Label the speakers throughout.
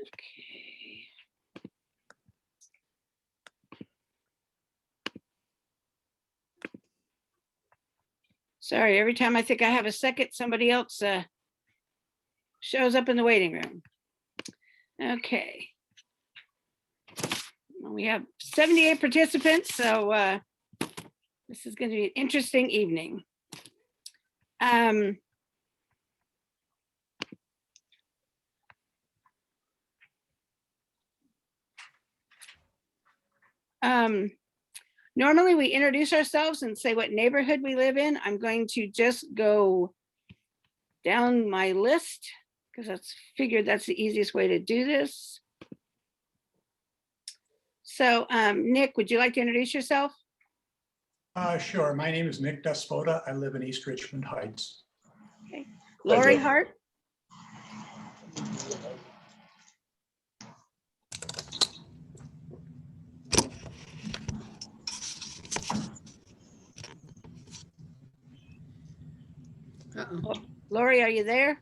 Speaker 1: Okay. Sorry, every time I think I have a second, somebody else shows up in the waiting room. Okay. Well, we have 78 participants, so this is going to be an interesting evening. Normally we introduce ourselves and say what neighborhood we live in. I'm going to just go down my list because that's figured that's the easiest way to do this. So Nick, would you like to introduce yourself?
Speaker 2: Sure. My name is Nick Despota. I live in East Richmond Heights.
Speaker 1: Okay. Lori Hart. Lori, are you there?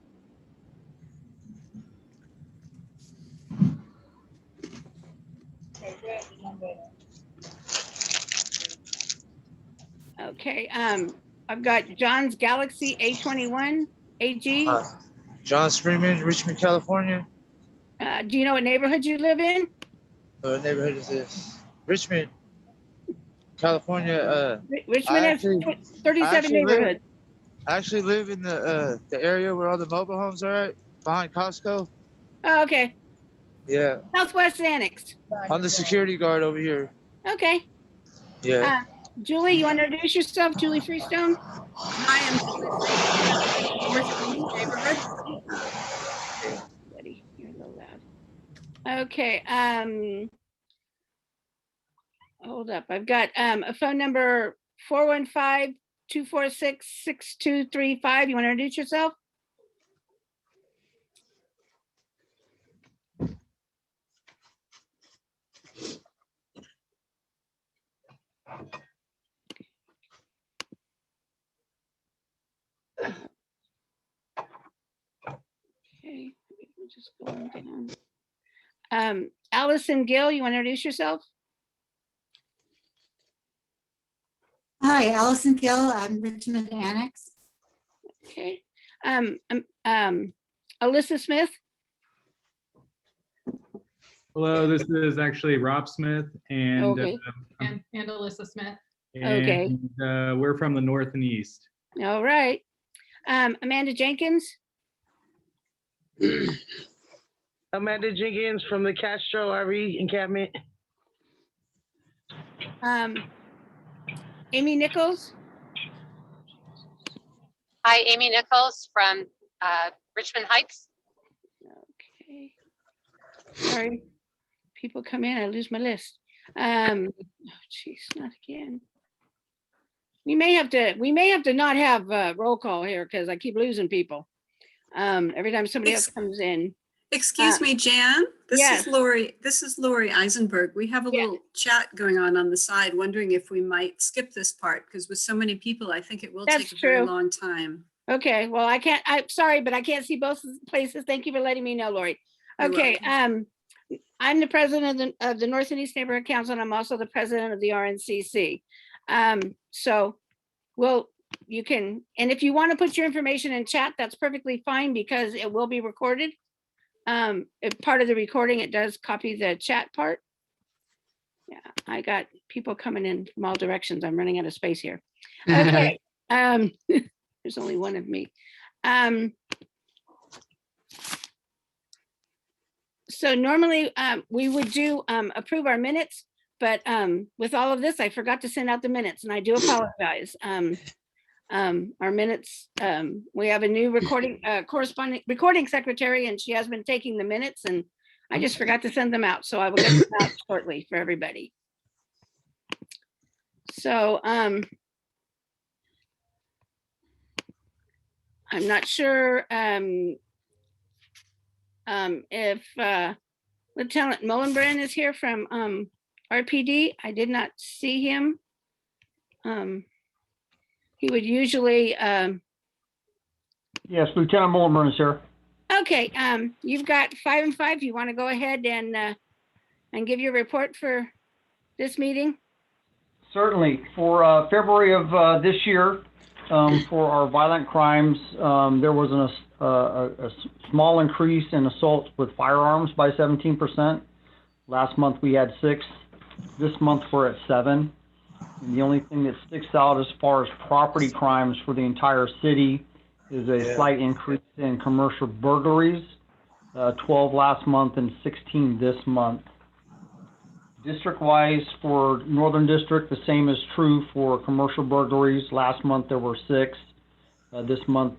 Speaker 1: Okay, I've got John's Galaxy A21 AG.
Speaker 3: John Freeman, Richmond, California.
Speaker 1: Do you know what neighborhood you live in?
Speaker 3: What neighborhood is this? Richmond, California.
Speaker 1: Richmond has 37 neighborhoods.
Speaker 3: I actually live in the area where all the mobile homes are at, behind Costco.
Speaker 1: Oh, okay.
Speaker 3: Yeah.
Speaker 1: Southwest Annex.
Speaker 3: I'm the security guard over here.
Speaker 1: Okay.
Speaker 3: Yeah.
Speaker 1: Julie, you want to introduce yourself? Julie Freestone?
Speaker 4: Hi, I'm Julie Freestone, North Green neighborhood.
Speaker 1: You're a little loud. Okay. Hold up. I've got a phone number 415-246-6235. You want to introduce yourself? Okay, we're just going down. Allison Gill, you want to introduce yourself?
Speaker 5: Hi, Allison Gill. I'm Richmond Annex.
Speaker 1: Okay. Alyssa Smith.
Speaker 6: Hello, this is actually Rob Smith and
Speaker 1: Okay.
Speaker 7: And Alyssa Smith.
Speaker 1: Okay.
Speaker 6: We're from the north and east.
Speaker 1: All right. Amanda Jenkins.
Speaker 8: Amanda Jenkins from the Castro RV encampment.
Speaker 1: Amy Nichols.
Speaker 9: Hi, Amy Nichols from Richmond Heights.
Speaker 1: Okay. Sorry, people come in, I lose my list. Oh, geez, not again. We may have to not have roll call here because I keep losing people. Every time somebody else comes in.
Speaker 4: Excuse me, Jan.
Speaker 1: yes.
Speaker 4: Is Lori. This is Lori Eisenberg. We have a little chat going on the side, wondering if we might skip this part because with so many people, I think it will
Speaker 1: That's
Speaker 4: take a
Speaker 1: true.
Speaker 4: very long time.
Speaker 1: Okay, well, I'm sorry, but I can't see both places. Thank you for letting me know, Lori. Okay, I'm the president of the North and East Neighborhood Council, and I'm also the president of the RNCC. So, well, you can, and if you want to put your information in chat, that's perfectly fine because it will be recorded. If part of the recording, it does copy the chat part. Yeah, I got people coming in from all directions. I'm running out of space here. Okay, there's only one of me. So normally we would do approve our minutes, but with all of this, I forgot to send out the minutes and I do apologize. Our minutes, we have a new recording secretary and she has been taking the minutes and I just forgot to send them out. So I will get them out shortly for everybody. So I'm not sure if Lieutenant Mullenbrand is here from RPD. I did not see him. He would usually
Speaker 10: yes, Lieutenant Mullenbrand is here.
Speaker 1: Okay, you've got 5 and 5. You want to go ahead and give your report for this meeting?
Speaker 10: Certainly. For February of this year, for our violent crimes, there was a small increase in assaults with firearms by 17%. Last month we had 6. This month we're at 7. And the only thing that sticks out as far as property crimes for the entire city is a slight increase in commercial burglaries, 12 last month and 16 this month. District-wise, for Northern District, the same is true for commercial burglaries. Last month there were 6. This month,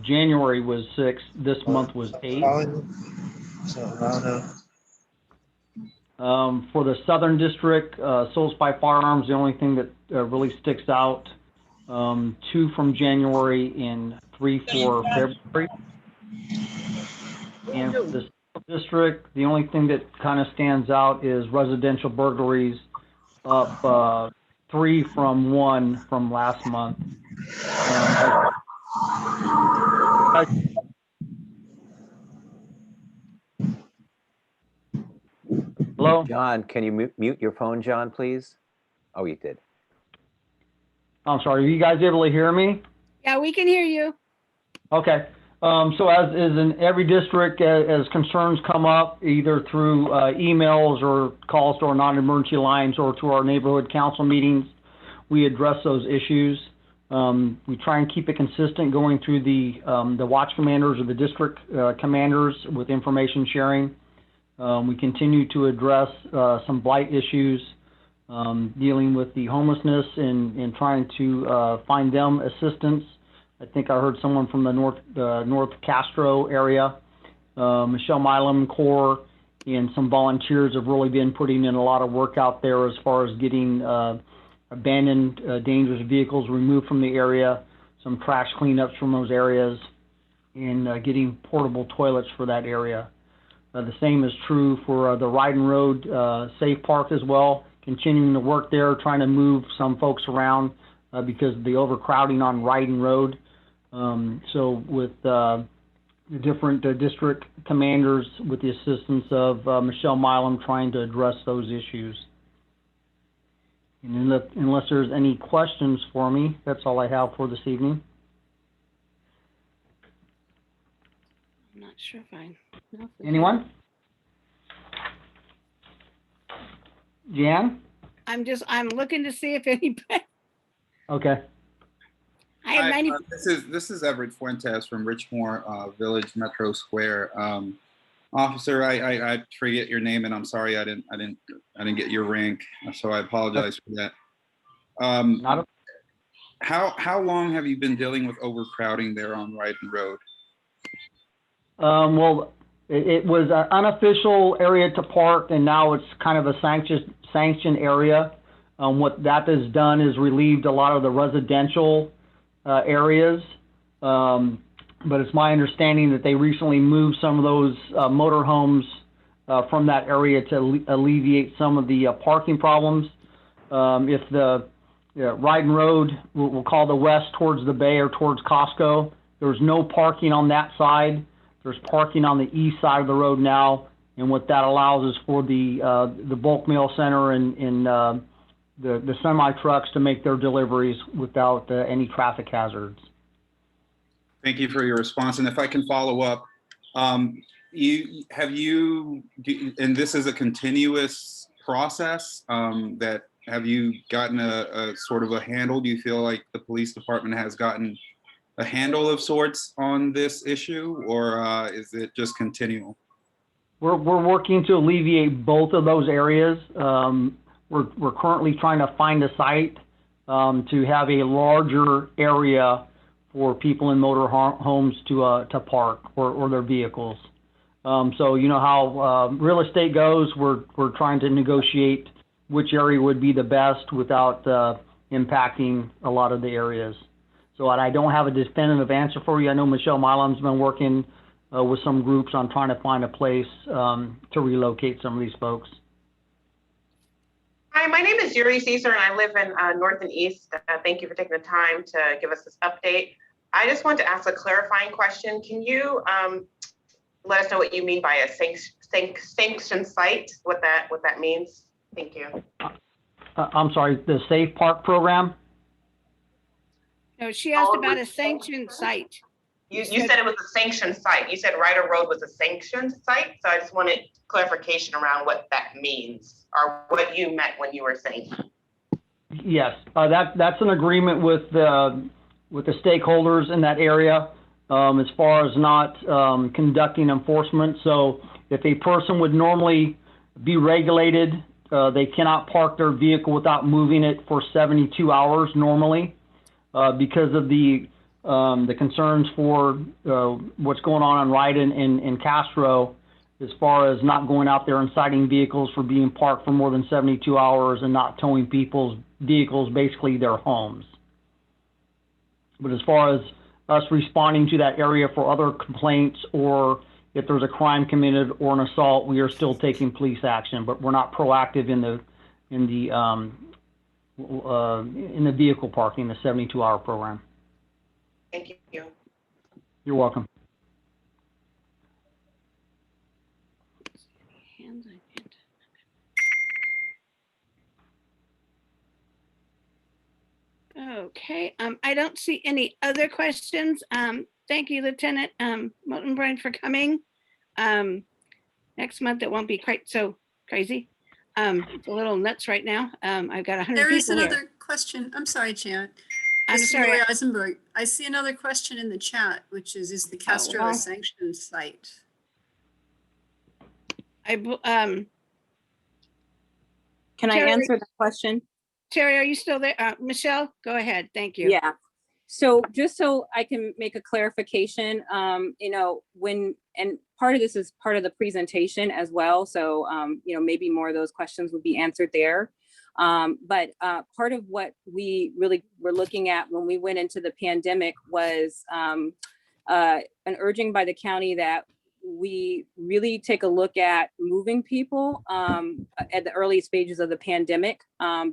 Speaker 10: January was 6. This month was 8. For the Southern District, assaults by firearms, the only thing that really sticks out, 2 from January and 3 for February. And for the District, the only thing that kind of stands out is residential burglaries, up 3 from 1 from last month. Hello?
Speaker 11: John, can you mute your phone, John, please? Oh, you did.
Speaker 10: I'm sorry, are you guys able to hear me?
Speaker 1: Yeah, we can hear you.
Speaker 10: Okay. So as is in every district, as concerns come up, either through emails or calls to our non-emergency lines or to our neighborhood council meetings, we address those issues. We try and keep it consistent going through the watch commanders or the district commanders with information sharing. We continue to address some blight issues, dealing with the homelessness and trying to find them assistance. I think I heard someone from the North Castro area, Michelle Milam Corps, and some volunteers have really been putting in a lot of work out there as far as getting abandoned dangerous vehicles removed from the area, some trash cleanups from those areas, and getting portable toilets for that area. The same is true for the Ryden Road Safe Park as well, continuing to work there, trying to move some folks around because of the overcrowding on Ryden Road. So with the different district commanders, with the assistance of Michelle Milam, trying to address those issues. And unless there's any questions for me, that's all I have for this evening.
Speaker 1: I'm not sure if I know.
Speaker 10: Anyone? Jan?
Speaker 1: I'm looking to see if anybody,
Speaker 10: Okay.
Speaker 1: I have 90.
Speaker 12: This is Everett Fuentes from Richmond Village Metro Square. Officer, I forget your name, and I'm sorry I didn't get your rank, so I apologize for that. How long have you been dealing with overcrowding there on Ryden Road?
Speaker 10: Well, it was an unofficial area to park, and now it's kind of a sanctioned area. What that has done is relieved a lot of the residential areas. But it's my understanding that they recently moved some of those motorhomes from that area to alleviate some of the parking problems. If the Ryden Road, we'll call the west towards the bay or towards Costco, there's no parking on that side. There's parking on the east side of the road now, and what that allows is for the bulk mail center and the semi trucks to make their deliveries without any traffic hazards.
Speaker 12: Thank you for your response. And if I can follow up, and this is a continuous process, that have you gotten a sort of a handle? Do you feel like the police department has gotten a handle of sorts on this issue, or is it just continual?
Speaker 10: We're working to alleviate both of those areas. We're currently trying to find a site to have a larger area for people in motor homes to park or their vehicles. So you know how real estate goes. We're trying to negotiate which area would be the best without impacting a lot of the areas. So I don't have a definitive answer for you. I know Michelle Milam's been working with some groups on trying to find a place to relocate some of these folks.
Speaker 13: Hi, my name is Yuri Caesar, and I live in North and East. Thank you for taking the time to give us this update. I just want to ask a clarifying question. Can you let us know what you mean by a sanctioned site, what that means? Thank you.
Speaker 10: I'm sorry, the Safe Park program?
Speaker 1: No, she asked about a sanctioned site.
Speaker 13: You said it was a sanctioned site. You said Ryder Road was a sanctioned site. So I just wanted clarification around what that means or what you meant when you were saying.
Speaker 10: Yes, that's an agreement with the stakeholders in that area as far as not conducting enforcement. So if a person would normally be regulated, they cannot park their vehicle without moving it for 72 hours normally because of the concerns for what's going on Ryden and Castro as far as not going out there and citing vehicles for being parked for more than 72 hours and not towing people's vehicles, basically their homes. But as far as us responding to that area for other complaints or if there's a crime committed or an assault, we are still taking police action, but we're not proactive in the vehicle parking, the 72-hour program.
Speaker 13: Thank you.
Speaker 10: You're welcome.
Speaker 1: Okay, I don't see any other questions. Thank you, Lieutenant Motenbrand, for coming. Next month, it won't be quite so crazy. It's a little nuts right now. I've got 100 people
Speaker 4: There is
Speaker 1: here.
Speaker 4: another question. I'm sorry, Janet.
Speaker 1: I'm
Speaker 4: This is
Speaker 1: sorry.
Speaker 4: Lori Eisenberg. I see another question in the chat, which is the Castro
Speaker 1: well.
Speaker 4: a sanctioned site?
Speaker 1: Can
Speaker 14: I answer the question?
Speaker 1: Terry, are you still there? Michelle, go ahead. Thank you.
Speaker 14: Yeah. So just so I can make a clarification, you know, and part of this is part of the presentation as well. So, you know, maybe more of those questions will be answered there. But part of what we really were looking at when we went into the pandemic was an urging by the county that we really take a look at moving people at the early stages of the pandemic,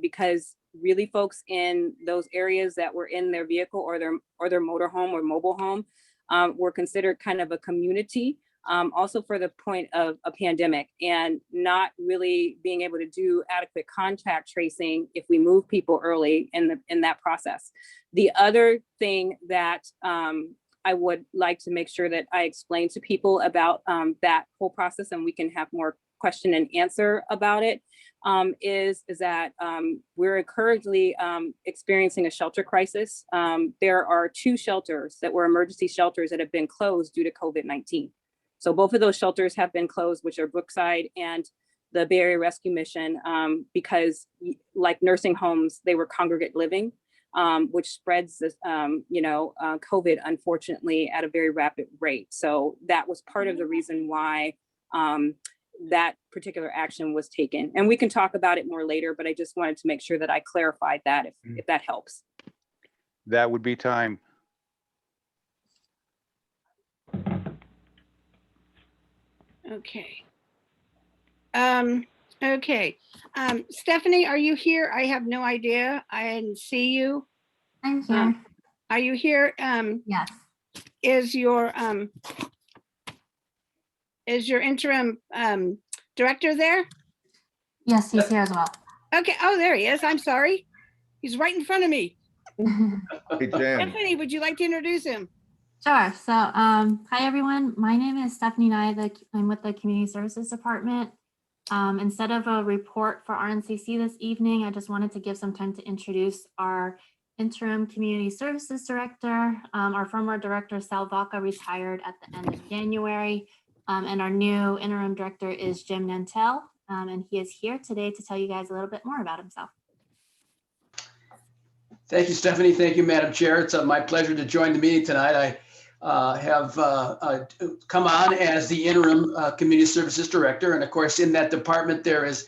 Speaker 14: because really folks in those areas that were in their vehicle or their motorhome or mobile home were considered kind of a community, also for the point of a pandemic, and not really being able to do adequate contact tracing if we move people early in that process. The other thing that I would like to make sure that I explain to people about that whole process, and we can have more question and answer about it, is that we're currently experiencing a shelter crisis. There are 2 shelters that were emergency shelters that have been closed due to COVID-19. So both of those shelters have been closed, which are Brookside and the Bay Area Rescue Mission, because like nursing homes, they were congregate living, which spreads this, COVID, unfortunately, at a very rapid rate. So that was part of the reason why that particular action was taken. And we can talk about it more later, but I just wanted to make sure that I clarified that if that helps.
Speaker 15: That would be time.
Speaker 1: Okay. Okay. Stephanie, are you here? I have no idea. I didn't see you.
Speaker 5: I'm here.
Speaker 1: Are you here?
Speaker 5: Yes.
Speaker 1: Is your interim director there?
Speaker 5: Yes, he's here as well.
Speaker 1: Okay. Oh, there he is. I'm sorry. He's right in front of me.
Speaker 15: Hey, Jen.
Speaker 1: Stephanie, would you like to introduce him?
Speaker 5: Sure. So, hi everyone. My name is Stephanie Nye. I'm with the Community Services Department. Instead of a report for RNCC this evening, I just wanted to give some time to introduce our interim Community Services Director. Our former director, Sal Vaca, retired at the end of January. And our new interim director is Jim Nantel. And he is here today to tell you guys a little bit more about himself.
Speaker 16: Thank you, Stephanie. Thank you, Madam Chair. It's my pleasure to join the meeting tonight. I have come on as the interim Community Services Director. And of course, in that department, there is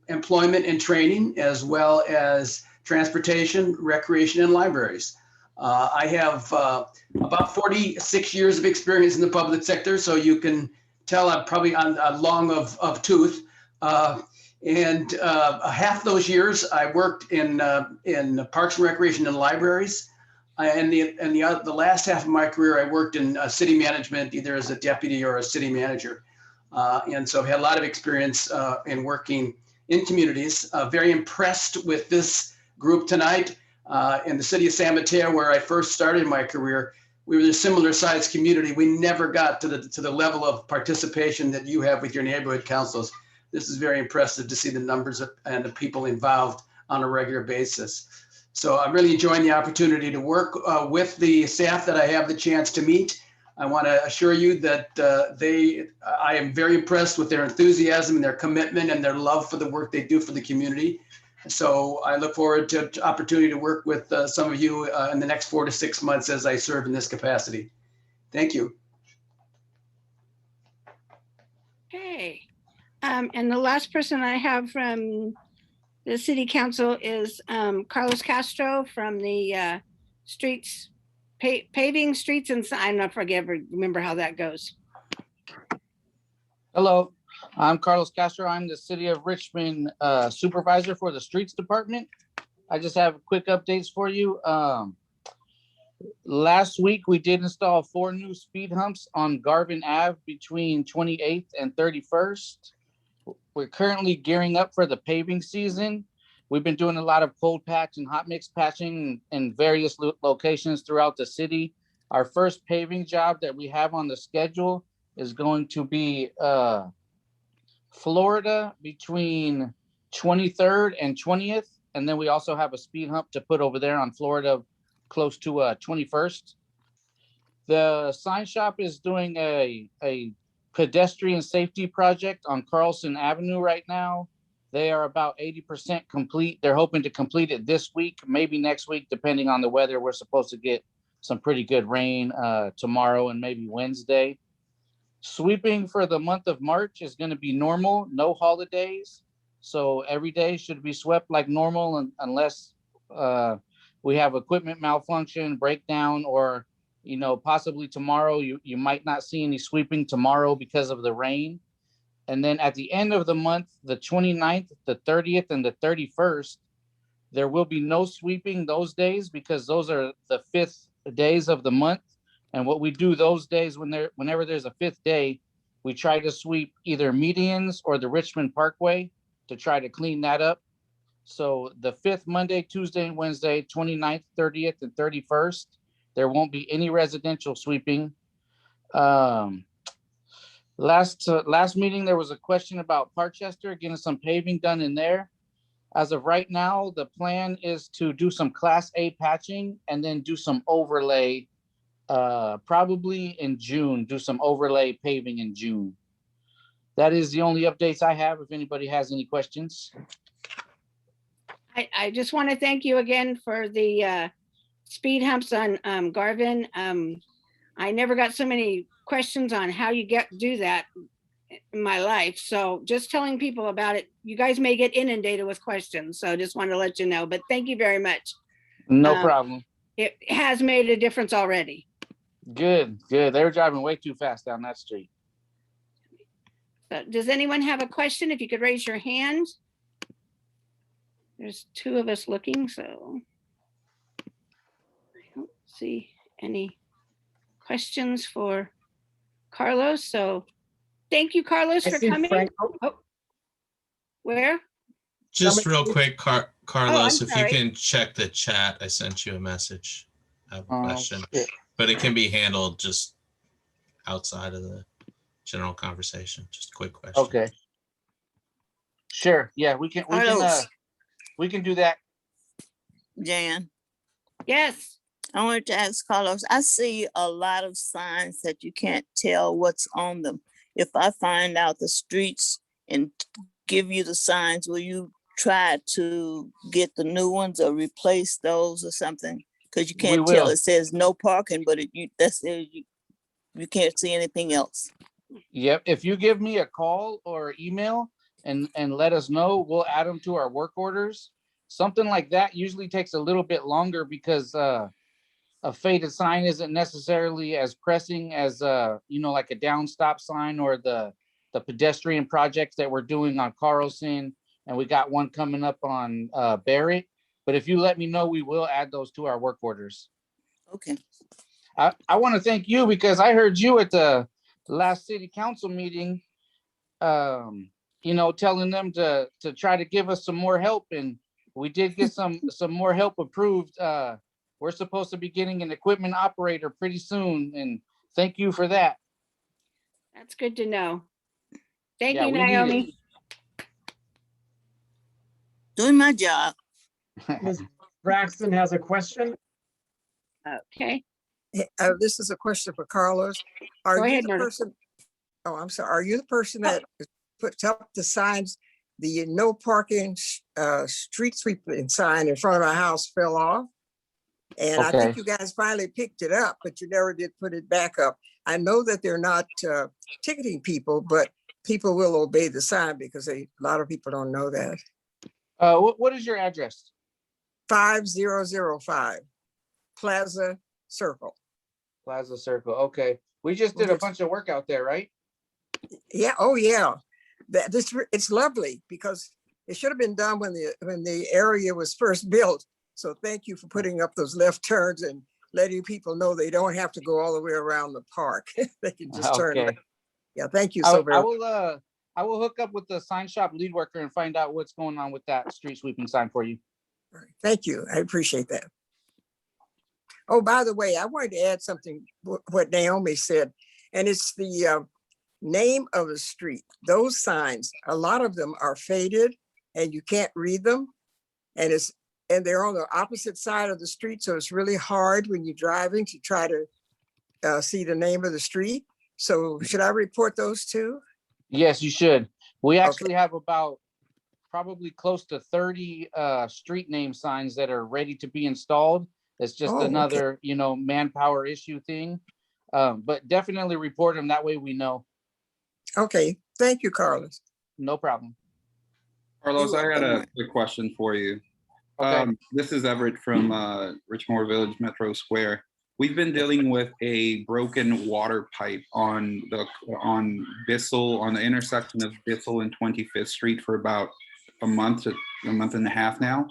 Speaker 16: employment and training, as well as transportation, recreation, and libraries. I have about 46 years of experience in the public sector, so you can tell I'm probably on a long of tooth. And half those years I worked in Parks and Recreation and libraries. The last half of my career, I worked in city management, either as a deputy or a city manager. And so I've had a lot of experience in working in communities. Very impressed with this group tonight. In the city of San Mateo, where I first started my career, we were a similar sized community. We never got to the level of participation that you have with your neighborhood councils. This is very impressive to see the numbers and the people involved on a regular basis. So I'm really enjoying the opportunity to work with the staff that I have the chance to meet. I want to assure you that I am very impressed with their enthusiasm and their commitment and their love for the work they do for the community. So I look forward to opportunity to work with some of you in the next 4 to 6 months as I serve in this capacity. Thank you.
Speaker 1: Okay. And the last person I have from the city council is Carlos Castro from the paving streets and I'm not remember how that goes.
Speaker 17: Hello, I'm Carlos Castro. I'm the City of Richmond Supervisor for the Streets Department. I just have quick updates for you. Last week, we did install 4 new speed humps on Garvin Ave between 28th and 31st. We're currently gearing up for the paving season. We've been doing a lot of cold patch and hot mix patching in various locations throughout the city. Our first paving job that we have on the schedule is going to be Florida between 23rd and 20th. And then we also have a speed hump to put over there on Florida close to 21st. The sign shop is doing a pedestrian safety project on Carlson Avenue right now. They are about 80% complete. They're hoping to complete it this week, maybe next week, depending on the weather. We're supposed to get some pretty good rain tomorrow and maybe Wednesday. Sweeping for the month of March is going to be normal, no holidays. So every day should be swept like normal unless we have equipment malfunction, breakdown, or possibly tomorrow you might not see any sweeping tomorrow because of the rain. And then at the end of the month, the 29th, the 30th, and the 31st, there will be no sweeping those days because those are the 5th days of the month. And what we do those days whenever there's a 5th day, we try to sweep either medians or the Richmond Parkway to try to clean that up. So the 5th, Monday, Tuesday, and Wednesday, 29th, 30th, and 31st, there won't be any residential sweeping. Last meeting, there was a question about Parkchester, getting some paving done in there. As of right now, the plan is to do some Class A patching and then do some overlay, probably in June, do some overlay paving in June. That is the only updates I have. If anybody has any questions.
Speaker 1: I just want to thank you again for the speed humps on Garvin. I never got so many questions on how you do that in my life. So just telling people about it, you guys may get inundated with questions. So just want to let you know, but thank you very much.
Speaker 17: No problem.
Speaker 1: It has made a difference already.
Speaker 17: Good. They were driving way too fast down that street.
Speaker 1: Does anyone have a question? If you could raise your hand. There's 2 of us looking, so I don't see any questions for Carlos. So thank you, Carlos, for coming. Oh, where?
Speaker 18: Just real quick, Carlos, if you
Speaker 1: sorry.
Speaker 18: can check the chat, I sent you a message. I have a question, but it can be handled just outside of the general conversation. Just a quick question.
Speaker 17: Okay. Sure. Yeah, we can do that.
Speaker 19: Jan,
Speaker 1: Yes.
Speaker 19: I wanted to ask Carlos, I see a lot of signs that you can't tell what's on them. If I find out the streets and give you the signs, will you try to get the new ones or replace those or something? Because you can't tell. It says no parking, but you can't see anything else.
Speaker 17: Yep. If you give me a call or email and let us know, we'll add them to our work orders. Something like that usually takes a little bit longer because a faded sign isn't necessarily as pressing as like a down stop sign or the pedestrian projects that we're doing on Carlson, and we got one coming up on Barrett. But if you let me know, we will add those to our work orders.
Speaker 19: Okay.
Speaker 17: I want to thank you because I heard you at the last city council meeting, telling them to try to give us some more help, and we did get some more help approved. We're supposed to be getting an equipment operator pretty soon, and thank you for that.
Speaker 1: That's good to know. Thank
Speaker 17: Yeah,
Speaker 1: you,
Speaker 17: we need it.
Speaker 1: Naomi.
Speaker 19: Doing my job.
Speaker 20: Ms. Braxton has a question.
Speaker 1: Okay.
Speaker 21: This is a question for Carlos. Are
Speaker 1: Go
Speaker 21: you
Speaker 1: ahead,
Speaker 21: the
Speaker 1: Norma.
Speaker 21: person? Oh, I'm sorry. Are you the person that puts up the signs? The no parking street sweeping sign in front of my house fell off. And I
Speaker 17: Okay.
Speaker 21: think you guys finally picked it up, but you never did put it back up. I know that they're not ticketing people, but people will obey the sign because a lot of people don't know that.
Speaker 17: What is your address?
Speaker 21: 5005 Plaza Circle.
Speaker 17: Plaza Circle. Okay. We just did a bunch of work out there, right?
Speaker 21: Yeah. Oh, yeah. It's lovely because it should have been done when the area was first built. So thank you for putting up those left turns and letting people know they don't have to go all the way around the park. They can just turn
Speaker 17: Okay.
Speaker 21: around. Yeah. Thank you so very much.
Speaker 17: I will hook up with the sign shop lead worker and find out what's going on with that street sweeping sign for you.
Speaker 21: Thank you. I appreciate that. Oh, by the way, I wanted to add something what Naomi said, and it's the name of the street. Those signs, a lot of them are faded and you can't read them. And they're on the opposite side of the street. So it's really hard when you're driving to try to see the name of the street. So should I report those too?
Speaker 17: Yes, you should. We actually have about probably close to 30 street name signs that are ready to be installed. It's just another, manpower issue thing. But definitely report them. That way we know.
Speaker 21: Okay. Thank you, Carlos.
Speaker 17: No problem.
Speaker 12: Carlos, I got a quick question for you.
Speaker 17: Okay.
Speaker 12: This is Everett from Richmond Village Metro Square. We've been dealing with a broken water pipe on Bissell, on the intersection of Bissell and 25th Street for about a month to a month and a half now.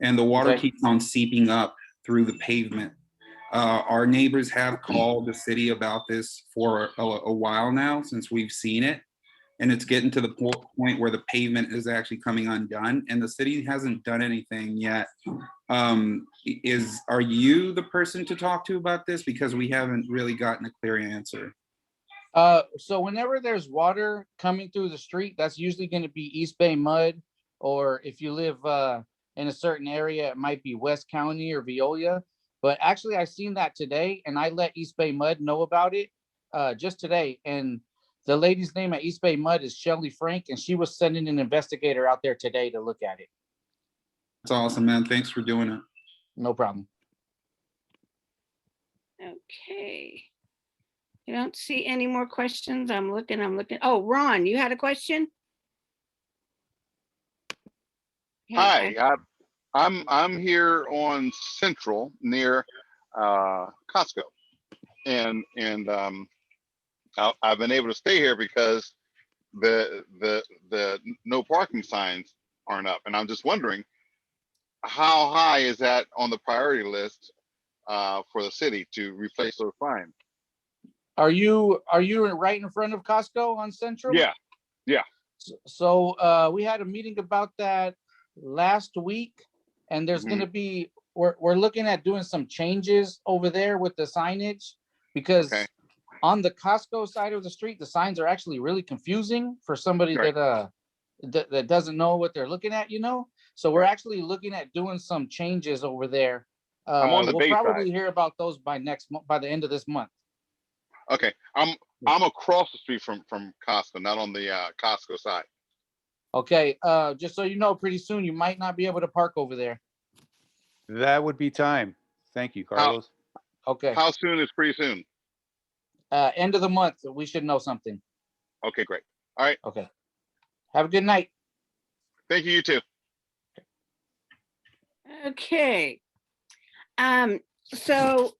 Speaker 12: And the water keeps on seeping up through the pavement. Our neighbors have called the city about this for a while now, since we've seen it. And it's getting to the point where the pavement is actually coming undone, and the city hasn't done anything yet. Are you the person to talk to about this? Because we haven't really gotten a clear answer.
Speaker 17: So whenever there's water coming through the street, that's usually going to be East Bay mud, or if you live in a certain area, it might be West County or Veolia. But actually, I seen that today, and I let East Bay Mud know about it just today. And the lady's name at East Bay Mud is Shelly Frank, and she was sending an investigator out there today to look at it.
Speaker 12: That's awesome, man. Thanks for doing it.
Speaker 17: No problem.
Speaker 1: Okay. I don't see any more questions. I'm looking. Oh, Ron, you had a question?
Speaker 15: Hi, I'm here on Central near Costco, and I've been able to stay here because the no parking signs aren't up, and I'm just wondering how high is that on the priority list for the city to replace those signs?
Speaker 17: Are you right in front of Costco on Central?
Speaker 15: Yeah.
Speaker 17: So we had a meeting about that last week, and there's going to be we're looking at doing some changes over there with the signage, because on the Costco side of the street, the signs are actually really confusing for somebody that doesn't know what they're looking at, So we're actually looking at doing some changes over there.
Speaker 15: I'm on the
Speaker 17: we'll
Speaker 15: Bay
Speaker 17: probably
Speaker 15: side.
Speaker 17: hear about those by the end of this month.
Speaker 15: Okay, I'm across the street from Costco, not on the Costco side.
Speaker 17: Okay, just so you know, pretty soon you might not be able to park over there.
Speaker 15: That would be time. Thank you, Carlos.
Speaker 17: Okay.
Speaker 15: How soon is pretty soon?
Speaker 17: End of the month, we should know something.
Speaker 15: Okay, great. All right.
Speaker 17: Okay. Have a good night.
Speaker 15: Thank you, you too.
Speaker 1: Okay. So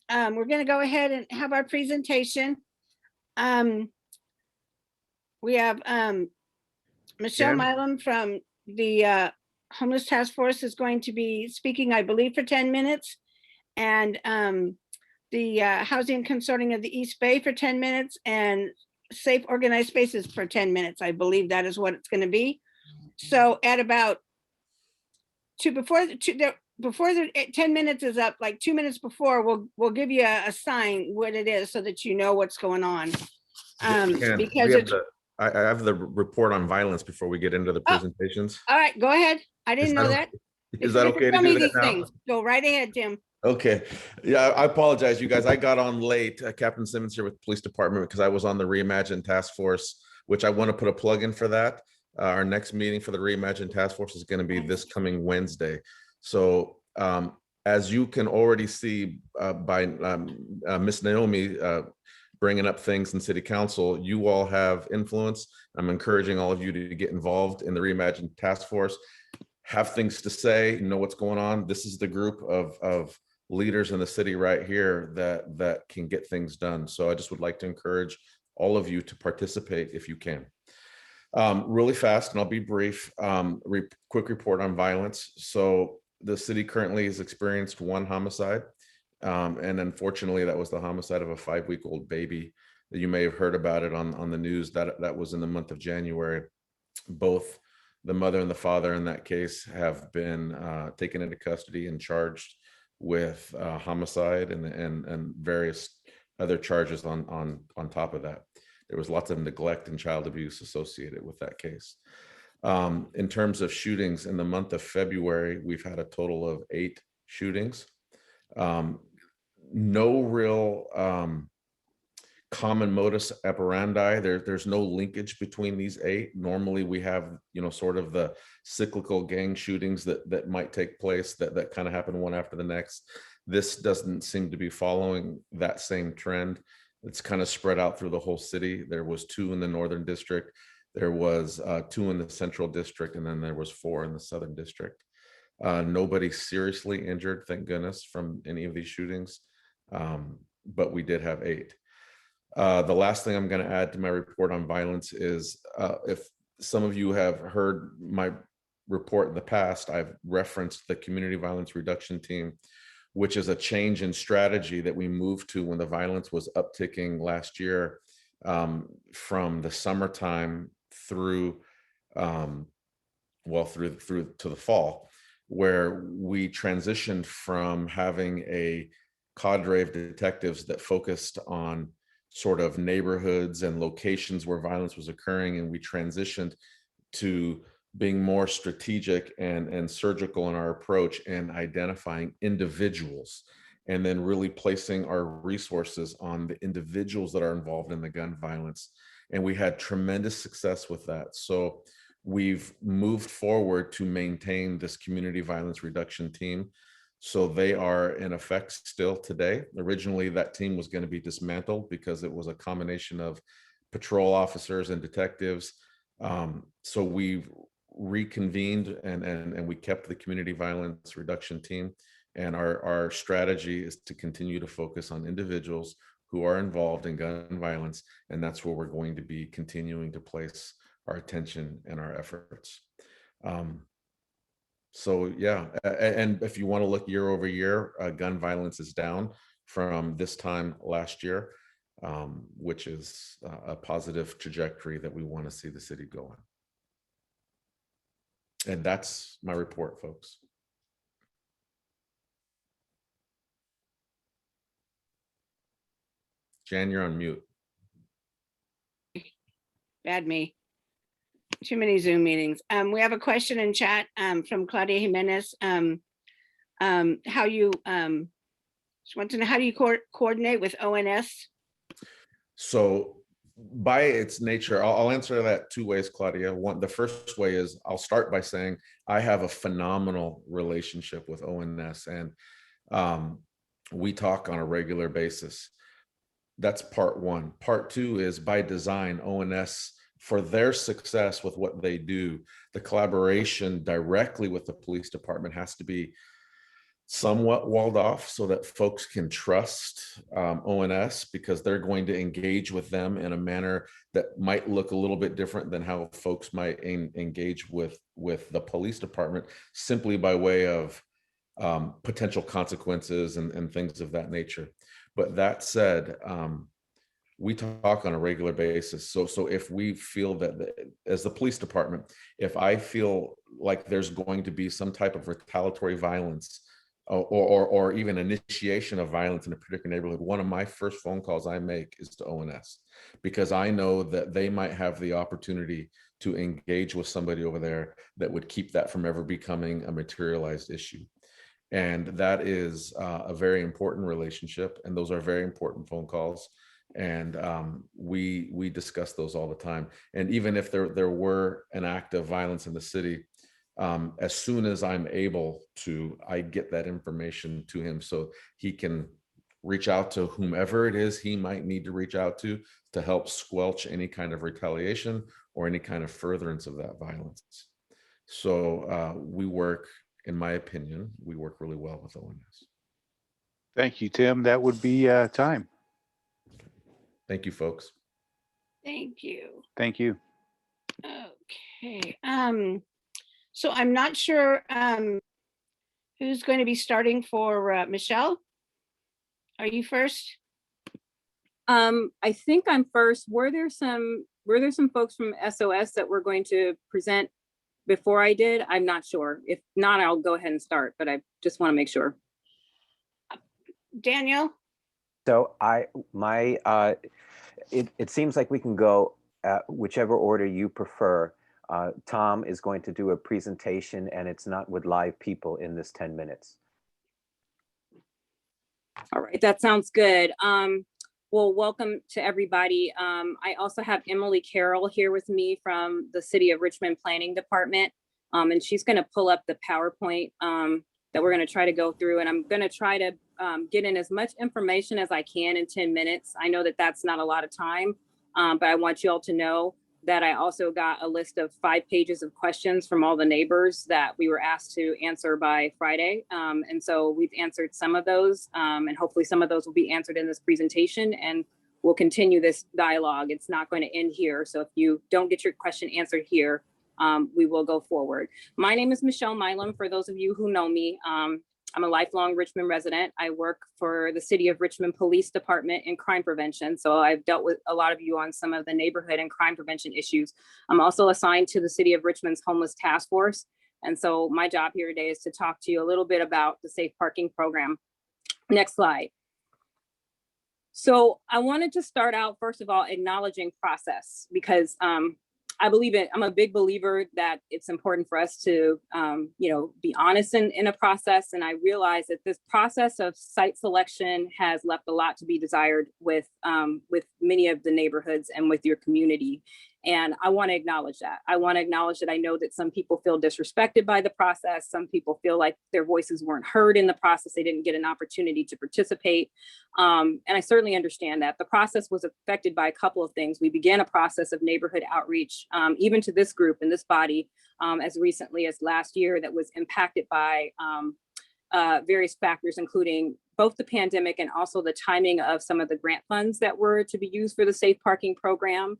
Speaker 1: we're going to go ahead and have our presentation. We have Michelle Milam from the Homeless Task Force is going to be speaking, I believe, for 10 minutes. and the housing consorting of the East Bay for 10 minutes, and safe organized spaces for 10 minutes. I believe that is what it's going to be. So at about before the 10 minutes is up, like 2 minutes before, we'll give you a sign what it is so that you know what's going on. Because it's
Speaker 2: I have the report on violence before we get into the presentations.
Speaker 1: all right. Go ahead. I didn't know that.
Speaker 2: Is that okay to do that now?
Speaker 1: Go right ahead, Tim.
Speaker 2: Okay. Yeah, I apologize, you guys. I got on late. Captain Simmons here with the police department because I was on the Reimagine Task Force, which I want to put a plug in for that. Our next meeting for the Reimagine Task Force is going to be this coming Wednesday. So as you can already see by Miss Naomi bringing up things in City Council, you all have influence. I'm encouraging all of you to get involved in the Reimagine Task Force, have things to say, know what's going on. This is the group of leaders in the city right here that can get things done. So I just would like to encourage all of you to participate if you can. Really fast, and I'll be brief, quick report on violence. So the city currently has experienced 1 homicide. And unfortunately, that was the homicide of a 5-week-old baby. You may have heard about it on the news. That was in the month of January. Both the mother and the father in that case have been taken into custody and charged with homicide and various other charges on top of that. There was lots of neglect and child abuse associated with that case. In terms of shootings, in the month of February, we've had a total of 8 shootings. No real common modus operandi. There's no linkage between these 8. Normally we have, sort of the cyclical gang shootings that might take place that kind of happen one after the next. This doesn't seem to be following that same trend. It's kind of spread out through the whole city. There was 2 in the Northern District. There was 2 in the Central District, and then there was 4 in the Southern District. Nobody seriously injured, thank goodness, from any of these shootings, but we did have 8. The last thing I'm going to add to my report on violence is if some of you have heard my report in the past, I've referenced the Community Violence Reduction Team, which is a change in strategy that we moved to when the violence was upticking last year, from the summertime through through to the fall, where we transitioned from having a cadre of detectives that focused on sort of neighborhoods and locations where violence was occurring, and we transitioned to being more strategic and surgical in our approach and identifying individuals, and then really placing our resources on the individuals that are involved in the gun violence. And we had tremendous success with that. So we've moved forward to maintain this Community Violence Reduction Team. So they are in effect still today. Originally, that team was going to be dismantled because it was a combination of patrol officers and detectives. So we've reconvened and we kept the Community Violence Reduction Team. And our strategy is to continue to focus on individuals who are involved in gun violence. And that's where we're going to be continuing to place our attention and our efforts. So yeah, and if you want to look year over year, gun violence is down from this time last year, which is a positive trajectory that we want to see the city go on. And that's my report, folks. Jan, you're on mute.
Speaker 1: Bad me. Too many Zoom meetings. We have a question in chat from Claudia Jimenez. How you she wants to know, how do you coordinate with ONS?
Speaker 2: So by its nature, I'll answer that 2 ways, Claudia. The first way is I'll start by saying I have a phenomenal relationship with ONS, and we talk on a regular basis. That's part 1. Part 2 is by design, ONS, for their success with what they do, the collaboration directly with the police department has to be somewhat walled off so that folks can trust ONS, because they're going to engage with them in a manner that might look a little bit different than how folks might engage with the police department, simply by way of potential consequences and things of that nature. But that said, we talk on a regular basis. So if we feel that, as the police department, if I feel like there's going to be some type of retaliatory violence or even initiation of violence in a particular neighborhood, one of my first phone calls I make is to ONS, because I know that they might have the opportunity to engage with somebody over there that would keep that from ever becoming a materialized issue. And that is a very important relationship, and those are very important phone calls. And we discuss those all the time. And even if there were an act of violence in the city, as soon as I'm able to, I get that information to him so he can reach out to whomever it is he might need to reach out to help squelch any kind of retaliation or any kind of furtherance of that violence. So we work, in my opinion, we work really well with ONS.
Speaker 3: Thank you, Tim. That would be time.
Speaker 2: Thank you, folks.
Speaker 1: Thank you.
Speaker 3: Thank you.
Speaker 1: Okay. So I'm not sure who's going to be starting for Michelle. Are you first?
Speaker 14: I think I'm first. Were there some folks from SOS that were going to present before I did? I'm not sure. If not, I'll go ahead and start, but I just want to make sure.
Speaker 1: Daniel?
Speaker 11: So it seems like we can go whichever order you prefer. Tom is going to do a presentation, and it's not with live people in this 10 minutes.
Speaker 14: All right, that sounds good. Well, welcome to everybody. I also have Emily Carroll here with me from the City of Richmond Planning Department, and she's going to pull up the PowerPoint that we're going to try to go through, and I'm going to try to get in as much information as I can in 10 minutes. I know that that's not a lot of time, but I want you all to know that I also got a list of 5 pages of questions from all the neighbors that we were asked to answer by Friday. And so we've answered some of those, and hopefully some of those will be answered in this presentation, and we'll continue this dialogue. It's not going to end here. So if you don't get your question answered here, we will go forward. My name is Michelle Milam, for those of you who know me. I'm a lifelong Richmond resident. I work for the City of Richmond Police Department in crime prevention. So I've dealt with a lot of you on some of the neighborhood and crime prevention issues. I'm also assigned to the City of Richmond's Homeless Task Force. And so my job here today is to talk to you a little bit about the safe parking program. Next slide. So I wanted to start out, first of all, acknowledging process, because I believe it. I'm a big believer that it's important for us to, be honest in a process. And I realize that this process of site selection has left a lot to be desired with many of the neighborhoods and with your community. And I want to acknowledge that. I want to acknowledge that I know that some people feel disrespected by the process. Some people feel like their voices weren't heard in the process. They didn't get an opportunity to participate. And I certainly understand that. The process was affected by a couple of things. We began a process of neighborhood outreach, even to this group and this body, as recently as last year, that was impacted by various factors, including both the pandemic and also the timing of some of the grant funds that were to be used for the safe parking program.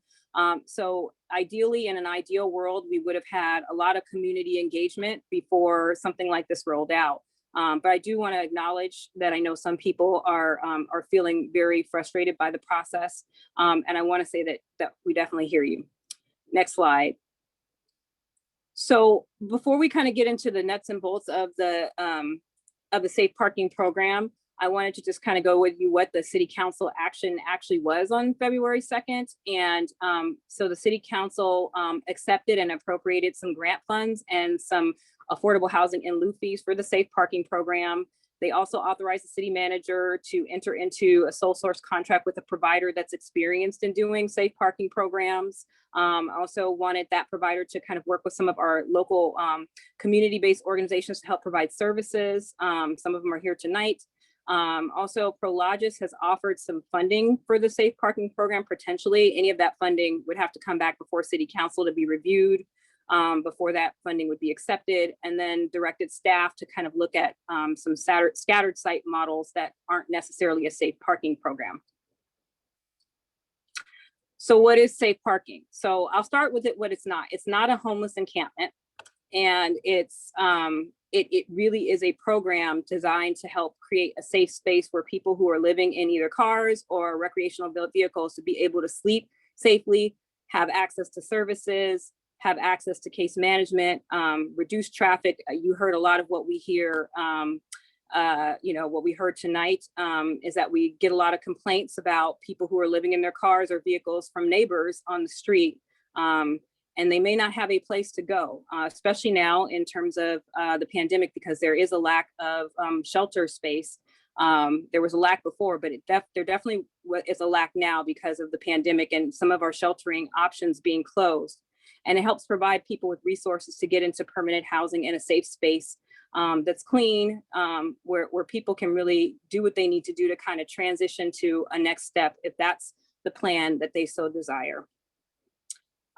Speaker 14: So ideally, in an ideal world, we would have had a lot of community engagement before something like this rolled out. But I do want to acknowledge that I know some people are feeling very frustrated by the process. And I want to say that we definitely hear you. Next slide. So before we kind of get into the nuts and bolts of the safe parking program, I wanted to just kind of go with you what the city council action actually was on February 2nd. And so the city council accepted and appropriated some grant funds and some affordable housing in lieu fees for the safe parking program. They also authorized the city manager to enter into a sole source contract with a provider that's experienced in doing safe parking programs. Also wanted that provider to kind of work with some of our local community-based organizations to help provide services. Some of them are here tonight. Also, Prologis has offered some funding for the safe parking program. Potentially, any of that funding would have to come back before city council to be reviewed before that funding would be accepted, and then directed staff to kind of look at some scattered site models that aren't necessarily a safe parking program. So what is safe parking? So I'll start with what it's not. It's not a homeless encampment. And it's it really is a program designed to help create a safe space for people who are living in either cars or recreational vehicles to be able to sleep safely, have access to services, have access to case management, reduce traffic. You heard a lot of what we hear, what we heard tonight is that we get a lot of complaints about people who are living in their cars or vehicles from neighbors on the street. And they may not have a place to go, especially now in terms of the pandemic, because there is a lack of shelter space. There was a lack before, but there definitely is a lack now because of the pandemic and some of our sheltering options being closed. And it helps provide people with resources to get into permanent housing in a safe space that's clean, where people can really do what they need to do to kind of transition to a next step, if that's the plan that they so desire.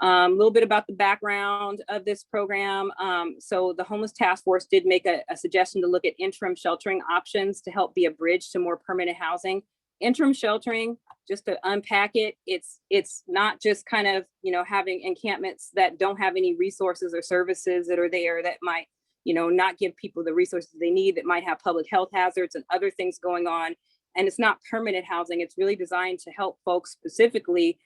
Speaker 14: A little bit about the background of this program. So the Homeless Task Force did make a suggestion to look at interim sheltering options to help be a bridge to more permanent housing. Interim sheltering, just to unpack it, it's not just kind of, having encampments that don't have any resources or services that are there that might, not give people the resources they need, that might have public health hazards and other things going on. And it's not permanent housing. It's really designed to help folks specifically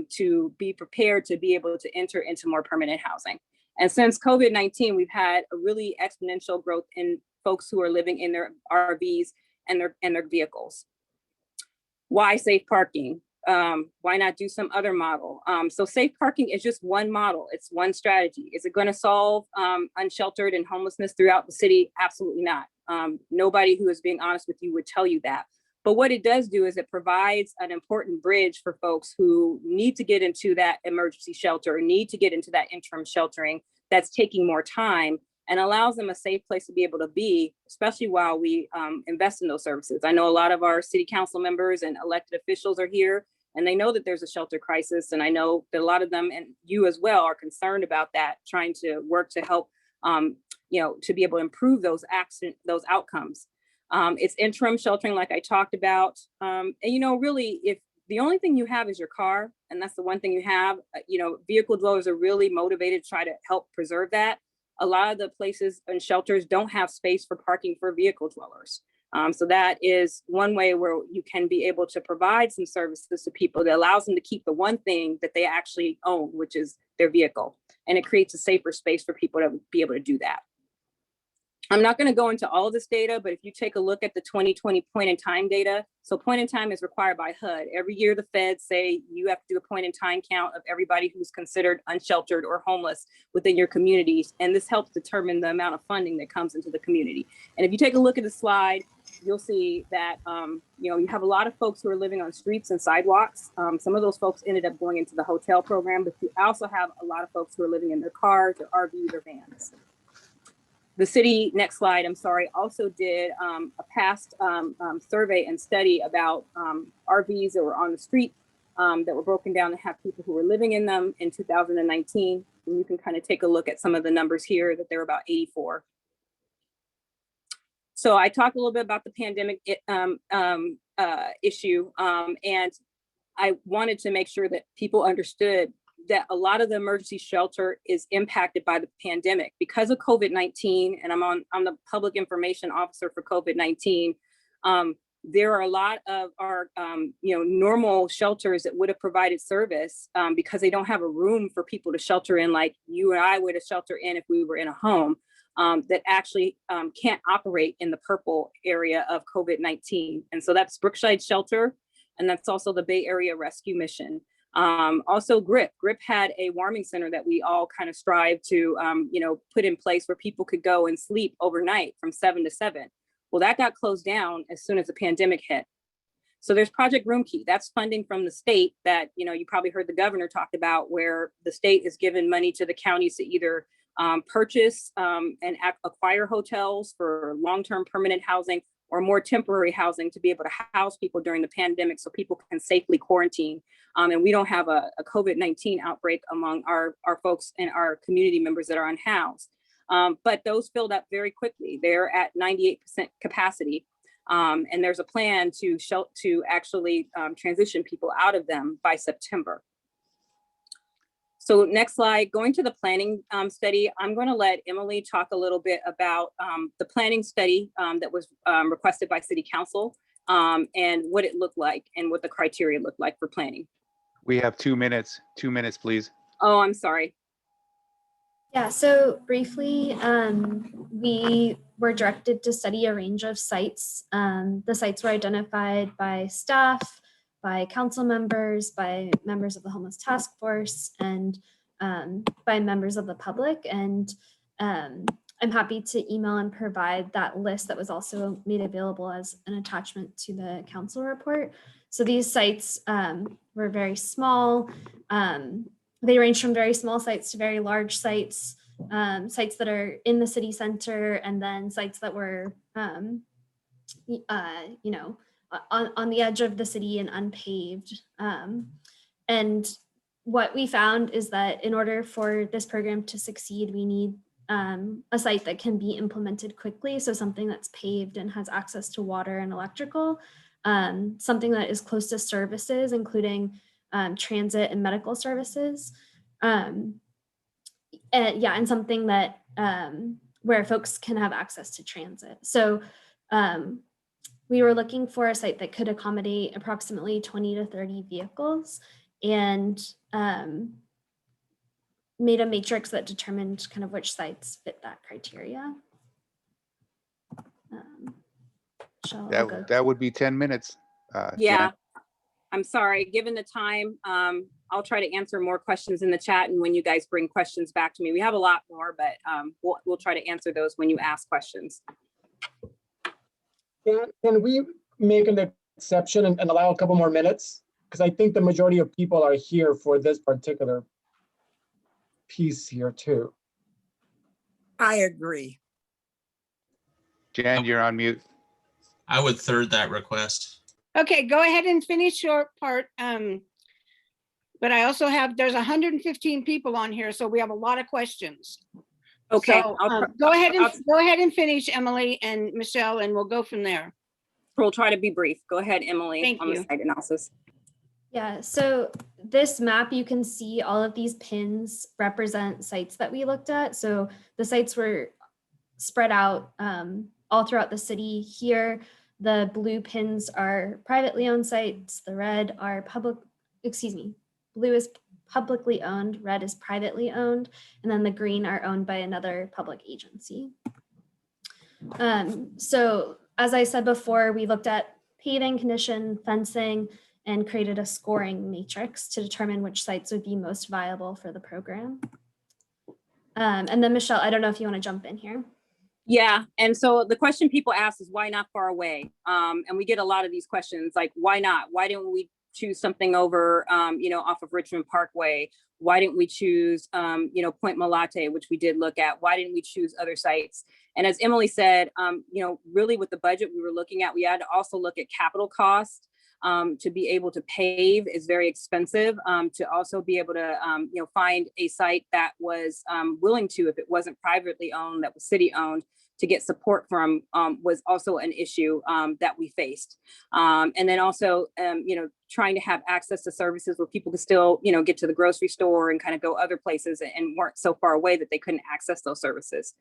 Speaker 14: to be prepared to be able to enter into more permanent housing. And since COVID-19, we've had a really exponential growth in folks who are living in their RVs and their vehicles. Why safe parking? Why not do some other model? So safe parking is just one model. It's one strategy. Is it going to solve unsheltered and homelessness throughout the city? Absolutely not. Nobody who is being honest with you would tell you that. But what it does do is it provides an important bridge for folks who need to get into that emergency shelter, or need to get into that interim sheltering that's taking more time, and allows them a safe place to be able to be, especially while we invest in those services. I know a lot of our city council members and elected officials are here, and they know that there's a shelter crisis. And I know that a lot of them, and you as well, are concerned about that, trying to work to help, to be able to improve those outcomes. It's interim sheltering, like I talked about. And, really, if the only thing you have is your car, and that's the one thing you have, vehicle dwellers are really motivated to try to help preserve that. A lot of the places and shelters don't have space for parking for vehicle dwellers. So that is one way where you can be able to provide some services to people that allows them to keep the one thing that they actually own, which is their vehicle. And it creates a safer space for people to be able to do that. I'm not going to go into all of this data, but if you take a look at the 2020 point in time data, so point in time is required by HUD. Every year, the feds say you have to do a point in time count of everybody who's considered unsheltered or homeless within your communities. And this helps determine the amount of funding that comes into the community. And if you take a look at the slide, you'll see that, you have a lot of folks who are living on streets and sidewalks. Some of those folks ended up going into the hotel program, but you also have a lot of folks who are living in their cars or RVs or vans. The city, next slide, I'm sorry, also did a past survey and study about RVs that were on the street that were broken down to have people who were living in them in 2019. And you can kind of take a look at some of the numbers here, that they're about 84. So I talked a little bit about the pandemic issue, and I wanted to make sure that people understood that a lot of the emergency shelter is impacted by the pandemic because of COVID-19. And I'm the public information officer for COVID-19. There are a lot of our, normal shelters that would have provided service because they don't have a room for people to shelter in, like you and I would have shelter in if we were in a home, that actually can't operate in the purple area of COVID-19. And so that's Brookside Shelter. And that's also the Bay Area Rescue Mission. Also GRIP had a warming center that we all kind of strive to, put in place where people could go and sleep overnight from 7 to 7. Well, that got closed down as soon as the pandemic hit. So there's Project Room Key. That's funding from the state that, you probably heard the governor talk about, where the state is giving money to the counties to either purchase and acquire hotels for long-term permanent housing, or more temporary housing to be able to house people during the pandemic so people can safely quarantine. And we don't have a COVID-19 outbreak among our folks and our community members that are unhoused. But those filled up very quickly. They're at 98% capacity. And there's a plan to actually transition people out of them by September. So next slide, going to the planning study, I'm going to let Emily talk a little bit about the planning study that was requested by City Council and what it looked like and what the criteria looked like for planning.
Speaker 3: We have 2 minutes. 2 minutes, please.
Speaker 14: Oh, I'm sorry.
Speaker 5: Yeah, so briefly, we were directed to study a range of sites. The sites were identified by staff, by council members, by members of the homeless task force, and by members of the public. And I'm happy to email and provide that list that was also made available as an attachment to the council report. So these sites were very small. They range from very small sites to very large sites, sites that are in the city center, and then sites that were, you know, on the edge of the city and unpaved. And what we found is that in order for this program to succeed, we need a site that can be implemented quickly. So something that's paved and has access to water and electrical, something that is close to services, including transit and medical services. And something that where folks can have access to transit. So we were looking for a site that could accommodate approximately 20 to 30 vehicles, and made a matrix that determined kind of which sites fit that criteria.
Speaker 3: That would be 10 minutes.
Speaker 14: Yeah,
Speaker 3: Jan.
Speaker 14: I'm sorry. Given the time, I'll try to answer more questions in the chat, and when you guys bring questions back to me. We have a lot more, but we'll try to answer those when you ask questions.
Speaker 20: Can we make an exception and allow a couple more minutes? Because I think the majority of people are here for this particular piece here too.
Speaker 21: I agree.
Speaker 3: Jan, you're on mute.
Speaker 18: I would third that request.
Speaker 1: Okay, go ahead and finish your part. But I also have, there's 115 people on here, so we have a lot of questions.
Speaker 14: Okay,
Speaker 1: So, go ahead and finish, Emily and Michelle, and we'll go from there.
Speaker 14: We'll try to be brief. Go ahead, Emily.
Speaker 1: Thank
Speaker 14: on
Speaker 1: you.
Speaker 14: the site analysis.
Speaker 5: Yeah, so this map, you can see all of these pins represent sites that we looked at. So the sites were spread out all throughout the city. Here, the blue pins are privately owned sites. The red are blue is publicly owned, red is privately owned, and then the green are owned by another public agency. So as I said before, we looked at paving condition, fencing, and created a scoring matrix to determine which sites would be most viable for the program. And then Michelle, I don't know if you want to jump in here.
Speaker 14: Yeah, and so the question people ask is why not far away? And we get a lot of these questions like, why not? Why didn't we choose something over, off of Richmond Parkway? Why didn't we choose, Point Malate, which we did look at? Why didn't we choose other sites? And as Emily said, really with the budget we were looking at, we had to also look at capital cost. To be able to pave is very expensive. To also be able to, find a site that was willing to, if it wasn't privately owned, that was city owned, to get support from was also an issue that we faced. And then also, trying to have access to services where people could still, get to the grocery store and kind of go other places and weren't so far away that they couldn't access those services.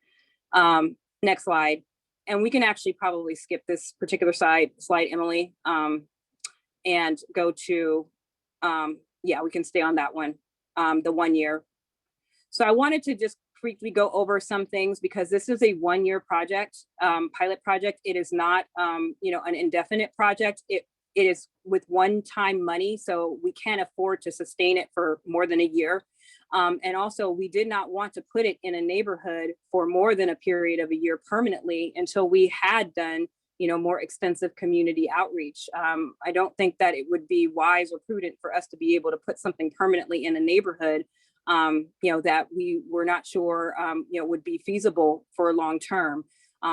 Speaker 14: Next slide. And we can actually probably skip this particular slide, Emily. And go to, we can stay on that one, the 1 year. So I wanted to just briefly go over some things because this is a 1 year project, pilot project. It is not, an indefinite project. It is with one-time money, so we can't afford to sustain it for more than a year. And also we did not want to put it in a neighborhood for more than a period of a year permanently until we had done more extensive community outreach. I don't think that it would be wise or prudent for us to be able to put something permanently in a neighborhood, that we were not sure, would be feasible for long term.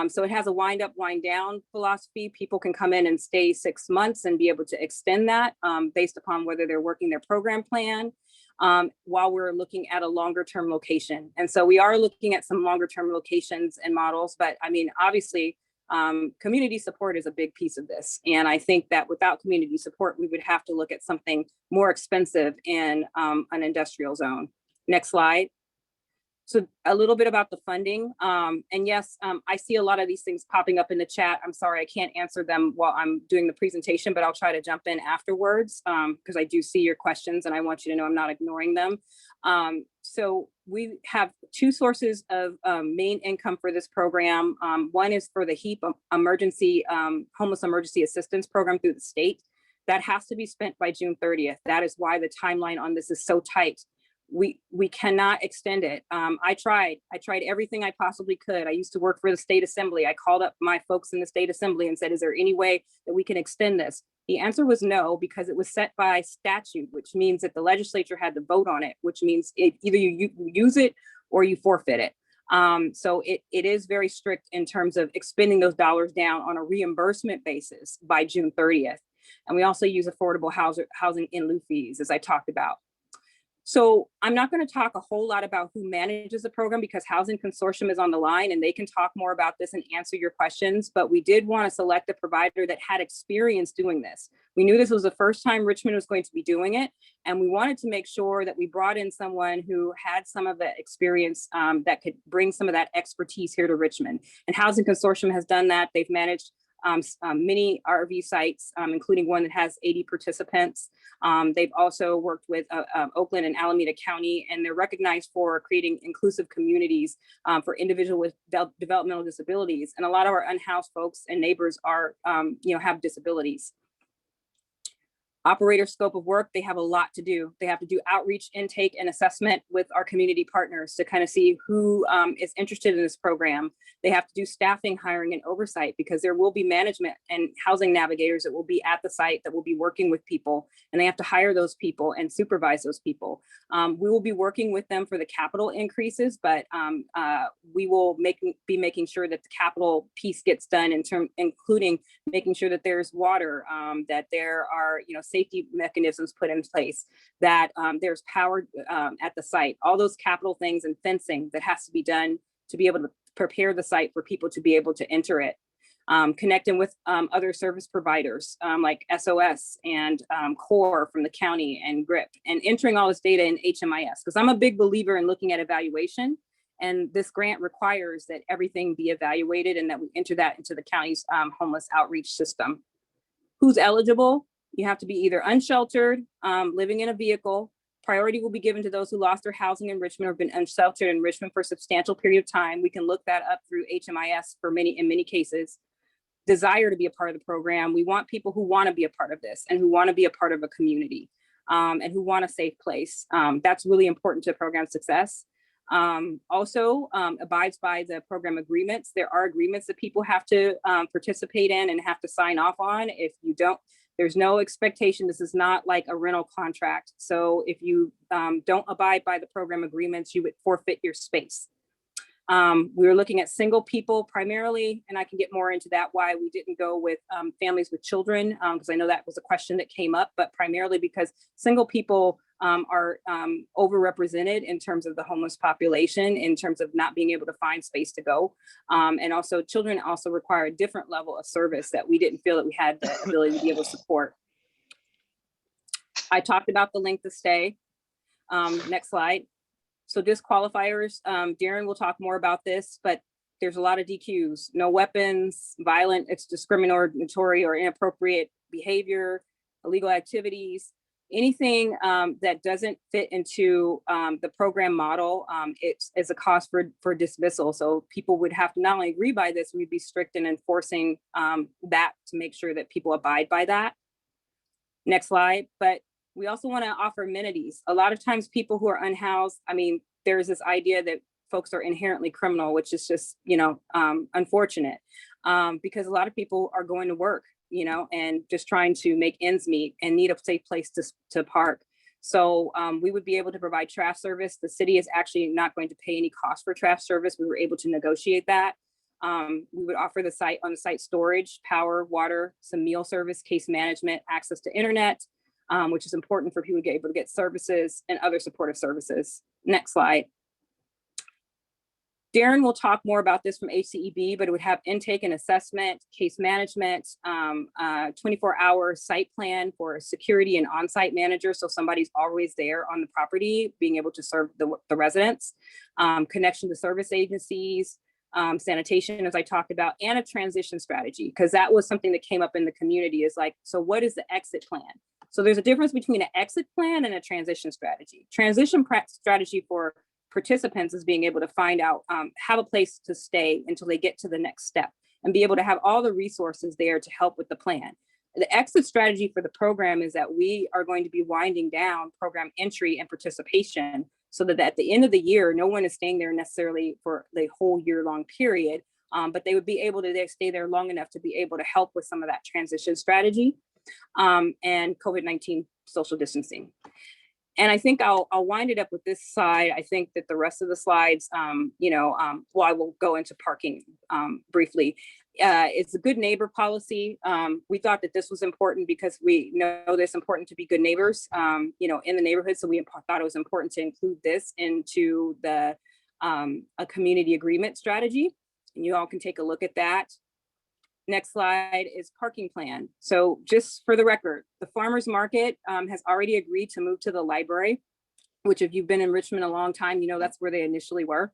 Speaker 14: So it has a wind up, wind down philosophy. People can come in and stay 6 months and be able to extend that based upon whether they're working their program plan while we're looking at a longer term location. And so we are looking at some longer term locations and models, but I mean, obviously, community support is a big piece of this. And I think that without community support, we would have to look at something more expensive in an industrial zone. Next slide. So a little bit about the funding. And yes, I see a lot of these things popping up in the chat. I'm sorry, I can't answer them while I'm doing the presentation, but I'll try to jump in afterwards because I do see your questions and I want you to know I'm not ignoring them. So we have two sources of main income for this program. One is for the HEAP emergency, homeless emergency assistance program through the state. That has to be spent by June 30th. That is why the timeline on this is so tight. We cannot extend it. I tried everything I possibly could. I used to work for the state assembly. I called up my folks in the state assembly and said, is there any way that we can extend this? The answer was no, because it was set by statute, which means that the legislature had to vote on it, which means either you use it or you forfeit it. So it is very strict in terms of expending those dollars down on a reimbursement basis by June 30th. And we also use affordable housing in lieu fees, as I talked about. So I'm not going to talk a whole lot about who manages the program because Housing Consortium is on the line and they can talk more about this and answer your questions. But we did want to select a provider that had experience doing this. We knew this was the first time Richmond was going to be doing it. And we wanted to make sure that we brought in someone who had some of the experience that could bring some of that expertise here to Richmond. And Housing Consortium has done that. They've managed many RV sites, including one that has 80 participants. They've also worked with Oakland and Alameda County, and they're recognized for creating inclusive communities for individuals with developmental disabilities. And a lot of our unhoused folks and neighbors are, have disabilities. Operator scope of work, they have a lot to do. They have to do outreach, intake, and assessment with our community partners to kind of see who is interested in this program. They have to do staffing, hiring, and oversight because there will be management and housing navigators that will be at the site that will be working with people, and they have to hire those people and supervise those people. We will be working with them for the capital increases, but we will be making sure that the capital piece gets done including making sure that there's water, that there are safety mechanisms put in place, that there's power at the site, all those capital things and fencing that has to be done to be able to prepare the site for people to be able to enter it. Connecting with other service providers like SOS and CORE from the county and GRIP, and entering all this data in HMIS, because I'm a big believer in looking at evaluation. And this grant requires that everything be evaluated and that we enter that into the county's homeless outreach system. Who's eligible? You have to be either unsheltered, living in a vehicle. Priority will be given to those who lost their housing in Richmond or been unsheltered in Richmond for a substantial period of time. We can look that up through HMIS in many cases. Desire to be a part of the program. We want people who want to be a part of this and who want to be a part of a community and who want a safe place. That's really important to program success. Also abides by the program agreements. There are agreements that people have to participate in and have to sign off on. If you don't, there's no expectation. This is not like a rental contract. So if you don't abide by the program agreements, you would forfeit your space. We were looking at single people primarily, and I can get more into that, why we didn't go with families with children, because I know that was a question that came up, but primarily because single people are overrepresented in terms of the homeless population, in terms of not being able to find space to go. And also children also require a different level of service that we didn't feel that we had the ability to be able to support. I talked about the length of stay. Next slide. So disqualifiers, Darren will talk more about this, but there's a lot of DQs: no weapons, violent, discriminatory or inappropriate behavior, illegal activities, anything that doesn't fit into the program model. It's a cause for dismissal. So people would have to not only agree by this, we'd be strict in enforcing that to make sure that people abide by that. Next slide. But we also want to offer amenities. A lot of times people who are unhoused, I mean, there's this idea that folks are inherently criminal, which is just, unfortunate because a lot of people are going to work, and just trying to make ends meet and need a safe place to park. So we would be able to provide trash service. The city is actually not going to pay any cost for trash service. We were able to negotiate that. We would offer the on-site storage, power, water, some meal service, case management, access to internet, which is important for people to get able to get services and other supportive services. Next slide. Darren will talk more about this from HCEB, but it would have intake and assessment, case management, 24-hour site plan for security and on-site manager. So somebody's always there on the property, being able to serve the residents, connection to service agencies, sanitation, as I talked about, and a transition strategy, because that was something that came up in the community is like, so what is the exit plan? So there's a difference between an exit plan and a transition strategy. Transition strategy for participants is being able to find out, have a place to stay until they get to the next step and be able to have all the resources there to help with the plan. The exit strategy for the program is that we are going to be winding down program entry and participation so that at the end of the year, no one is staying there necessarily for the whole year-long period, but they would be able to stay there long enough to be able to help with some of that transition strategy and COVID-19 social distancing. And I think I'll wind it up with this slide. I think that the rest of the slides, well, I will go into parking briefly. It's a good neighbor policy. We thought that this was important because we know that it's important to be good neighbors, in the neighborhood. So we thought it was important to include this into the a community agreement strategy. And you all can take a look at that. Next slide is parking plan. So just for the record, the farmers market has already agreed to move to the library, which if you've been in Richmond a long time, that's where they initially were.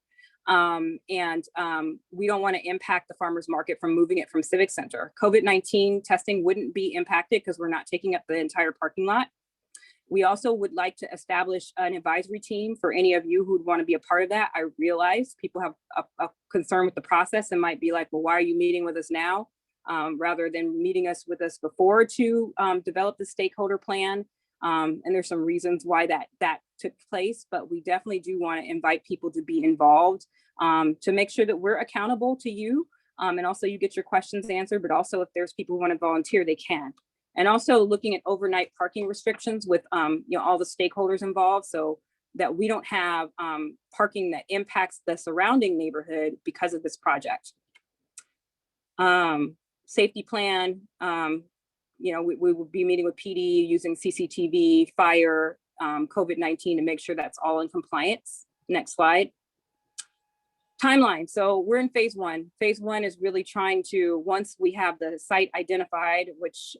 Speaker 14: We don't want to impact the farmers market from moving it from Civic Center. COVID-19 testing wouldn't be impacted because we're not taking up the entire parking lot. We also would like to establish an advisory team for any of you who'd want to be a part of that. I realize people have a concern with the process and might be like, well, why are you meeting with us now? Rather than meeting with us before to develop the stakeholder plan. And there's some reasons why that took place, but we definitely do want to invite people to be involved to make sure that we're accountable to you. And also you get your questions answered, but also if there's people who want to volunteer, they can. And also looking at overnight parking restrictions with all the stakeholders involved so that we don't have parking that impacts the surrounding neighborhood because of this project. Safety plan, we will be meeting with PD using CCTV, fire, COVID-19 to make sure that's all in compliance. Next slide. Timeline. So we're in phase one. Phase one is really trying to, once we have the site identified, which,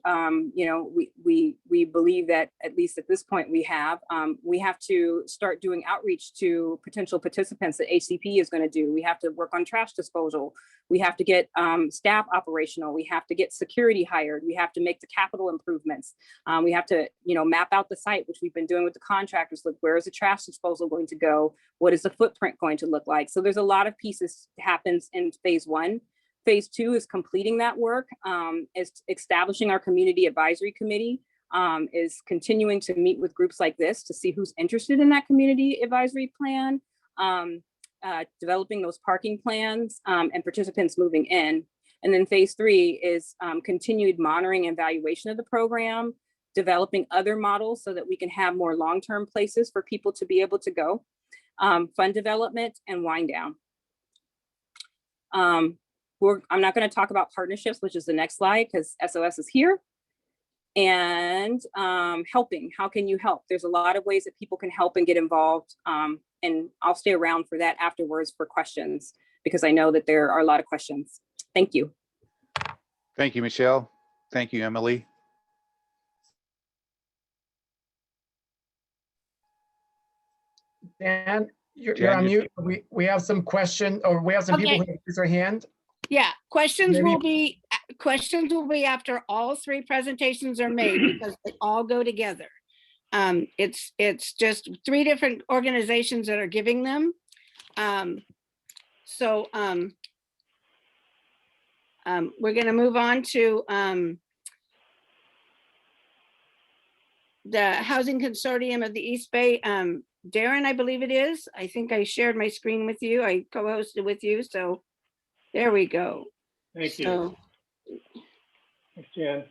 Speaker 14: we believe that at least at this point we have to start doing outreach to potential participants that HCP is going to do. We have to work on trash disposal. We have to get staff operational. We have to get security hired. We have to make the capital improvements. We have to, map out the site, which we've been doing with the contractors. Look, where is the trash disposal going to go? What is the footprint going to look like? So there's a lot of pieces happens in phase one. Phase two is completing that work, is establishing our community advisory committee, is continuing to meet with groups like this to see who's interested in that community advisory plan, developing those parking plans and participants moving in. And then phase three is continued monitoring and evaluation of the program, developing other models so that we can have more long-term places for people to be able to go, fund development and wind down. I'm not going to talk about partnerships, which is the next slide because SOS is here. And helping, how can you help? There's a lot of ways that people can help and get involved. And I'll stay around for that afterwards for questions because I know that there are a lot of questions. Thank you.
Speaker 3: Thank you, Michelle. Thank you, Emily.
Speaker 20: Dan, you're on mute. We have some questions, or we have some people who raise their hand.
Speaker 1: Yeah, questions
Speaker 20: Maybe-
Speaker 1: will be after all three presentations are made because they all go together. It's just three different organizations that are giving them. We're going to move on to the Housing Consortium of the East Bay. Darren, I believe it is. I think I shared my screen with you. I co-hosted with you. So there we go.
Speaker 7: Thank you.
Speaker 1: So,
Speaker 7: Thanks, Jan.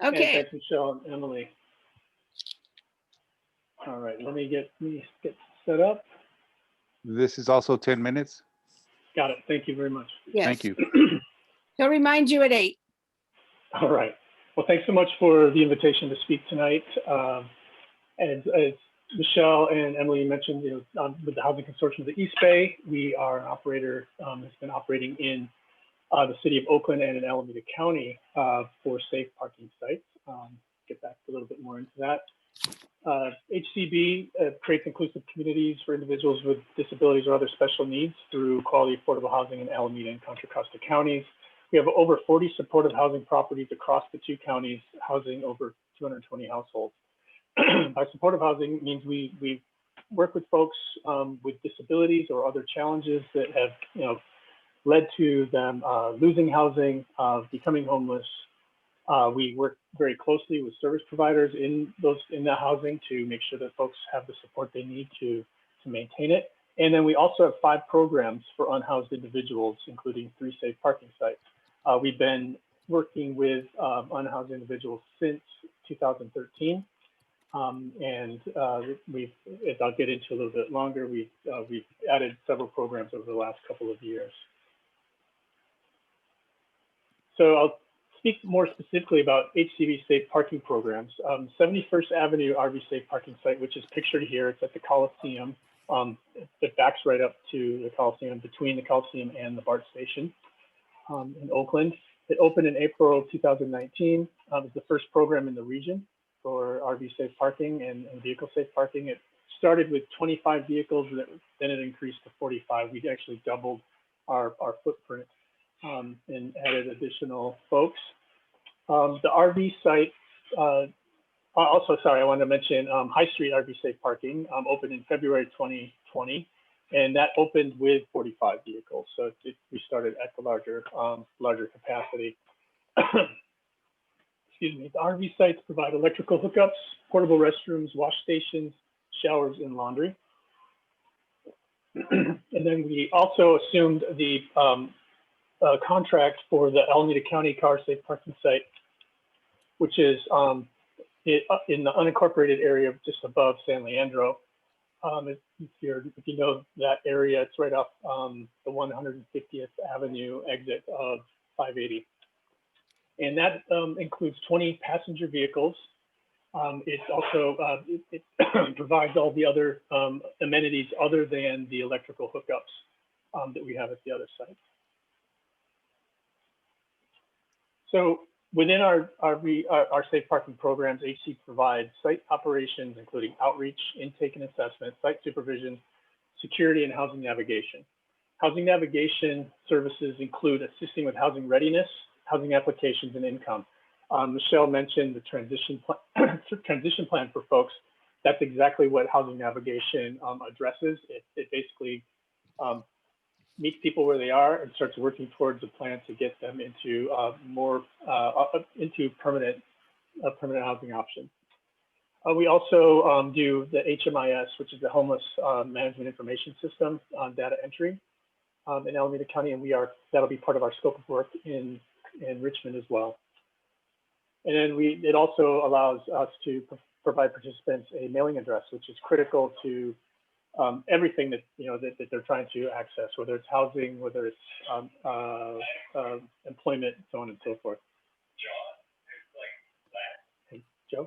Speaker 1: okay.
Speaker 7: And thanks, Michelle and Emily. All right, let me get set up.
Speaker 3: This is also 10 minutes.
Speaker 7: Got it. Thank you very much.
Speaker 1: Yes.
Speaker 3: Thank you.
Speaker 1: He'll remind you at 8.
Speaker 7: All right. Well, thanks so much for the invitation to speak tonight. As Michelle and Emily mentioned, with the Housing Consortium of the East Bay, we are an operator that's been operating in the city of Oakland and in Alameda County for safe parking sites. Get back a little bit more into that. HCB creates inclusive communities for individuals with disabilities or other special needs through quality affordable housing in Alameda and Contra Costa counties. We have over 40 supportive housing properties across the two counties, housing over 220 households. By supportive housing means we work with folks with disabilities or other challenges that have led to them losing housing, becoming homeless. We work very closely with service providers in that housing to make sure that folks have the support they need to maintain it. And then we also have 5 programs for unhoused individuals, including 3 safe parking sites. We've been working with unhoused individuals since 2013. And as I'll get into a little bit longer, we've added several programs over the last couple of years. So I'll speak more specifically about HCV safe parking programs. 71st Avenue RV safe parking site, which is pictured here, it's at the Coliseum. It backs right up to the Coliseum, between the Coliseum and the BART station in Oakland. It opened in April 2019. It was the first program in the region for RV safe parking and vehicle safe parking. It started with 25 vehicles, then it increased to 45. We actually doubled our footprint and added additional folks. The RV site, also, sorry, I wanted to mention High Street RV safe parking opened in February 2020, and that opened with 45 vehicles. So we started at the larger capacity. Excuse me. The RV sites provide electrical hookups, portable restrooms, wash stations, showers, and laundry. And then we also assumed the contract for the Alameda County Car Safe Parking Site, which is in the unincorporated area just above San Leandro. If you know that area, it's right off the 150th Avenue exit of 580. And that includes 20 passenger vehicles. It also it provides all the other amenities other than the electrical hookups that we have at the other sites. So within our safe parking programs, HC provides site operations, including outreach, intake and assessment, site supervision, security, and housing navigation. Housing navigation services include assisting with housing readiness, housing applications, and income. Michelle mentioned the transition plan for folks. That's exactly what housing navigation addresses. It basically meets people where they are and starts working towards a plan to get them into into permanent housing option. We also do the HMIS, which is the Homeless Management Information System on data entry in Alameda County, and that'll be part of our scope of work in Richmond as well. And then it also allows us to provide participants a mailing address, which is critical to everything that that they're trying to access, whether it's housing, whether it's employment, so on and so forth. Hey, Joe?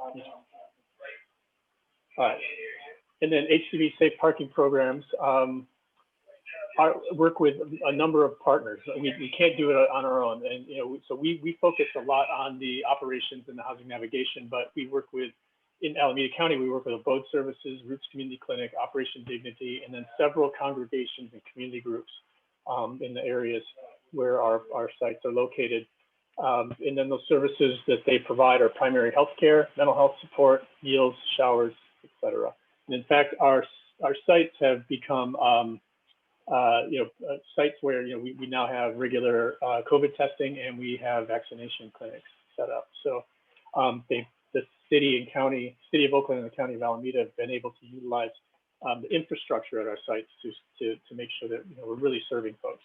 Speaker 7: All right. And then HCV safe parking programs work with a number of partners. We can't do it on our own, and so we focus a lot on the operations and the housing navigation, but we work with. In Alameda County, we work with Abode Services, Roots Community Clinic, Operation Dignity, and then several congregations and community groups in the areas where our sites are located. And then those services that they provide are primary health care, mental health support, meals, showers, etc. And in fact, our sites have become sites where we now have regular COVID testing, and we have vaccination clinics set up. So the city of Oakland and the county of Alameda have been able to utilize the infrastructure at our sites to make sure that we're really serving folks.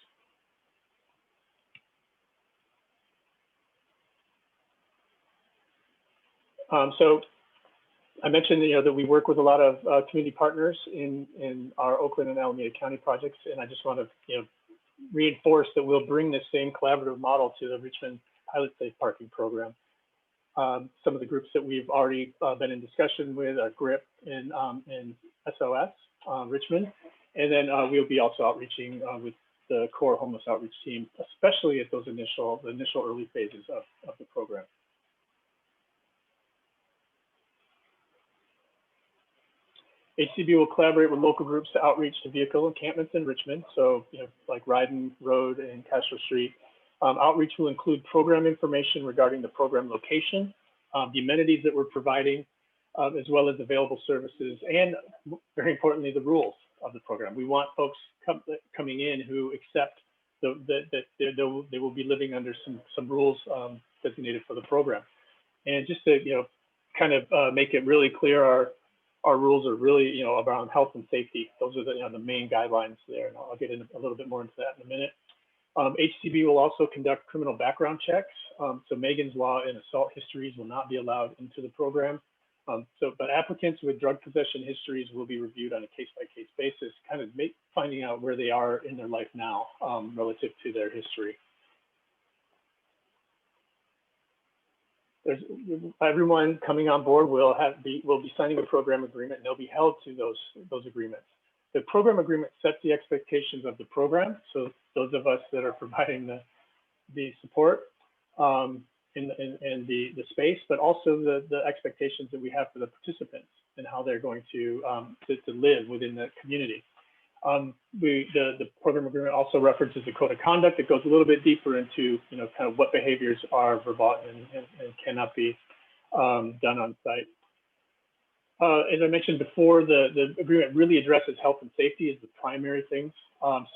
Speaker 7: So I mentioned that we work with a lot of community partners in our Oakland and Alameda County projects, and I just want to reinforce that we'll bring this same collaborative model to the Richmond Pilot Safe Parking Program. Some of the groups that we've already been in discussion with are GRIP and SOS, Richmond. And then we'll be also outreaching with the core homeless outreach team, especially at those initial early phases of the program. HCB will collaborate with local groups to outreach to vehicle encampments in Richmond. So, like Ryden Road and Castro Street. Outreach will include program information regarding the program location, the amenities that we're providing, as well as available services, and very importantly, the rules of the program. We want folks coming in who accept that they will be living under some rules designated for the program. And just to kind of make it really clear, our rules are really around health and safety. Those are the main guidelines there, and I'll get into a little bit more into that in a minute. HCB will also conduct criminal background checks. So Megan's Law and assault histories will not be allowed into the program. But applicants with drug possession histories will be reviewed on a case-by-case basis, kind of finding out where they are in their life now relative to their history. Everyone coming on board will be signing a program agreement, and they'll be held to those agreements. The program agreement sets the expectations of the program. So those of us that are providing the support and the space, but also the expectations that we have for the participants and how they're going to live within the community. The program agreement also references a code of conduct that goes a little bit deeper into kind of what behaviors are verboten and cannot be done on site. As I mentioned before, the agreement really addresses health and safety as the primary things.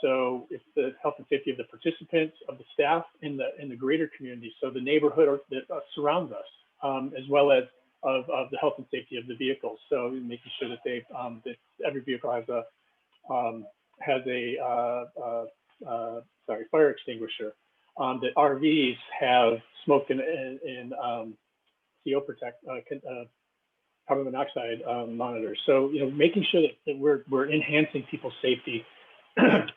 Speaker 7: So it's the health and safety of the participants, of the staff, in the greater community. So the neighborhood that surrounds us, as well as of the health and safety of the vehicles. So making sure that that every vehicle has a fire extinguisher. That RVs have smoke and CO protect. Carbon monoxide monitors. So, making sure that we're enhancing people's safety. And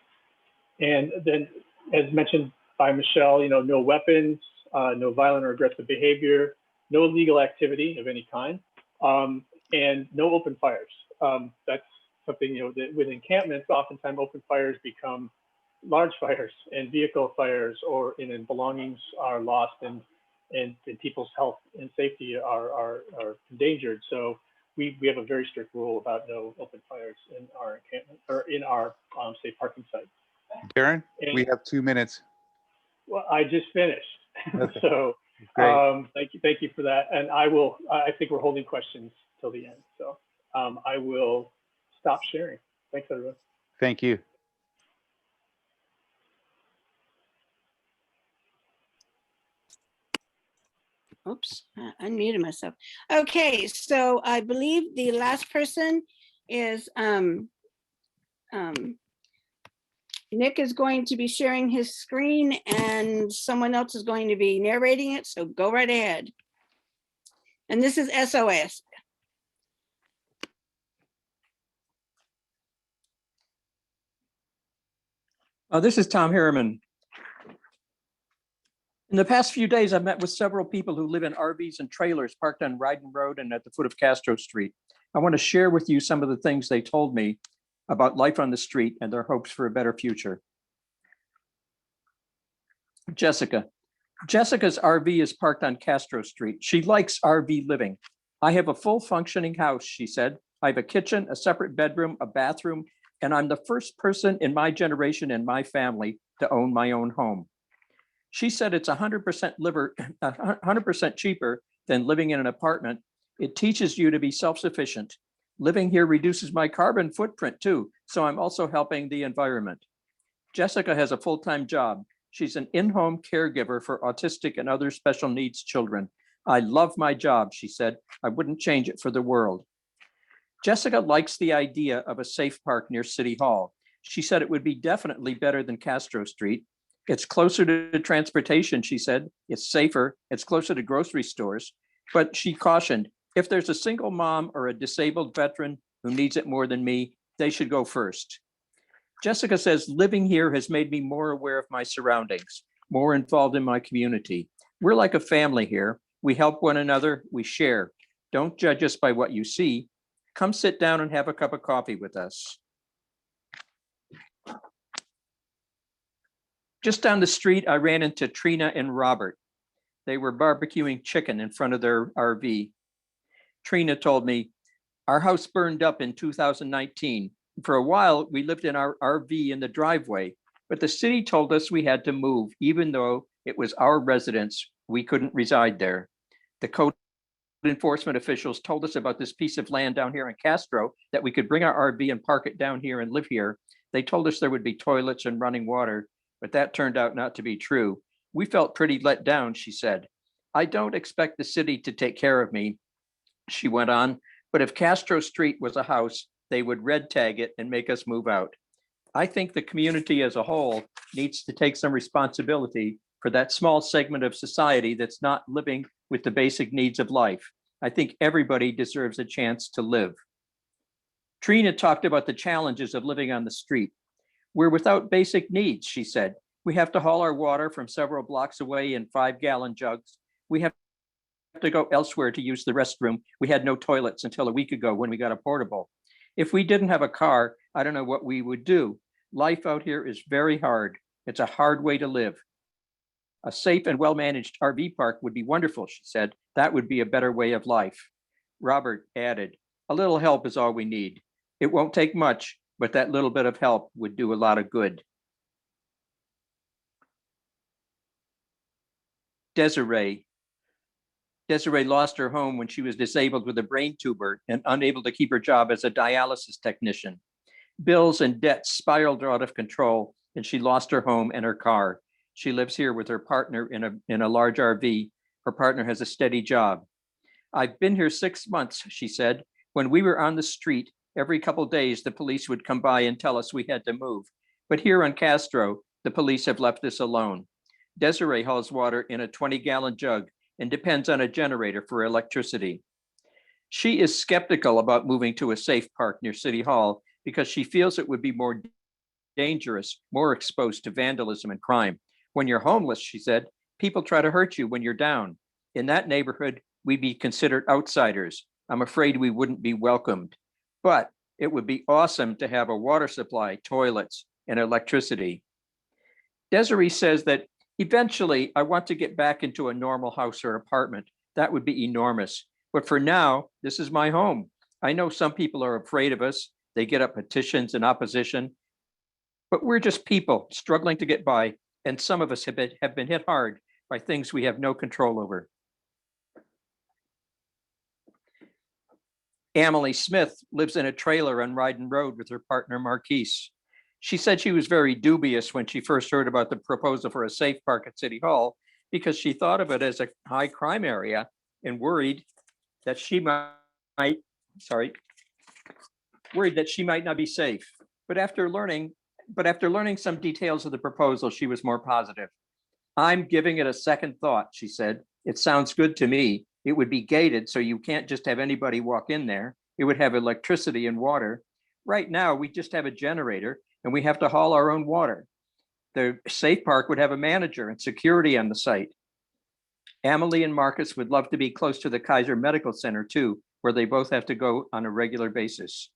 Speaker 7: then, as mentioned by Michelle, no weapons, no violent or aggressive behavior, no illegal activity of any kind, and no open fires. That's something, that with encampments, oftentimes open fires become large fires, and vehicle fires and then belongings are lost, and people's health and safety are endangered. So we have a very strict rule about no open fires in our encampment or in our safe parking sites.
Speaker 3: Darren, we have 2 minutes.
Speaker 7: Well, I just finished.
Speaker 3: Okay.
Speaker 7: So thank you for that. And I think we're holding questions till the end. So I will stop sharing. Thanks, everyone.
Speaker 3: Thank you.
Speaker 1: Oops, I unmuted myself. Okay, so I believe the last person is Nick is going to be sharing his screen, and someone else is going to be narrating it, so go right ahead. And this is SOS.
Speaker 6: This is Tom Harriman. In the past few days, I've met with several people who live in RVs and trailers parked on Ryden Road and at the foot of Castro Street. I want to share with you some of the things they told me about life on the street and their hopes for a better future. Jessica's RV is parked on Castro Street. She likes RV living. I have a full functioning house, she said. I have a kitchen, a separate bedroom, a bathroom, and I'm the first person in my generation and my family to own my own home. She said it's 100% cheaper than living in an apartment. It teaches you to be self-sufficient. Living here reduces my carbon footprint too, so I'm also helping the environment. Jessica has a full-time job. She's an in-home caregiver for autistic and other special needs children. I love my job, she said. I wouldn't change it for the world. Jessica likes the idea of a safe park near City Hall. She said it would be definitely better than Castro Street. It's closer to transportation, she said. It's safer. It's closer to grocery stores. But she cautioned, if there's a single mom or a disabled veteran who needs it more than me, they should go first. Jessica says living here has made me more aware of my surroundings, more involved in my community. We're like a family here. We help one another, we share. Don't judge us by what you see. Come sit down and have a cup of coffee with us. Just down the street, I ran into Trina and Robert. They were barbecuing chicken in front of their RV. Trina told me, our house burned up in 2019. For a while, we lived in our RV in the driveway, but the city told us we had to move, even though it was our residence. We couldn't reside there. The code enforcement officials told us about this piece of land down here in Castro, that we could bring our RV and park it down here and live here. They told us there would be toilets and running water, but that turned out not to be true. We felt pretty let down, she said. I don't expect the city to take care of me, she went on, but if Castro Street was a house, they would red tag it and make us move out. I think the community as a whole needs to take some responsibility for that small segment of society that's not living with the basic needs of life. I think everybody deserves a chance to live. Trina talked about the challenges of living on the street. We're without basic needs, she said. We have to haul our water from several blocks away in 5-gallon jugs. We have to go elsewhere to use the restroom. We had no toilets until a week ago when we got a portable. If we didn't have a car, I don't know what we would do. Life out here is very hard. It's a hard way to live. A safe and well-managed RV park would be wonderful, she said. That would be a better way of life. Robert added, a little help is all we need. It won't take much, but that little bit of help would do a lot of good. Desiree lost her home when she was disabled with a brain tumor and unable to keep her job as a dialysis technician. Bills and debts spiraled out of control, and she lost her home and her car. She lives here with her partner in a large RV. Her partner has a steady job. I've been here 6 months, she said. When we were on the street, every couple days, the police would come by and tell us we had to move. But here on Castro, the police have left us alone. Desiree hauls water in a 20-gallon jug and depends on a generator for electricity. She is skeptical about moving to a safe park near City Hall because she feels it would be more dangerous, more exposed to vandalism and crime. When you're homeless, she said, people try to hurt you when you're down. In that neighborhood, we'd be considered outsiders. I'm afraid we wouldn't be welcomed. But it would be awesome to have a water supply, toilets, and electricity. Desiree says that eventually I want to get back into a normal house or apartment. That would be enormous. But for now, this is my home. I know some people are afraid of us. They get up petitions and opposition. But we're just people struggling to get by. And some of us have been hit hard by things we have no control over. Emily Smith lives in a trailer on Ryden Road with her partner, Marquise. She said she was very dubious when she first heard about the proposal for a safe park at City Hall because she thought of it as a high crime area and worried that she might not be safe. But after learning some details of the proposal, she was more positive. I'm giving it a second thought, she said. It sounds good to me. It would be gated, so you can't just have anybody walk in there. It would have electricity and water. Right now, we just have a generator and we have to haul our own water. The safe park would have a manager and security on the site. Emily and Marcus would love to be close to the Kaiser Medical Center too, where they both have to go on a regular basis.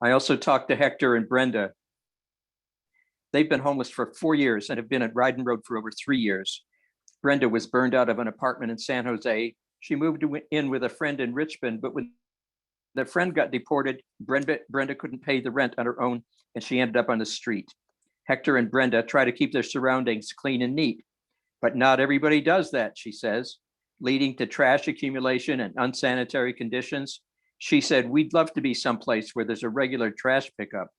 Speaker 6: I also talked to Hector and Brenda. They've been homeless for 4 years and have been at Ryden Road for over 3 years. Brenda was burned out of an apartment in San Jose. She moved in with a friend in Richmond, but when the friend got deported, Brenda couldn't pay the rent on her own, and she ended up on the street. Hector and Brenda try to keep their surroundings clean and neat, but not everybody does that, she says, leading to trash accumulation and unsanitary conditions. She said, we'd love to be someplace where there's a regular trash pickup.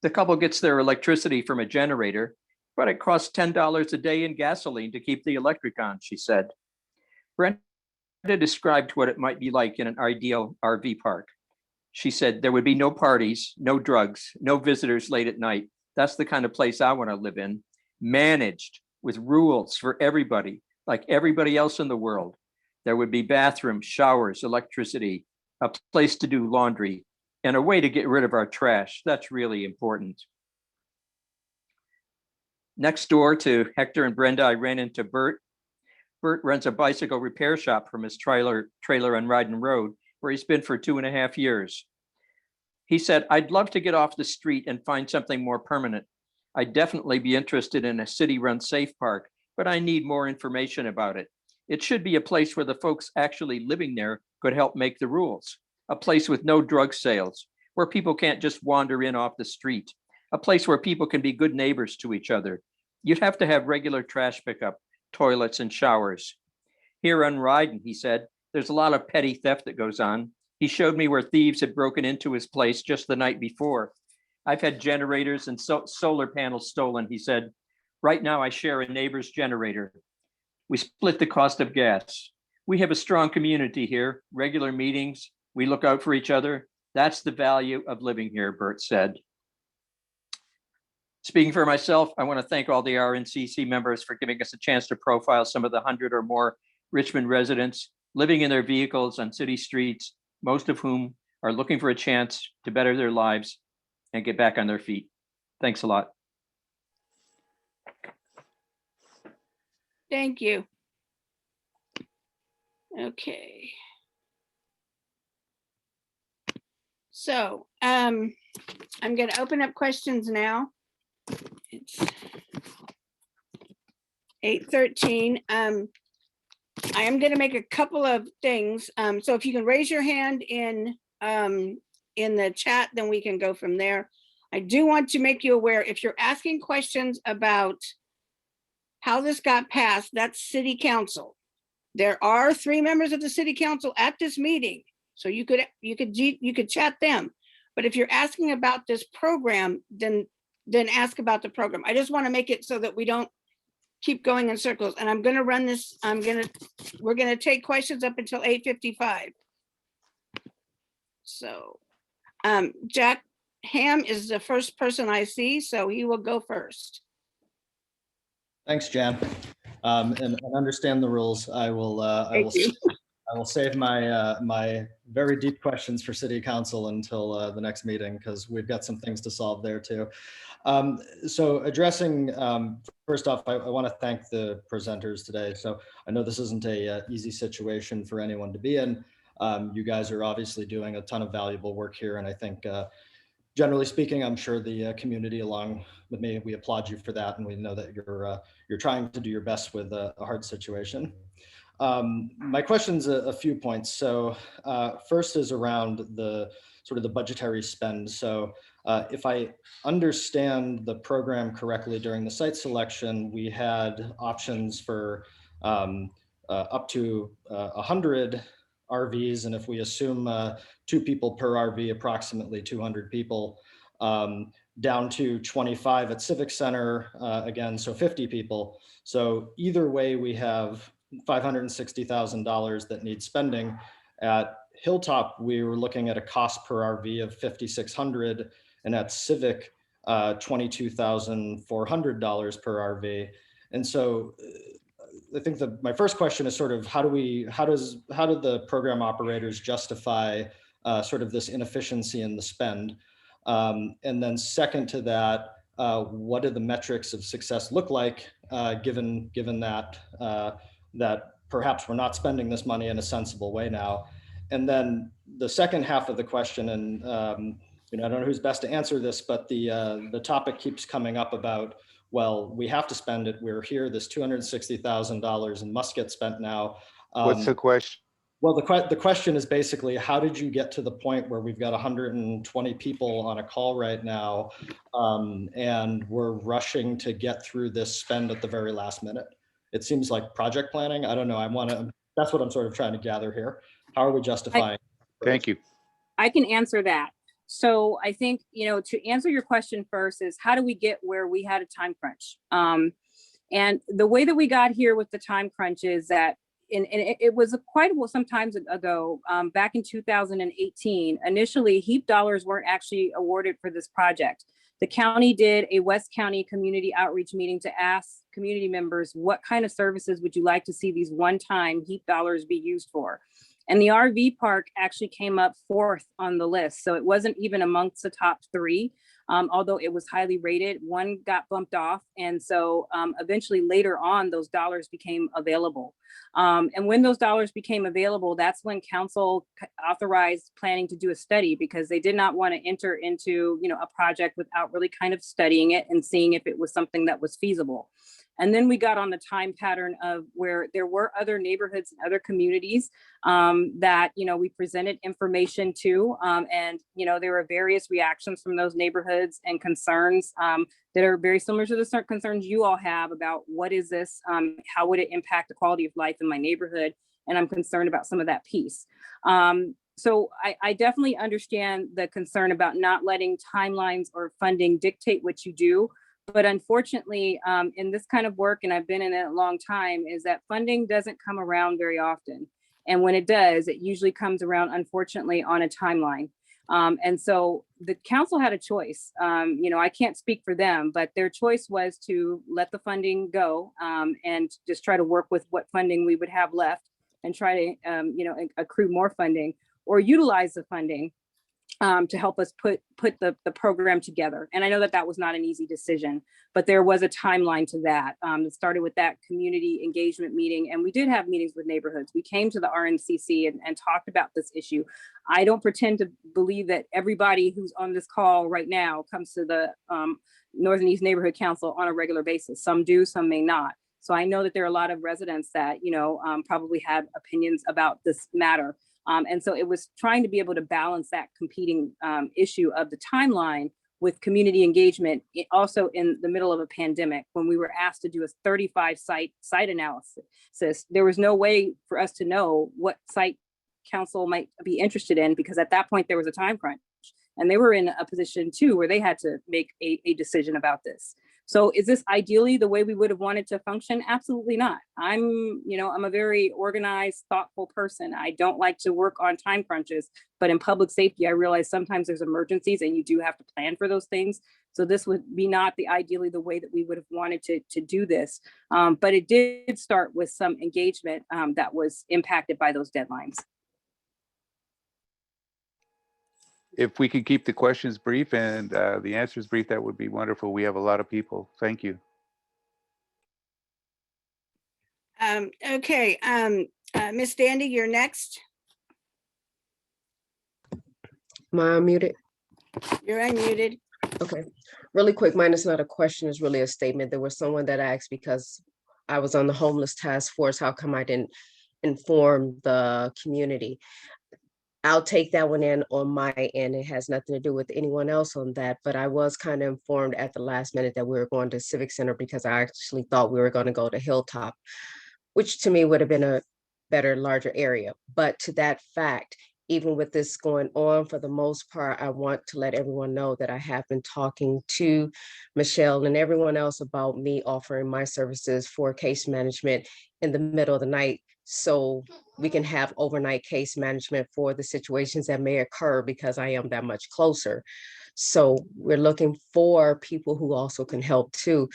Speaker 6: The couple gets their electricity from a generator, but it costs $10 a day in gasoline to keep the electric on, she said. Brenda described what it might be like in an ideal RV park. She said, there would be no parties, no drugs, no visitors late at night. That's the kind of place I want to live in. Managed with rules for everybody, like everybody else in the world. There would be bathrooms, showers, electricity, a place to do laundry, and a way to get rid of our trash. That's really important. Next door to Hector and Brenda, I ran into Bert. Bert runs a bicycle repair shop from his trailer on Ryden Road, where he's been for 2.5 years. He said, "I'd love to get off the street and find something more permanent. I'd definitely be interested in a city-run safe park, but I need more information about it. It should be a place where the folks actually living there could help make the rules. A place with no drug sales, where people can't just wander in off the street. A place where people can be good neighbors to each other. You'd have to have regular trash pickup, toilets and showers. Here on Ryden," he said, "there's a lot of petty theft that goes on. He showed me where thieves had broken into his place just the night before. I've had generators and solar panels stolen," he said. "Right now I share a neighbor's generator. We split the cost of gas. We have a strong community here, regular meetings. We look out for each other. That's the value of living here," Bert said. Speaking for myself, I want to thank all the RNCC members for giving us a chance to profile some of the 100 or more Richmond residents living in their vehicles on city streets, most of whom are looking for a chance to better their lives and get back on their feet. Thanks a lot.
Speaker 1: Thank you. Okay. So I'm going to open up questions now. It's 8:13. I am going to make a couple of things. So if you can raise your hand in the chat, then we can go from there. I do want to make you aware, if you're asking questions about how this got passed, that's City Council. There are 3 members of the City Council at this meeting, so you could chat them. But if you're asking about this program, then ask about the program. I just want to make it so that we don't keep going in circles. And I'm going to run this. We're going to take questions up until 8:55. So Jack Ham is the first person I see, so he will go first.
Speaker 8: Thanks, Jan. And understand the rules. I will save my very deep questions for City Council until the next meeting, because we've got some things to solve there too. So addressing, first off, I want to thank the presenters today. So I know this isn't a easy situation for anyone to be in. You guys are obviously doing a ton of valuable work here, and I think generally speaking, I'm sure the community along with me, we applaud you for that, and we know that you're trying to do your best with a hard situation. My question's a few points. So first is around the sort of the budgetary spend. So if I understand the program correctly, during the site selection, we had options for up to 100 RVs. And if we assume 2 people per RV, approximately 200 people, down to 25 at Civic Center, again, so 50 people. So either way, we have $560,000 that needs spending. At Hilltop, we were looking at a cost per RV of $5,600, and at Civic, $22,400 per RV. And so I think my first question is sort of how do the program operators justify sort of this inefficiency in the spend? And then second to that, what do the metrics of success look like, given that that perhaps we're not spending this money in a sensible way now? And then the second half of the question, and I don't know who's best to answer this, but the topic keeps coming up about, well, we have to spend it. We're here, this $260,000 and must get spent now.
Speaker 3: What's the question?
Speaker 8: Well, the question is basically, how did you get to the point where we've got 120 people on a call right now, and we're rushing to get through this spend at the very last minute? It seems like project planning. I don't know. That's what I'm sort of trying to gather here. How are we justifying?
Speaker 3: Thank you.
Speaker 14: I can answer that. So I think, to answer your question first is, how do we get where we had a time crunch? And the way that we got here with the time crunch is that, and it was quite some time ago, back in 2018, initially HEAP dollars weren't actually awarded for this project. The county did a West County community outreach meeting to ask community members, what kind of services would you like to see these one-time HEAP dollars be used for? And the RV park actually came up 4th on the list. So it wasn't even amongst the top 3. Although it was highly rated, 1 got bumped off. And so eventually later on, those dollars became available. And when those dollars became available, that's when council authorized planning to do a study, because they did not want to enter into, a project without really kind of studying it and seeing if it was something that was feasible. And then we got on the time pattern of where there were other neighborhoods and other communities that, we presented information to. And, there were various reactions from those neighborhoods and concerns that are very similar to the certain concerns you all have about what is this? How would it impact the quality of life in my neighborhood? And I'm concerned about some of that piece. So I definitely understand the concern about not letting timelines or funding dictate what you do. But unfortunately, in this kind of work, and I've been in it a long time, is that funding doesn't come around very often. And when it does, it usually comes around, unfortunately, on a timeline. And so the council had a choice. I can't speak for them, but their choice was to let the funding go and just try to work with what funding we would have left and try to, accrue more funding or utilize the funding to help us put the program together. And I know that that was not an easy decision, but there was a timeline to that. It started with that community engagement meeting, and we did have meetings with neighborhoods. We came to the RNCC and talked about this issue. I don't pretend to believe that everybody who's on this call right now comes to the Northern East Neighborhood Council on a regular basis. Some do, some may not. So I know that there are a lot of residents that, probably have opinions about this matter. And so it was trying to be able to balance that competing issue of the timeline with community engagement, also in the middle of a pandemic, when we were asked to do a 35 site analysis. There was no way for us to know what site council might be interested in, because at that point there was a time crunch, and they were in a position too where they had to make a decision about this. So is this ideally the way we would have wanted to function? Absolutely not. I'm a very organized, thoughtful person. I don't like to work on time crunches, but in public safety, I realize sometimes there's emergencies and you do have to plan for those things. So this would be not ideally the way that we would have wanted to do this. But it did start with some engagement that was impacted by those deadlines.
Speaker 3: If we could keep the questions brief and the answers brief, that would be wonderful. We have a lot of people. Thank you.
Speaker 1: Okay, Miss Dandy, you're next.
Speaker 9: Am I unmuted?
Speaker 1: You're unmuted.
Speaker 9: Okay, really quick. Mine is not a question, it's really a statement. There was someone that asked, because I was on the homeless task force, how come I didn't inform the community? I'll take that one in on my end. It has nothing to do with anyone else on that, but I was kind of informed at the last minute that we were going to Civic Center, because I actually thought we were going to go to Hilltop, which to me would have been a better, larger area. But to that fact, even with this going on, for the most part, I want to let everyone know that I have been talking to Michelle and everyone else about me offering my services for case management in the middle of the night, so we can have overnight case management for the situations that may occur, because I am that much closer. So we're looking for people who also can help too.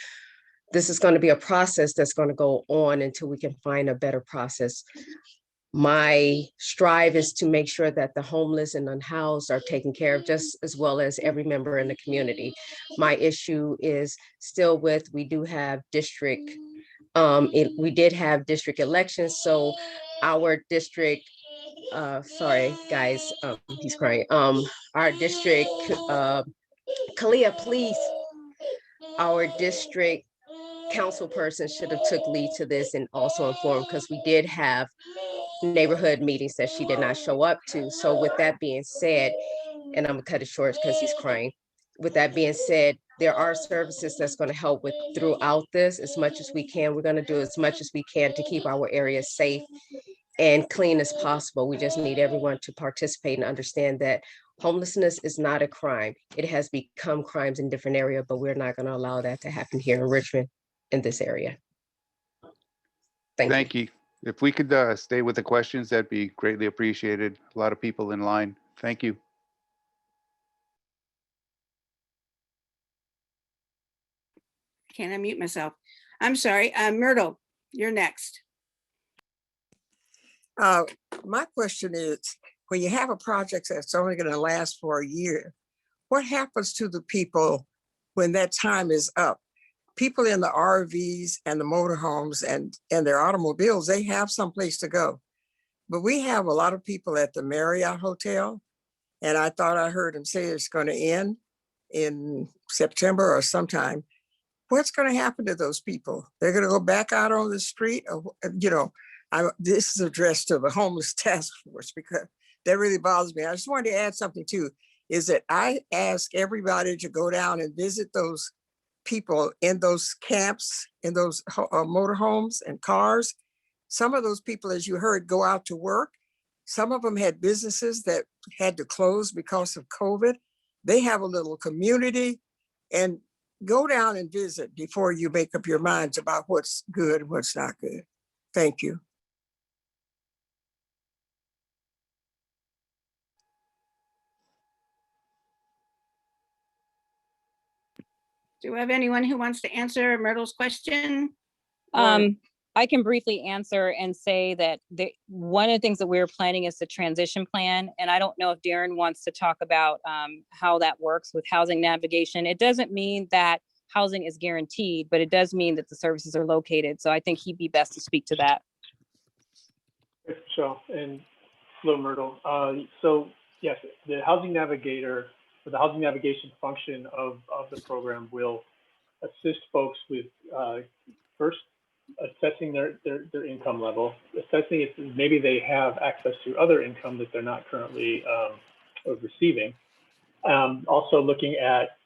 Speaker 9: This is going to be a process that's going to go on until we can find a better process. My strive is to make sure that the homeless and unhoused are taken care of, just as well as every member in the community. My issue is still with, we do have district we did have district elections, so our district, sorry guys, he's crying. Our district, Kalia, please, our district council person should have took lead to this and also informed, because we did have neighborhood meetings that she did not show up to. So with that being said, and I'm gonna cut it short because he's crying. With that being said, there are services that's going to help with throughout this as much as we can. We're going to do as much as we can to keep our areas safe and clean as possible. We just need everyone to participate and understand that homelessness is not a crime. It has become crimes in different areas, but we're not going to allow that to happen here in Richmond, in this area.
Speaker 3: Thank you. If we could stay with the questions, that'd be greatly appreciated. A lot of people in line. Thank you.
Speaker 1: Can't unmute myself. I'm sorry. Myrtle, you're next.
Speaker 21: My question is, when you have a project that's only going to last for a year, what happens to the people when that time is up? People in the RVs and the motorhomes and their automobiles, they have someplace to go. But we have a lot of people at the Marriott Hotel, and I thought I heard them say it's going to end in September or sometime. What's going to happen to those people? They're going to go back out on the street? Or, this is addressed to the homeless task force because that really bothers me. I just wanted to add something too, is that I ask everybody to go down and visit those people in those camps, in those motorhomes and cars. Some of those people, as you heard, go out to work. Some of them had businesses that had to close because of COVID. They have a little community, and go down and visit before you make up your minds about what's good and what's not good. Thank you.
Speaker 1: Do we have anyone who wants to answer Myrtle's question?
Speaker 14: I can briefly answer and say that one of the things that we're planning is the transition plan. And I don't know if Darren wants to talk about how that works with housing navigation. It doesn't mean that housing is guaranteed, but it does mean that the services are located. So I think he'd be best to speak to that.
Speaker 7: Sure. And hello, Myrtle. So yes, the housing navigator, or the housing navigation function of the program will assist folks with first assessing their income level, assessing if maybe they have access to other income that they're not currently receiving. Also looking at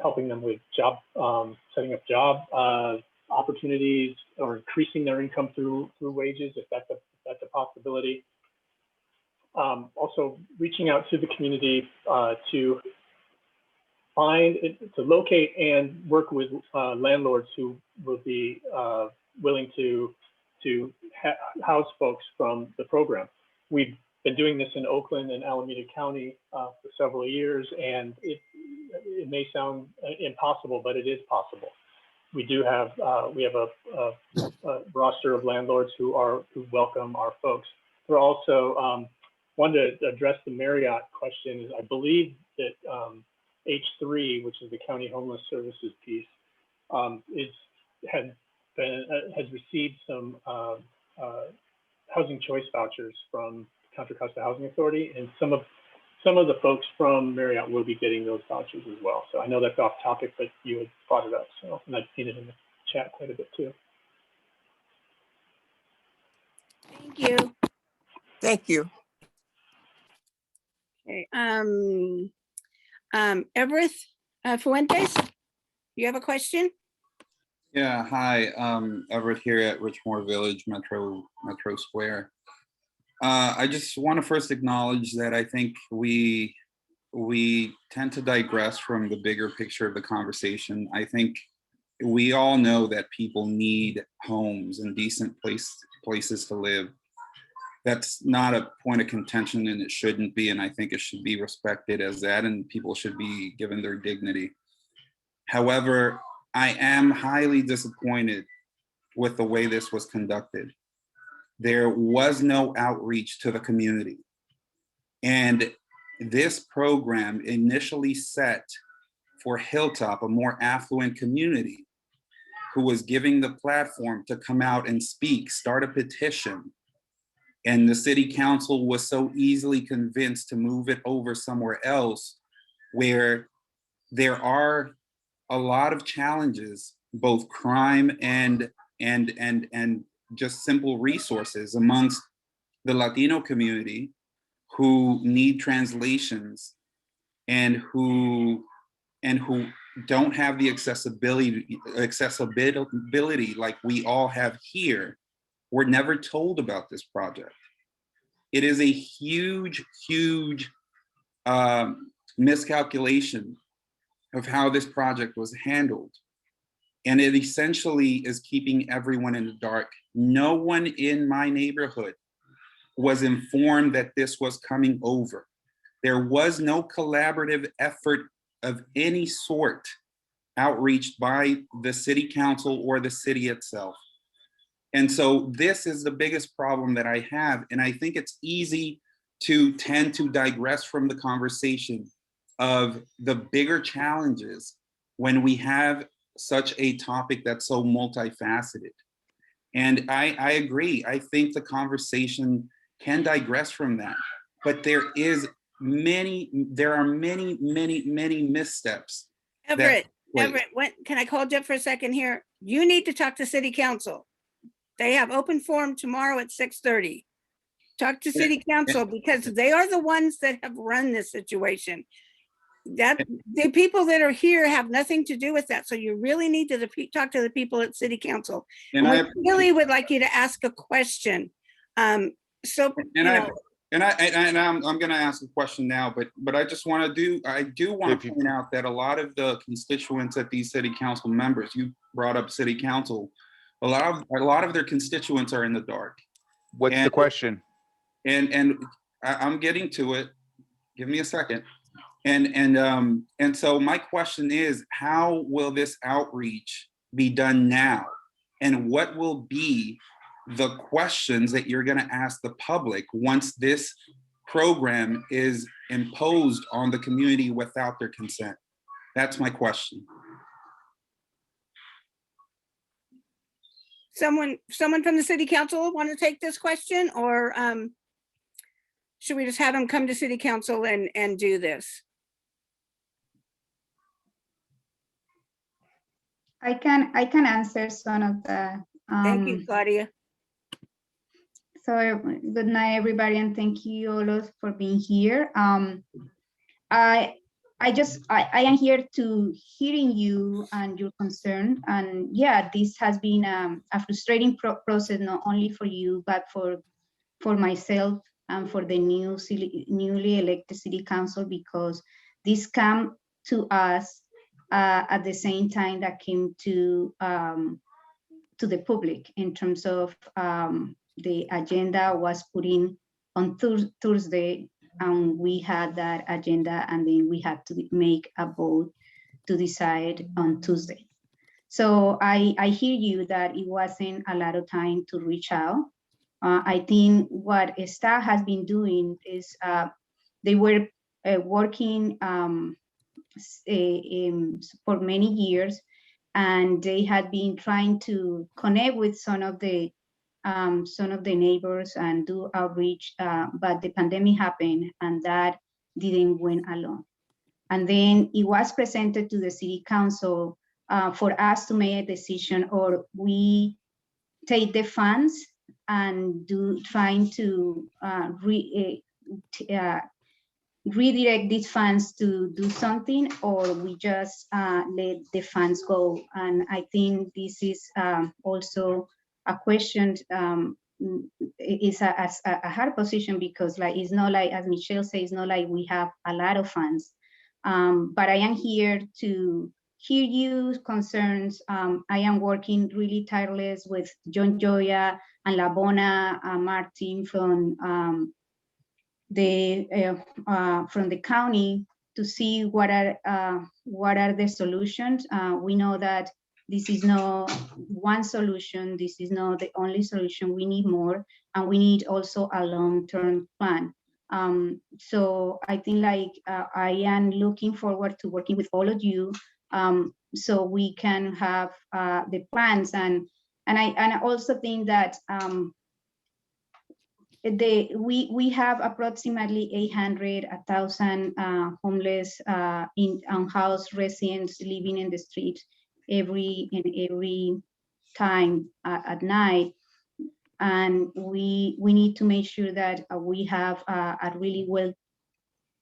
Speaker 7: helping them with job, setting up job opportunities or increasing their income through wages, if that's a possibility. Also reaching out to the community to locate and work with landlords who will be willing to house folks from the program. We've been doing this in Oakland and Alameda County for several years, and it may sound impossible, but it is possible. We have a roster of landlords who welcome our folks. We're also wanted to address the Marriott question. I believe that H3, which is the County Homeless Services piece, has received some housing choice vouchers from Contra Costa Housing Authority, and some of the folks from Marriott will be getting those vouchers as well. So I know that's off topic, but you had brought it up, so, and I've seen it in the chat quite a bit too.
Speaker 1: Thank you.
Speaker 21: Thank you.
Speaker 1: Okay. Everett Fuentes, you have a question?
Speaker 12: Yeah, hi, Everett here at Richmond Village, Metro Square. I just want to first acknowledge that I think we tend to digress from the bigger picture of the conversation. I think we all know that people need homes and decent places to live. That's not a point of contention, and it shouldn't be, and I think it should be respected as that, and people should be given their dignity. However, I am highly disappointed with the way this was conducted. There was no outreach to the community. And this program initially set for Hilltop, a more affluent community, who was giving the platform to come out and speak, start a petition. And the city council was so easily convinced to move it over somewhere else, where there are a lot of challenges, both crime and just simple resources amongst the Latino community who need translations and who don't have the accessibility like we all have here. We're never told about this project. It is a huge miscalculation of how this project was handled. And it essentially is keeping everyone in the dark. No one in my neighborhood was informed that this was coming over. There was no collaborative effort of any sort outreached by the city council or the city itself. And so this is the biggest problem that I have. And I think it's easy to tend to digress from the conversation of the bigger challenges when we have such a topic that's so multifaceted. And I agree. I think the conversation can digress from that, but there are many missteps.
Speaker 1: Everett, can I call Jeff for a second here? You need to talk to city council. They have open forum tomorrow at 6:30. Talk to city council because they are the ones that have run this situation. That the people that are here have nothing to do with that. So you really need to talk to the people at city council. And I really would like you to ask a question. I'm going
Speaker 12: to ask a question now, but I just want to point out that a lot of the constituents at these city council members, you brought up city council, a lot of their constituents are in the dark.
Speaker 3: What's the question?
Speaker 12: And I'm getting to it. Give me a second. And so my question is, how will this outreach be done now? And what will be the questions that you're going to ask the public once this program is imposed on the community without their consent? That's my question.
Speaker 1: Someone from the city council want to take this question, or should we just have them come to city council and do this?
Speaker 13: I can answer some of the.
Speaker 1: Thank you, Claudia.
Speaker 13: So good night, everybody, and thank you all for being here. I am here to hearing you and your concern, and yeah, this has been a frustrating process, not only for you but for myself and for the newly elected city council, because this came to us at the same time that came to the public in terms of the agenda was put in on Thursday, and we had that agenda, and then we had to make a vote to decide on Tuesday. So I hear you that it wasn't a lot of time to reach out. I think what staff has been doing is they were working for many years, and they had been trying to connect with some of the neighbors and do outreach, but the pandemic happened and that didn't went along. And then it was presented to the city council for us to make a decision, or we take the funds and trying to redirect these funds to do something, or we just let the funds go. And I think this is also a question. It's a hard position, because like it's not like, as Michelle says, it's not like we have a lot of funds. But I am here to hear you concerns. I am working really tireless with John Joya and Labona Martin from the county to see what are the solutions. We know that this is not one solution. This is not the only solution. We need more, and we need also a long-term plan. So I think like I am looking forward to working with all of you, so we can have the plans. And I also think that we have approximately 1,000 homeless unhoused residents living in the street every time at night, and we need to make sure that we have a really well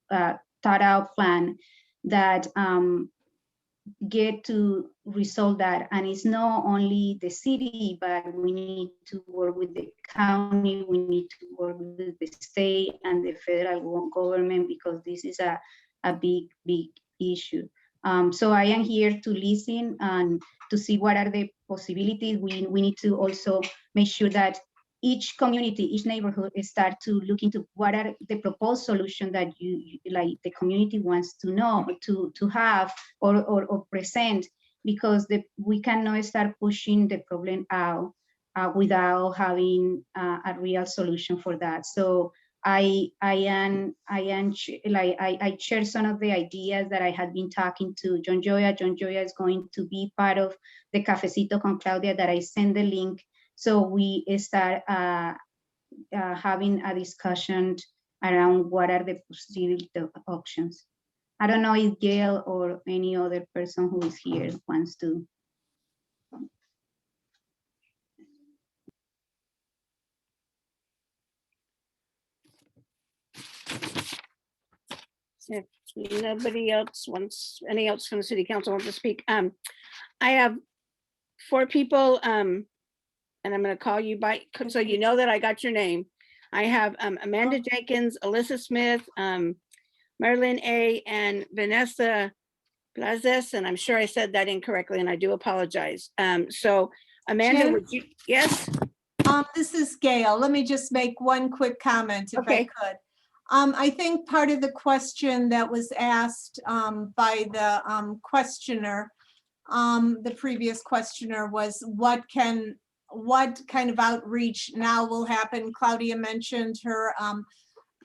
Speaker 13: thought out plan that get to resolve that. And it's not only the city, but we need to work with the county, we need to work with the state and the federal government, because this is a big issue. So I am here to listen and to see what are the possibilities. We need to also make sure that each community, each neighborhood start to look into what are the proposed solution that you like the community wants to know, to have or present, because we cannot start pushing the problem out without having a real solution for that. So I share some of the ideas that I had been talking to John Joya. John Joya is going to be part of the Cafecito con Claudia that I send the link. So we start having a discussion around what are the possible options. I don't know if Gail or any other person who is here wants to.
Speaker 1: If nobody else wants, any else from the city council wants to speak, I have 4 people, and I'm gonna call you by, so you know that I got your name. I have Amanda Jenkins, Alyssa Smith, Marilyn A, and Vanessa Blazes, and I'm sure I said that incorrectly, and I do apologize. So Amanda,
Speaker 10: Jen?
Speaker 1: would you, yes?
Speaker 10: This is Gail. Let me just make one quick comment if I could. I think part of the question that was asked by the questioner, the previous questioner, was what kind of outreach now will happen. Claudia mentioned her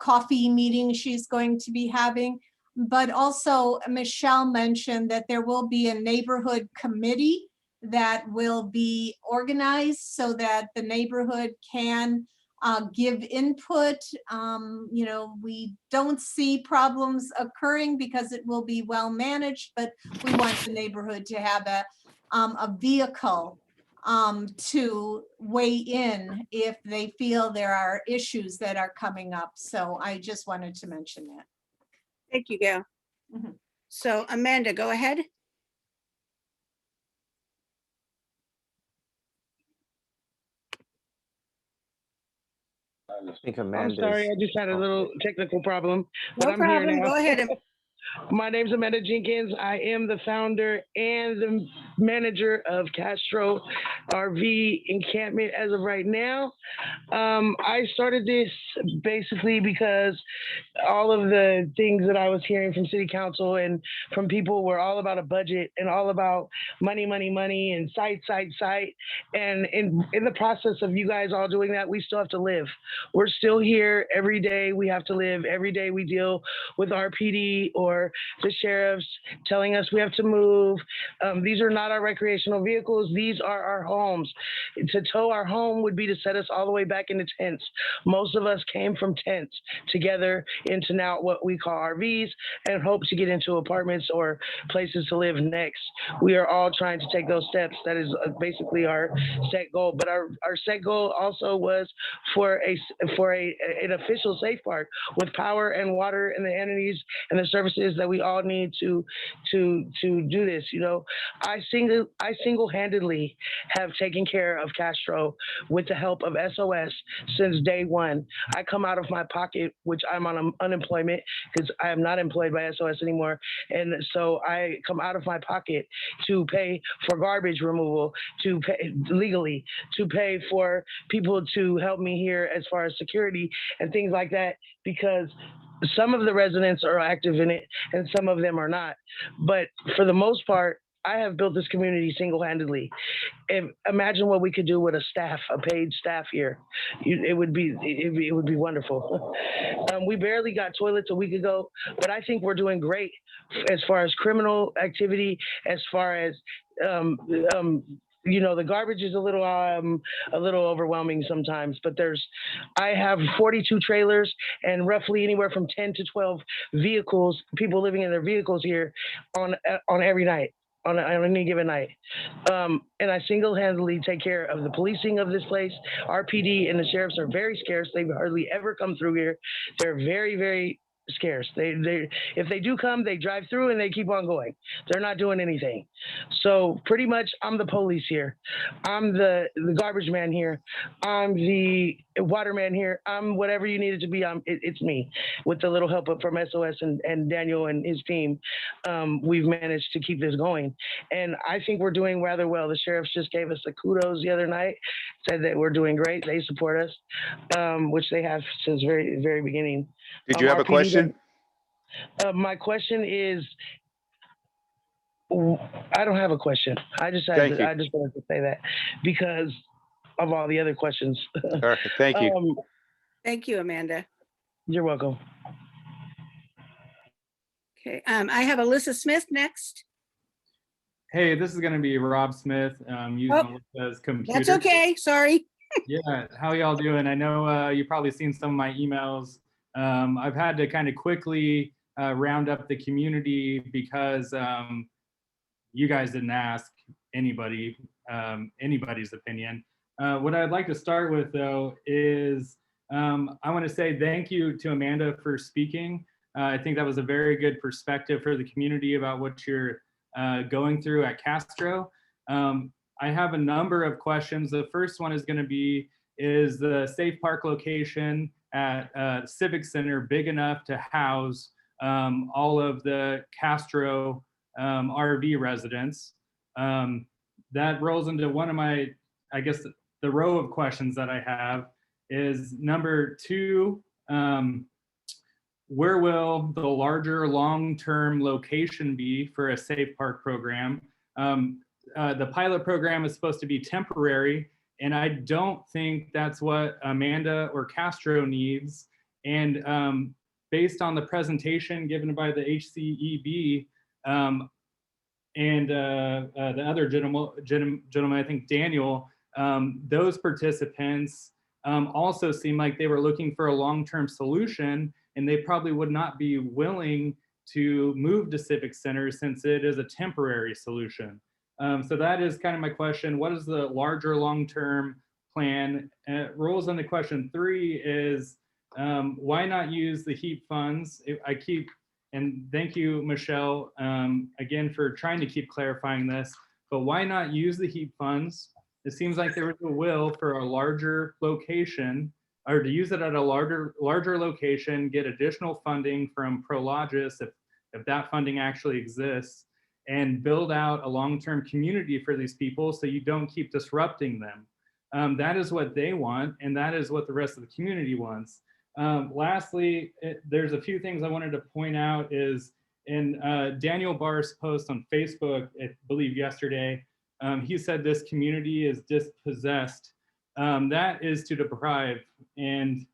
Speaker 10: coffee meeting she's going to be having, but also Michelle mentioned that there will be a neighborhood committee that will be organized so that the neighborhood can give input. You know, we don't see problems occurring because it will be well managed, but we want the neighborhood to have a vehicle to weigh in if they feel there are issues that are coming up. So I just wanted to mention that.
Speaker 1: Thank you, Gail. So Amanda, go ahead.
Speaker 11: I think
Speaker 22: I'm
Speaker 11: Amanda's.
Speaker 22: sorry, I just had a little technical problem, but
Speaker 1: No
Speaker 22: I'm here
Speaker 1: problem.
Speaker 22: now.
Speaker 1: Go ahead.
Speaker 22: My name's Amanda Jenkins. I am the founder and the manager of Castro RV Encampment as of right now. I started this basically because all of the things that I was hearing from city council and from people were all about a budget and all about money, money, money, and site. And in the process of you guys all doing that, we still have to live. We're still here every day. We have to live. Every day we deal with RPD or the sheriffs telling us we have to move. These are not our recreational vehicles. These are our homes. To tow our home would be to set us all the way back into tents. Most of us came from tents together into now what we call RVs and hope to get into apartments or places to live next. We are all trying to take those steps. That is basically our set goal. But our set goal also was for an official safe park with power and water and the entities and the services that we all need to do this. You know, I single-handedly have taken care of Castro with the help of SOS since day one. I come out of my pocket, which I'm on unemployment because I am not employed by SOS anymore. And so I come out of my pocket to pay for garbage removal, to pay legally, to pay for people to help me here as far as security and things like that, because some of the residents are active in it and some of them are not. But for the most part, I have built this community single-handedly. Imagine what we could do with a paid staff here. It would be wonderful. We barely got toilets a week ago, but I think we're doing great as far as criminal activity, as far as you know, the garbage is a little overwhelming sometimes, but I have 42 trailers and roughly anywhere from 10 to 12 vehicles, people living in their vehicles here on every night. On any given night. And I single-handedly take care of the policing of this place. RPD and the sheriffs are very scarce. They hardly ever come through here. They're very, very scarce. If they do come, they drive through and they keep on going. They're not doing anything. So pretty much I'm the police here. I'm the garbage man here. I'm the waterman here. I'm whatever you need it to be. It's me. With the little help from SOS and Daniel and his team, we've managed to keep this going. And I think we're doing rather well. The sheriffs just gave us the kudos the other night, said that we're doing great. They support us, which they have since very, very beginning.
Speaker 3: Did you have a question?
Speaker 22: My question is, I don't have a question. I just wanted to say that because of all the other questions.
Speaker 3: Perfect. Thank you.
Speaker 1: Thank you, Amanda.
Speaker 22: You're welcome.
Speaker 1: Okay, I have Alyssa Smith next.
Speaker 4: Hey, this is going to be Rob Smith using Alyssa's computer.
Speaker 1: That's okay, sorry.
Speaker 4: Yeah, how y'all doing? I know you've probably seen some of my emails. I've had to kind of quickly round up the community because you guys didn't ask anybody's opinion. What I'd like to start with, though, is I want to say thank you to Amanda for speaking. I think that was a very good perspective for the community about what you're going through at Castro. I have a number of questions. The first one is going to be, is the safe park location at Civic Center big enough to house all of the Castro RV residents? That rolls into one of my, I guess, the row of questions that I have is number two, where will the larger long-term location be for a safe park program? The pilot program is supposed to be temporary, and I don't think that's what Amanda or Castro needs. And based on the presentation given by the HCEB and the other gentleman, I think Daniel, those participants also seem like they were looking for a long-term solution, and they probably would not be willing to move to Civic Center since it is a temporary solution. So that is kind of my question. What is the larger long-term plan? It rolls into question three is, why not use the HEAP funds? And thank you, Michelle, again, for trying to keep clarifying this, but why not use the HEAP funds? It seems like there was a will for a larger location, or to use it at a larger location, get additional funding from Prologis if that funding actually exists, and build out a long-term community for these people so you don't keep disrupting them. That is what they want, and that is what the rest of the community wants. Lastly, there's a few things I wanted to point out is in Daniel Barr's post on Facebook, I believe yesterday, he said this community is dispossessed. That is to deprive. And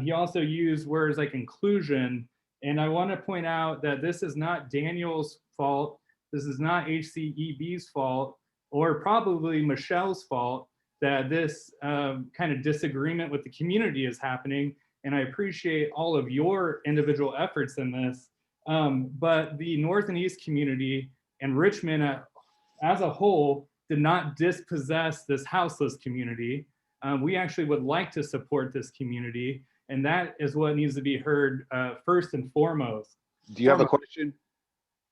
Speaker 4: he also used words like inclusion. And I want to point out that this is not Daniel's fault. This is not HCEB's fault, or probably Michelle's fault, that this kind of disagreement with the community is happening. And I appreciate all of your individual efforts in this. But the North and East community and Richmond as a whole did not dispossess this houseless community. We actually would like to support this community, and that is what needs to be heard first and foremost.
Speaker 3: Do you have a question?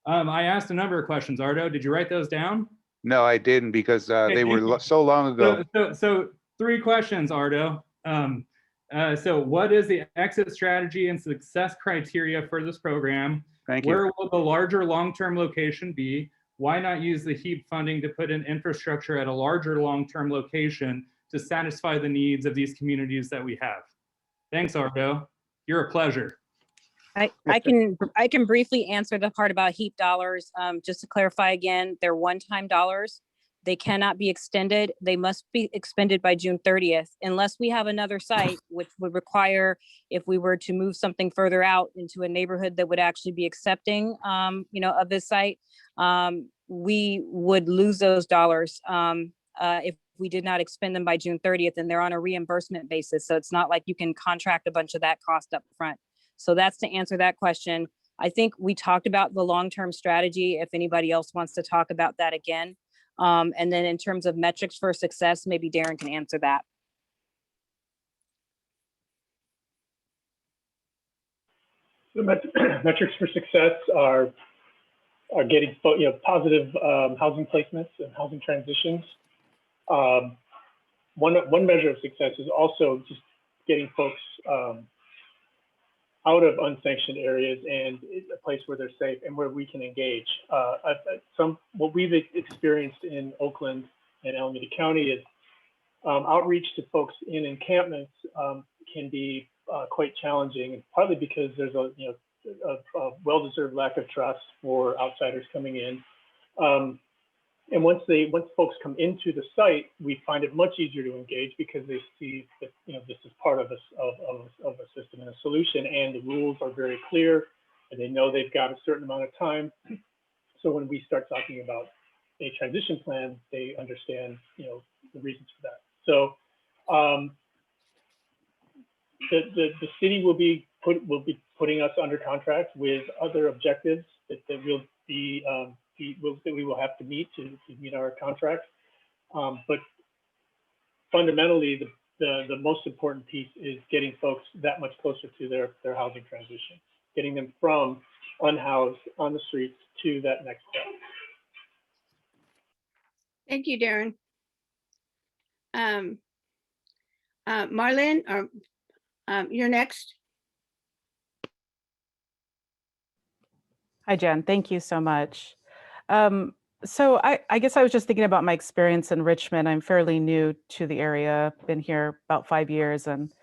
Speaker 4: I asked a number of questions. Ardo, did you write those down?
Speaker 3: No, I didn't, because they were so long ago.
Speaker 4: So 3 questions, Ardo. So what is the exit strategy and success criteria for this program?
Speaker 3: Thank you.
Speaker 4: Where will the larger long-term location be? Why not use the HEAP funding to put in infrastructure at a larger long-term location to satisfy the needs of these communities that we have? Thanks, Ardo. You're a pleasure.
Speaker 14: I can briefly answer the part about HEAP dollars. Just to clarify again, they're one-time dollars. They cannot be extended. They must be expended by June 30th, unless we have another site, which would require, if we were to move something further out into a neighborhood that would actually be accepting, of this site, we would lose those dollars if we did not expend them by June 30th, and they're on a reimbursement basis. So it's not like you can contract a bunch of that cost up front. So that's to answer that question. I think we talked about the long-term strategy, if anybody else wants to talk about that again. And then in terms of metrics for success, maybe Darren can answer that.
Speaker 7: The metrics for success are getting positive housing placements and housing transitions. One measure of success is also just getting folks out of unsanctioned areas and a place where they're safe and where we can engage. What we've experienced in Oakland and Alameda County is outreach to folks in encampments can be quite challenging, and partly because there's a well-deserved lack of trust for outsiders coming in. And once folks come into the site, we find it much easier to engage because they see that, you know, this is part of a system and a solution, and the rules are very clear, and they know they've got a certain amount of time. So when we start talking about a transition plan, they understand, you know, the reasons for that. So the city will be putting us under contract with other objectives that we'll be that we will have to meet to meet our contract. But fundamentally, the most important piece is getting folks that much closer to their housing transition, getting them from unhoused on the streets to that next step.
Speaker 1: Thank you, Darren. Marlene, you're next.
Speaker 16: Hi, Jen. Thank you so much. So I guess I was just thinking about my experience in Richmond. I'm fairly new to the area, been here about 5 years. And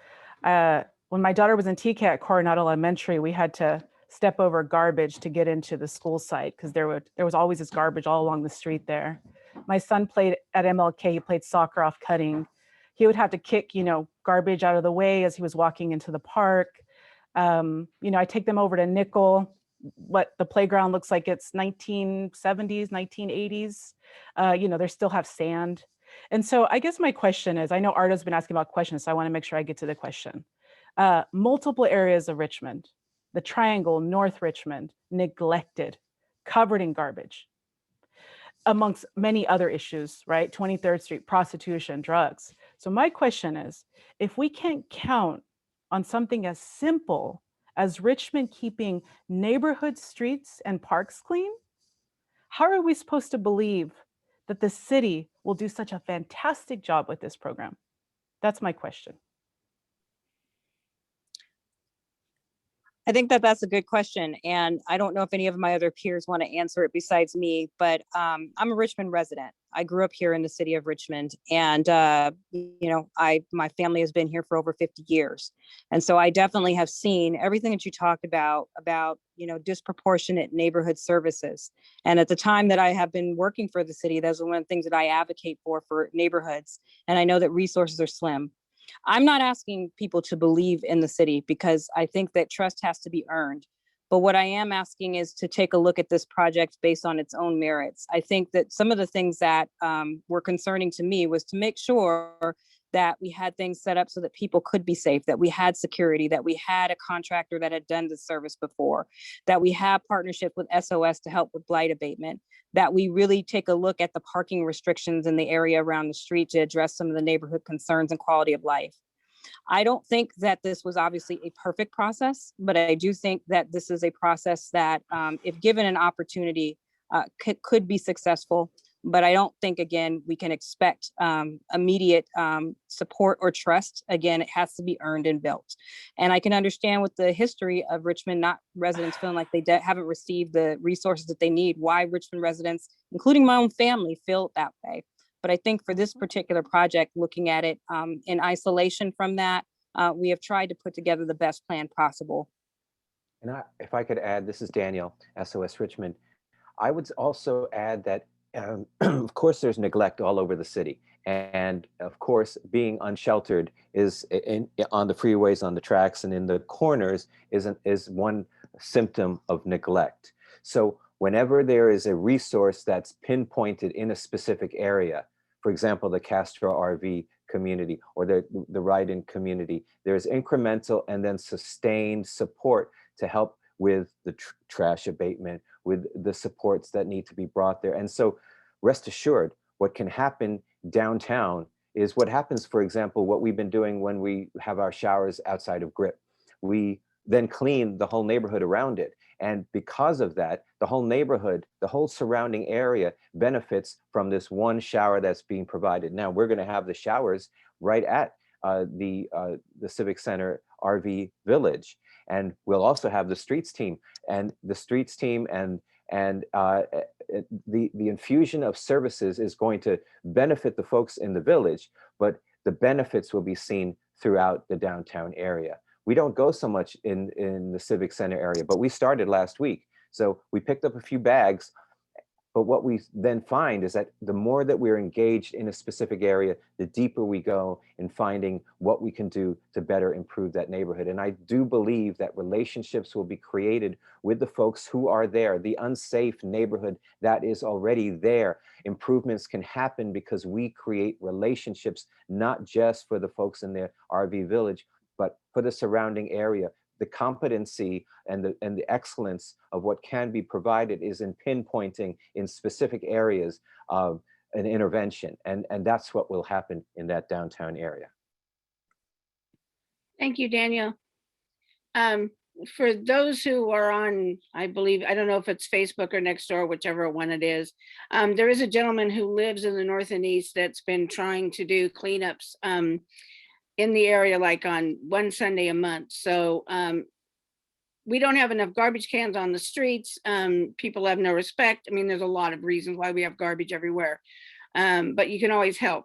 Speaker 16: when my daughter was in TK at Coronado Elementary, we had to step over garbage to get into the school site because there was always this garbage all along the street there. My son played at MLK, he played soccer off cutting. He would have to kick, you know, garbage out of the way as he was walking into the park. You know, I take them over to Nickel. What the playground looks like it's 1970s, 1980s. You know, they still have sand. And so I guess my question is, I know Arda's been asking about questions, so I want to make sure I get to the question. Multiple areas of Richmond, the Triangle, North Richmond, neglected, covered in garbage, amongst many other issues, right? 23rd Street, prostitution, drugs. So my question is, if we can't count on something as simple as Richmond keeping neighborhood streets and parks clean, how are we supposed to believe that the city will do such a fantastic job with this program? That's my question.
Speaker 14: I think that that's a good question. And I don't know if any of my other peers want to answer it besides me, but I'm a Richmond resident. I grew up here in the city of Richmond, and you know, my family has been here for over 50 years. And so I definitely have seen everything that you talked about, you know, disproportionate neighborhood services. And at the time that I have been working for the city, those are one of the things that I advocate for neighborhoods. And I know that resources are slim. I'm not asking people to believe in the city because I think that trust has to be earned. But what I am asking is to take a look at this project based on its own merits. I think that some of the things that were concerning to me was to make sure that we had things set up so that people could be safe, that we had security, that we had a contractor that had done the service before, that we have partnership with SOS to help with blight abatement, that we really take a look at the parking restrictions in the area around the street to address some of the neighborhood concerns and quality of life. I don't think that this was obviously a perfect process, but I do think that this is a process that, if given an opportunity, could be successful. But I don't think, again, we can expect immediate support or trust. Again, it has to be earned and built. And I can understand with the history of Richmond, residents feeling like they haven't received the resources that they need, why Richmond residents, including my own family, feel that way. But I think for this particular project, looking at it in isolation from that, we have tried to put together the best plan possible.
Speaker 11: And if I could add, this is Daniel, SOS Richmond. I would also add that of course, there's neglect all over the city. And of course, being unsheltered is on the freeways, on the tracks, and in the corners is one symptom of neglect. So whenever there is a resource that's pinpointed in a specific area, for example, the Castro RV community or the ride-in community, there's incremental and then sustained support to help with the trash abatement, with the supports that need to be brought there. And so rest assured, what can happen downtown is what happens, for example, what we've been doing when we have our showers outside of GRIP. We then clean the whole neighborhood around it. And because of that, the whole neighborhood, the whole surrounding area benefits from this one shower that's being provided. Now we're gonna have the showers right at the Civic Center RV Village. And we'll also have the streets team and the infusion of services is going to benefit the folks in the village, but the benefits will be seen throughout the downtown area. We don't go so much in the Civic Center area, but we started last week. So we picked up a few bags But what we then find is that the more that we're engaged in a specific area, the deeper we go in finding what we can do to better improve that neighborhood. And I do believe that relationships will be created with the folks who are there, the unsafe neighborhood that is already there. Improvements can happen because we create relationships, not just for the folks in the RV village, but for the surrounding area. The competency and the excellence of what can be provided is in pinpointing in specific areas of an intervention. And that's what will happen in that downtown area.
Speaker 1: Thank you, Daniel. For those who are on, I believe, I don't know if it's Facebook or Nextdoor, whichever one it is, there is a gentleman who lives in the north and east that's been trying to do cleanups in the area, like on one Sunday a month. So we don't have enough garbage cans on the streets. People have no respect. I mean, there's a lot of reasons why we have garbage everywhere, but you can always help,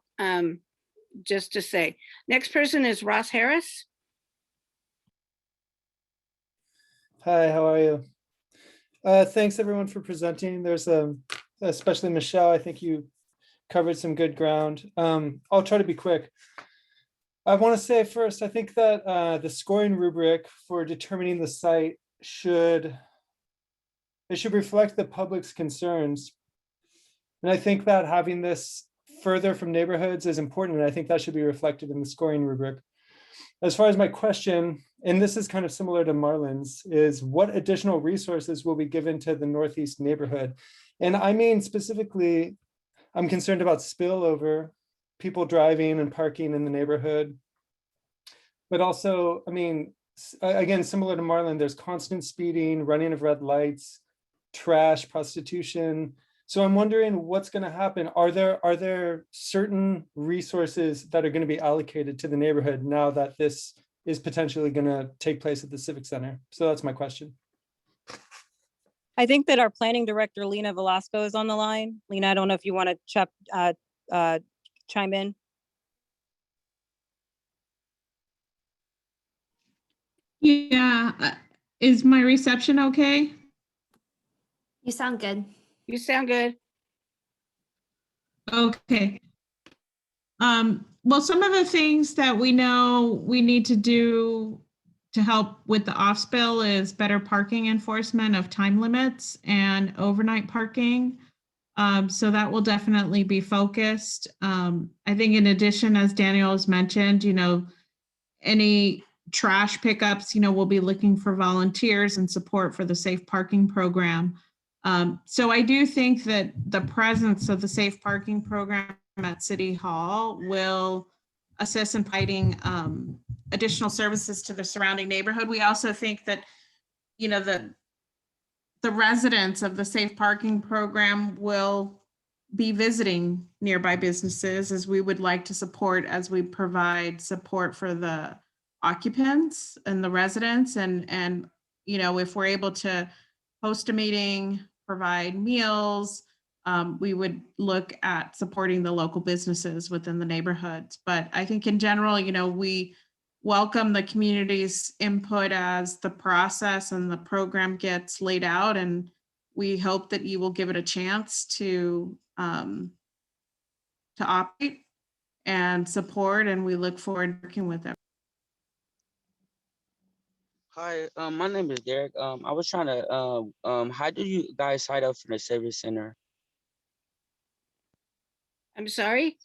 Speaker 1: just to say. Next person is Ross Harris.
Speaker 17: Hi, how are you? Thanks everyone for presenting. There's especially Michelle, I think you covered some good ground. I'll try to be quick. I want to say first, I think that the scoring rubric for determining the site should reflect the public's concerns. And I think that having this further from neighborhoods is important. And I think that should be reflected in the scoring rubric. As far as my question, and this is kind of similar to Marlon's, is what additional resources will be given to the Northeast neighborhood? And I mean, specifically, I'm concerned about spillover, people driving and parking in the neighborhood. But also, I mean, again, similar to Marlon, there's constant speeding, running of red lights, trash, prostitution. So I'm wondering what's going to happen. Are there certain resources that are going to be allocated to the neighborhood now that this is potentially going to take place at the Civic Center? So that's my question.
Speaker 14: I think that our planning director, Lena Velasco, is on the line. Lena, I don't know if you want to chime in.
Speaker 19: Yeah, is my reception okay?
Speaker 5: You sound good.
Speaker 1: You sound good.
Speaker 19: Okay. Well, some of the things that we know we need to do to help with the off-spill is better parking enforcement of time limits and overnight parking. So that will definitely be focused. I think in addition, as Daniel has mentioned, any trash pickups, we'll be looking for volunteers and support for the safe parking program. So I do think that the presence of the safe parking program at City Hall will assist in providing additional services to the surrounding neighborhood. We also think that, the residents of the safe parking program will be visiting nearby businesses, as we would like to support as we provide support for the occupants and the residents. And if we're able to host a meeting, provide meals, we would look at supporting the local businesses within the neighborhoods. But I think in general, we welcome the community's input as the process and the program gets laid out, and we hope that you will give it a chance to operate and support, and we look forward to working with them.
Speaker 23: Hi, my name is Derek. I was trying to, how do you guys sign up for the Civic Center?
Speaker 1: I'm sorry?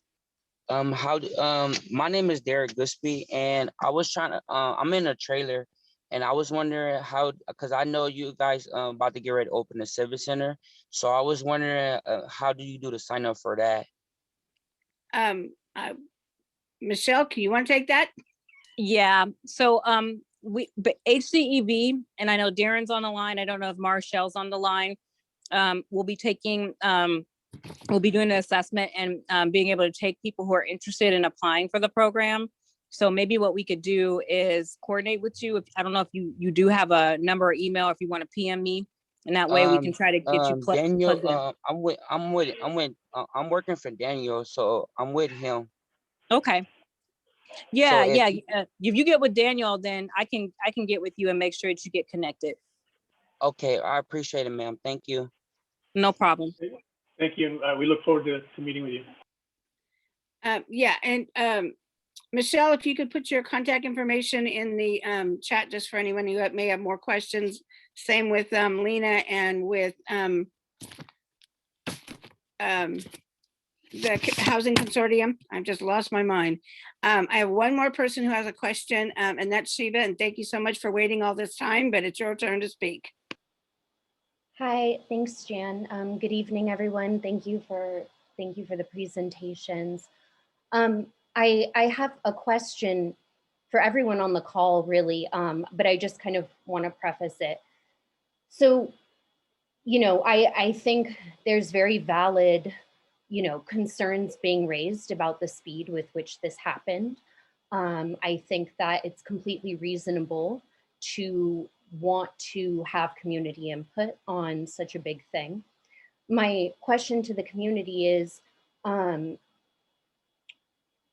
Speaker 23: My name is Derek Gosney, and I was trying to, I'm in a trailer, and I was wondering how, because I know you guys about to get ready to open the Civic Center. So I was wondering, how do you do to sign up for that?
Speaker 1: Michelle, can you want to take that?
Speaker 14: Yeah, so HCEV, and I know Darren's on the line. I don't know if Marshall's on the line. We'll be taking, we'll be doing an assessment and being able to take people who are interested in applying for the program. So maybe what we could do is coordinate with you. I don't know if you do have a number or email, if you want to PM me, and that way we can try to get you plugged in.
Speaker 23: Daniel, I'm working for Daniel, so I'm with him.
Speaker 14: Okay. Yeah,
Speaker 23: So if
Speaker 14: yeah.
Speaker 23: you-
Speaker 14: If you get with Daniel, then I can get with you and make sure that you get connected.
Speaker 23: Okay, I appreciate it, ma'am. Thank you.
Speaker 14: No problem.
Speaker 7: Thank you. And we look forward to meeting with you.
Speaker 1: Yeah, and Michelle, if you could put your contact information in the chat just for anyone who may have more questions. Same with Lena and with the Housing Consortium. I've just lost my mind. I have one more person who has a question, and that's Shiva. And thank you so much for waiting all this time, but it's your turn to speak.
Speaker 2: Hi, thanks, Jan. Good evening, everyone. Thank you for the presentations. I have a question for everyone on the call, really, but I just kind of want to preface it. So, you know, I think there's very valid, you know, concerns being raised about the speed with which this happened. I think that it's completely reasonable to want to have community input on such a big thing. My question to the community is,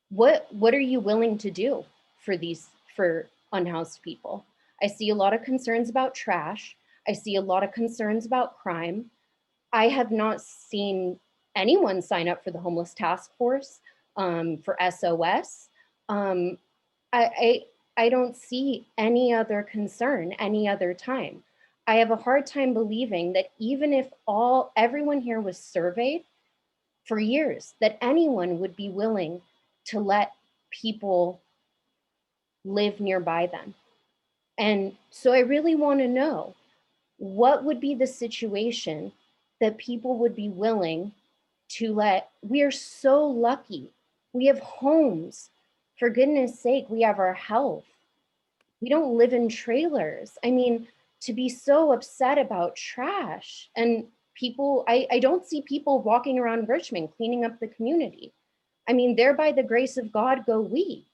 Speaker 2: what are you willing to do for unhoused people? I see a lot of concerns about trash. I see a lot of concerns about crime. I have not seen anyone sign up for the homeless task force, for SOS. I don't see any other concern any other time. I have a hard time believing that even if everyone here was surveyed for years, that anyone would be willing to let people live nearby them. And so I really want to know, what would be the situation that people would be willing to let? We are so lucky. We have homes. For goodness sake, we have our health. We don't live in trailers. I mean, to be so upset about trash and people, I don't see people walking around Richmond cleaning up the community. I mean, there by the grace of God go we.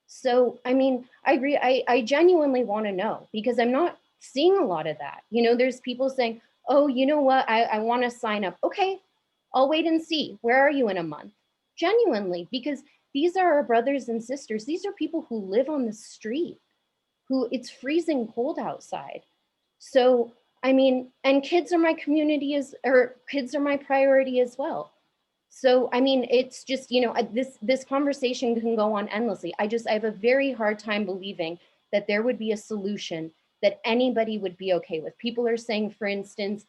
Speaker 2: So, I mean, I genuinely want to know, because I'm not seeing a lot of that. You know, there's people saying, oh, you know what, I want to sign up. Okay, I'll wait and see. Where are you in a month? Genuinely, because these are our brothers and sisters. These are people who live on the street, who it's freezing cold outside. So, I mean, and kids are my kids are my priority as well. So, I mean, it's just, you know, this conversation can go on endlessly. I have a very hard time believing that there would be a solution that anybody would be okay with. People are saying, for instance,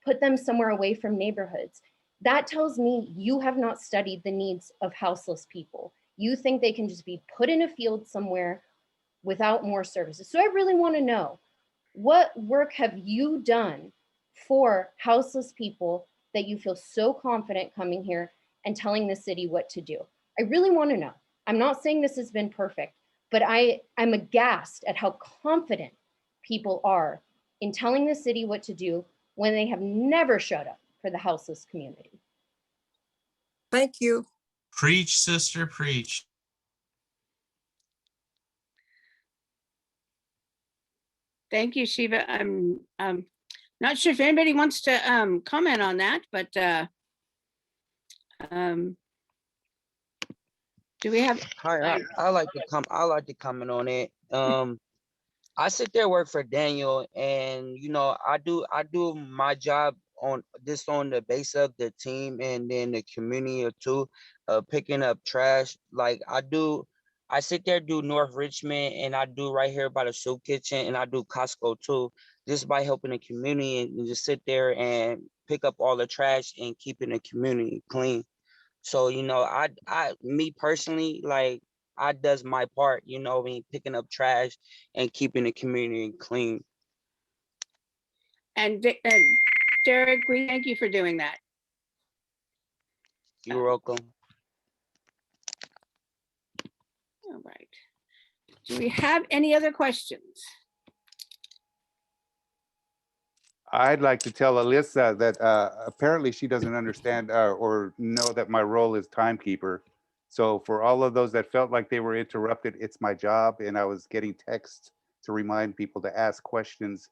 Speaker 2: put them somewhere away from neighborhoods. That tells me you have not studied the needs of houseless people. You think they can just be put in a field somewhere without more services. So I really want to know, what work have you done for houseless people that you feel so confident coming here and telling the city what to do? I really want to know. I'm not saying this has been perfect, but I'm aghast at how confident people are in telling the city what to do when they have never showed up for the houseless community.
Speaker 21: Thank you.
Speaker 15: Preach, sister, preach.
Speaker 1: Thank you, Shiva. I'm not sure if anybody wants to comment on that, but do we have?
Speaker 23: Hi, I like to comment on it. I sit there work for Daniel, and you know, I do my job on the base of the team and then the community too, picking up trash. Like I sit there, do North Richmond, and I do right here by the soup kitchen, and I do Costco too, just by helping the community and just sit there and pick up all the trash and keeping the community clean. So, you know, me personally, like, I does my part, you know, picking up trash and keeping the community clean.
Speaker 1: And Derek, we thank you for doing that.
Speaker 23: You're welcome.
Speaker 1: All right. Do we have any other questions?
Speaker 3: I'd like to tell Alyssa that apparently she doesn't understand or know that my role is timekeeper. So for all of those that felt like they were interrupted, it's my job, and I was getting texts to remind people to ask questions.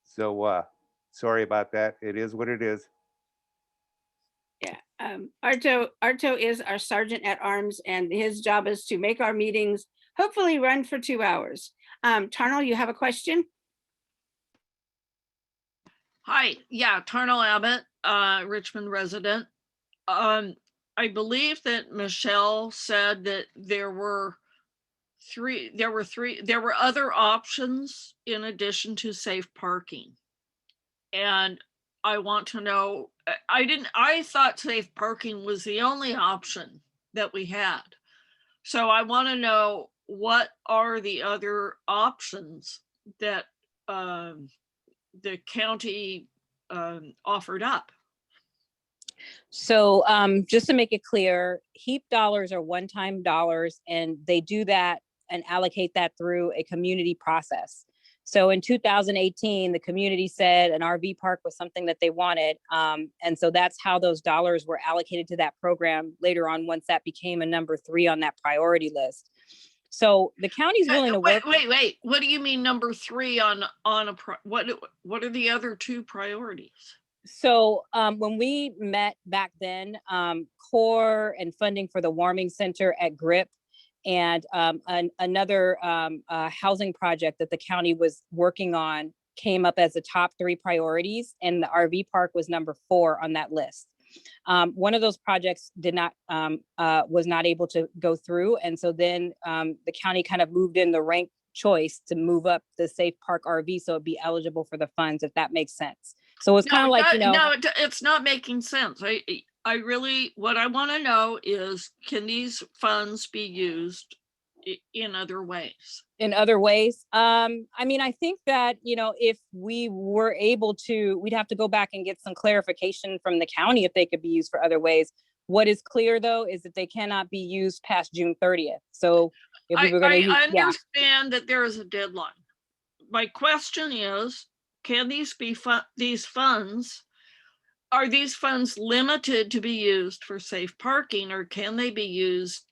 Speaker 3: So sorry about that. It is what it is.
Speaker 1: Yeah, Arto is our sergeant at arms, and his job is to make our meetings hopefully run for 2 hours. Tarnal, you have a question?
Speaker 6: Hi, yeah, Tarnell Abbott, Richmond resident. I believe that Michelle said that there were other options in addition to safe parking. And I want to know, I thought safe parking was the only option that we had. So I want to know, what are the other options that the county offered up?
Speaker 14: So just to make it clear, HEAP dollars are one-time dollars, and they do that and allocate that through a community process. So in 2018, the community said an RV park was something that they wanted. And so that's how those dollars were allocated to that program later on, once that became a number 3 on that priority list. So the county's willing to work.
Speaker 6: Wait, what do you mean number 3 on what are the other 2 priorities?
Speaker 14: So when we met back then, core and funding for the warming center at GRIP, and another housing project that the county was working on came up as the top 3 priorities, and the RV park was number 4 on that list. One of those projects was not able to go through, and so then the county kind of moved in the rank choice to move up the safe park RV so it'd be eligible for the funds, if that makes sense. So it's kind of like,
Speaker 6: no, it's not making sense. I really, what I want to know is, can these funds be used in other ways?
Speaker 14: In other ways? I mean, I think that, if we were able to, we'd have to go back and get some clarification from the county if they could be used for other ways. What is clear, though, is that they cannot be used past June 30th. So if we were going to use,
Speaker 6: I understand that there is a deadline. My question is, can these be these funds, are these funds limited to be used for safe parking, or can they be used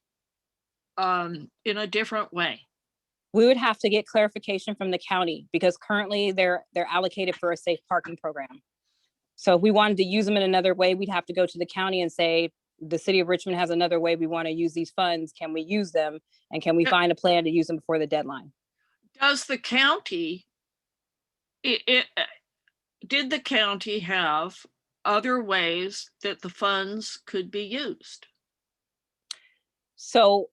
Speaker 6: in a different way?
Speaker 14: We would have to get clarification from the county, because currently they're allocated for a safe parking program. So if we wanted to use them in another way, we'd have to go to the county and say, the city of Richmond has another way we want to use these funds. Can we use them? And can we find a plan to use them before the deadline?
Speaker 6: Does the county, did the county have other ways that the funds could be used?
Speaker 14: So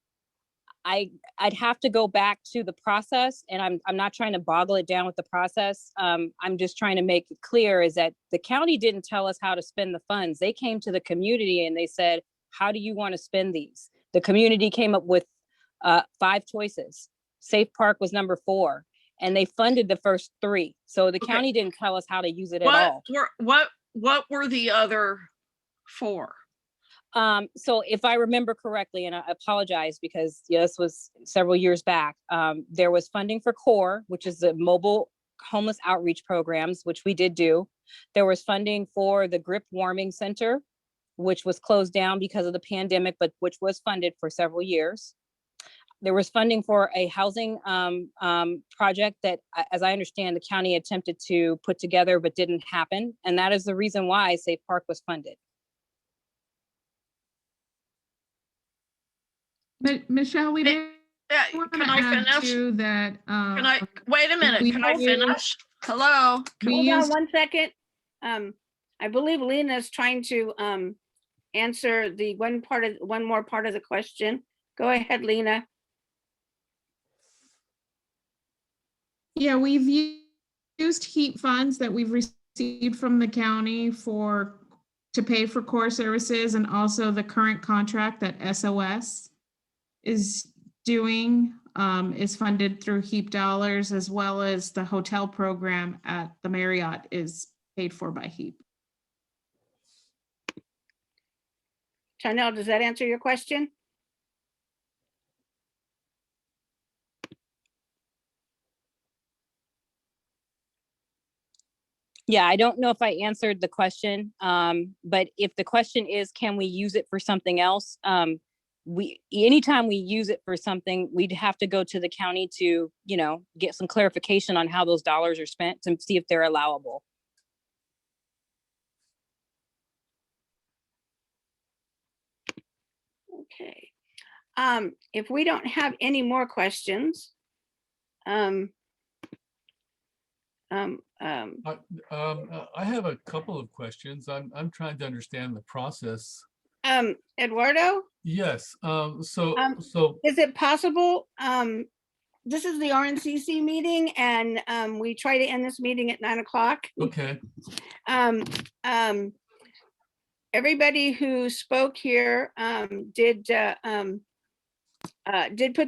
Speaker 14: I'd have to go back to the process, and I'm not trying to boggle it down with the process. I'm just trying to make it clear is that the county didn't tell us how to spend the funds. They came to the community and they said, how do you want to spend these? The community came up with 5 choices. Safe Park was number 4, and they funded the first 3. So the county didn't tell us how to use it at all.
Speaker 6: What were the other 4?
Speaker 14: So if I remember correctly, and I apologize because this was several years back, there was funding for CORE, which is the mobile homeless outreach programs, which we did do. There was funding for the GRIP warming center, which was closed down because of the pandemic, but which was funded for several years. There was funding for a housing project that, as I understand, the county attempted to put together, but didn't happen. And that is the reason why Safe Park was funded.
Speaker 19: But Michelle, we may
Speaker 6: can I finish?
Speaker 19: That,
Speaker 6: can I wait a minute? Can I finish? Hello.
Speaker 1: Hold on 1 second. I believe Lena is trying to answer the one more part of the question. Go ahead, Lena.
Speaker 19: Yeah, we've used HEAP funds that we've received from the county to pay for core services, and also the current contract that SOS is doing is funded through HEAP dollars, as well as the hotel program at the Marriott is paid for by HEAP.
Speaker 1: Chanel, does that answer your question?
Speaker 14: Yeah, I don't know if I answered the question, but if the question is, can we use it for something else? Anytime we use it for something, we'd have to go to the county to, get some clarification on how those dollars are spent to see if they're allowable.
Speaker 1: Okay. If we don't have any more questions,
Speaker 8: I have a couple of questions. I'm trying to understand the process.
Speaker 1: Eduardo,
Speaker 8: Yes, so
Speaker 1: is it possible, this is the RNCC meeting and we try to end this meeting at 9 o'clock.
Speaker 8: okay,
Speaker 1: Everybody who spoke here did put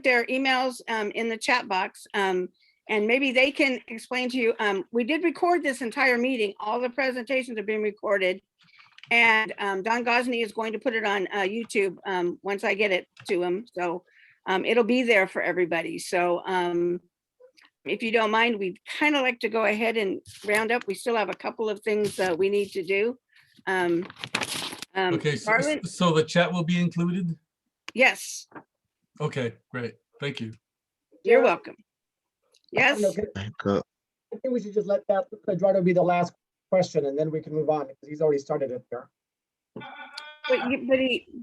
Speaker 1: their emails in the chat box, and maybe they can explain to you. We did record this entire meeting. All the presentations have been recorded, and Don Gosney is going to put it on YouTube once I get it to him. So it'll be there for everybody. So if you don't mind, we'd kind of like to go ahead and round up. We still have a couple of things we need to do.
Speaker 8: okay,
Speaker 1: Garland?
Speaker 8: so the chat will be included?
Speaker 1: Yes,
Speaker 8: Okay, great, thank you.
Speaker 1: you're welcome. Yes,
Speaker 18: I think we should just let that Eduardo be the last question and then we can move on because he's already started it there.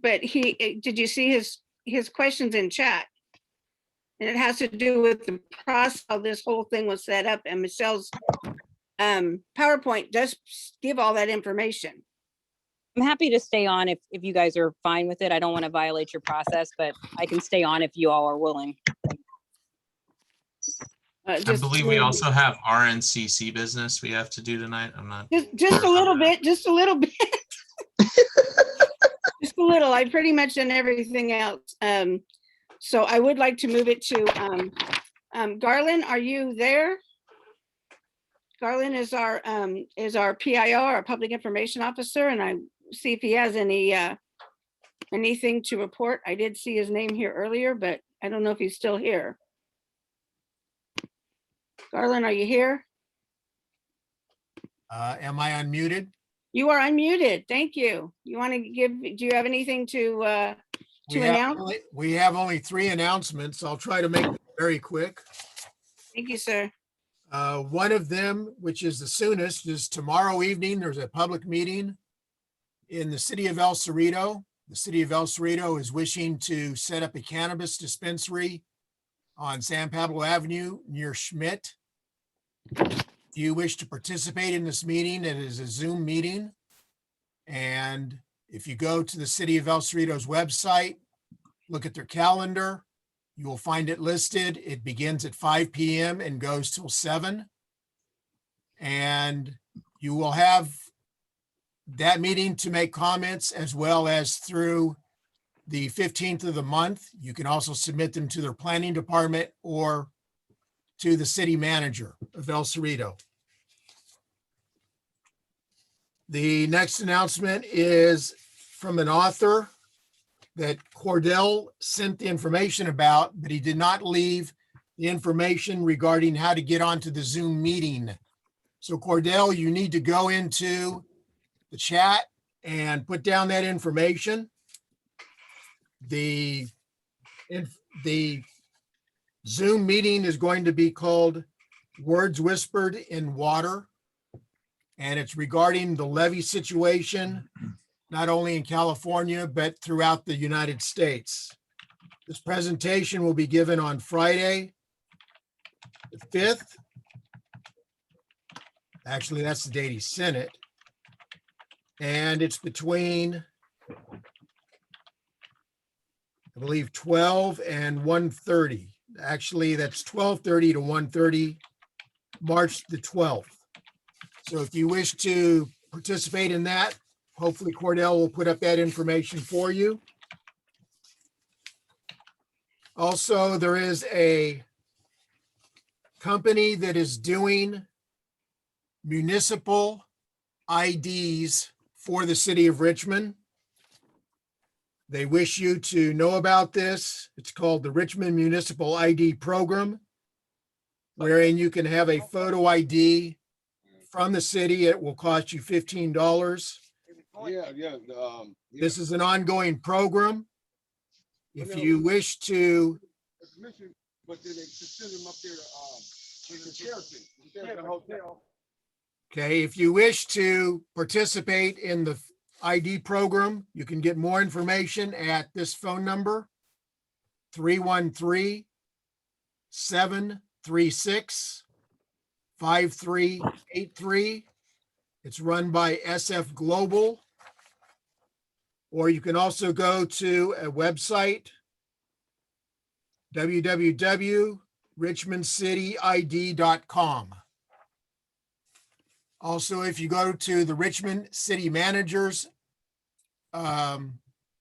Speaker 1: but he, did you see his questions in chat? And it has to do with the process how this whole thing was set up, and Michelle's PowerPoint does give all that information.
Speaker 14: I'm happy to stay on if you guys are fine with it. I don't want to violate your process, but I can stay on if you all are willing.
Speaker 15: I believe we also have RNCC business we have to do tonight. I'm not.
Speaker 1: Just a little bit, just a little bit. Just a little. I've pretty much done everything else. So I would like to move it to Garland. Are you there? Garland is our PIO, our Public Information Officer, and I see if he has any anything to report. I did see his name here earlier, but I don't know if he's still here. Garland, are you here?
Speaker 20: Am I unmuted?
Speaker 1: You are unmuted. Thank you. You want to give, do you have anything to announce?
Speaker 20: We have only 3 announcements. I'll try to make it very quick.
Speaker 1: Thank you, sir.
Speaker 20: One of them, which is the soonest, is tomorrow evening. There's a public meeting in the city of El Cerrito. The city of El Cerrito is wishing to set up a cannabis dispensary on San Pablo Avenue near Schmidt. If you wish to participate in this meeting, it is a Zoom meeting. And if you go to the city of El Cerrito's website, look at their calendar, you will find it listed. It begins at 5 p.m. and goes till 7. And you will have that meeting to make comments as well as through the 15th of the month. You can also submit them to their planning department or to the city manager of El Cerrito. The next announcement is from an author that Cordell sent the information about, but he did not leave the information regarding how to get onto the Zoom meeting. So Cordell, you need to go into the chat and put down that information. The Zoom meeting is going to be called Words Whispered in Water. And it's regarding the levee situation, not only in California, but throughout the United States. This presentation will be given on Friday, the 5th. Actually, that's the date he sent it. And it's between, I believe, 12 and 1:30. Actually, that's 12:30 to 1:30, March the 12th. So if you wish to participate in that, hopefully Cordell will put up that information for you. Also, there is a company that is doing municipal IDs for the city of Richmond. They wish you to know about this. It's called the Richmond Municipal ID Program, wherein you can have a photo ID from the city. It will cost you $15. This is an ongoing program. If you wish to if you wish to participate in the ID program, you can get more information at this phone number, 313-736-5655. 5383. It's run by SF Global. Or you can also go to a website, www.richmondcityid.com. Also, if you go to the Richmond City Manager's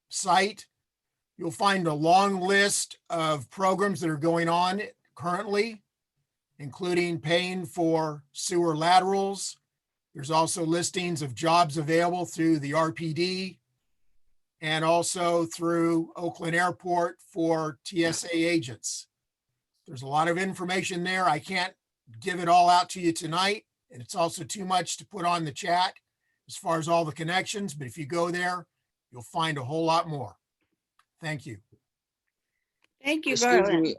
Speaker 20: site, you'll find a long list of programs that are going on currently, including paying for sewer laterals. There's also listings of jobs available through the RPD and also through Oakland Airport for TSA agents. There's a lot of information there. I can't give it all out to you tonight, and it's also too much to put on the chat as far as all the connections, but if you go there, you'll find a whole lot more. Thank you.
Speaker 1: Thank you,
Speaker 23: Excuse
Speaker 1: Garland.
Speaker 23: me,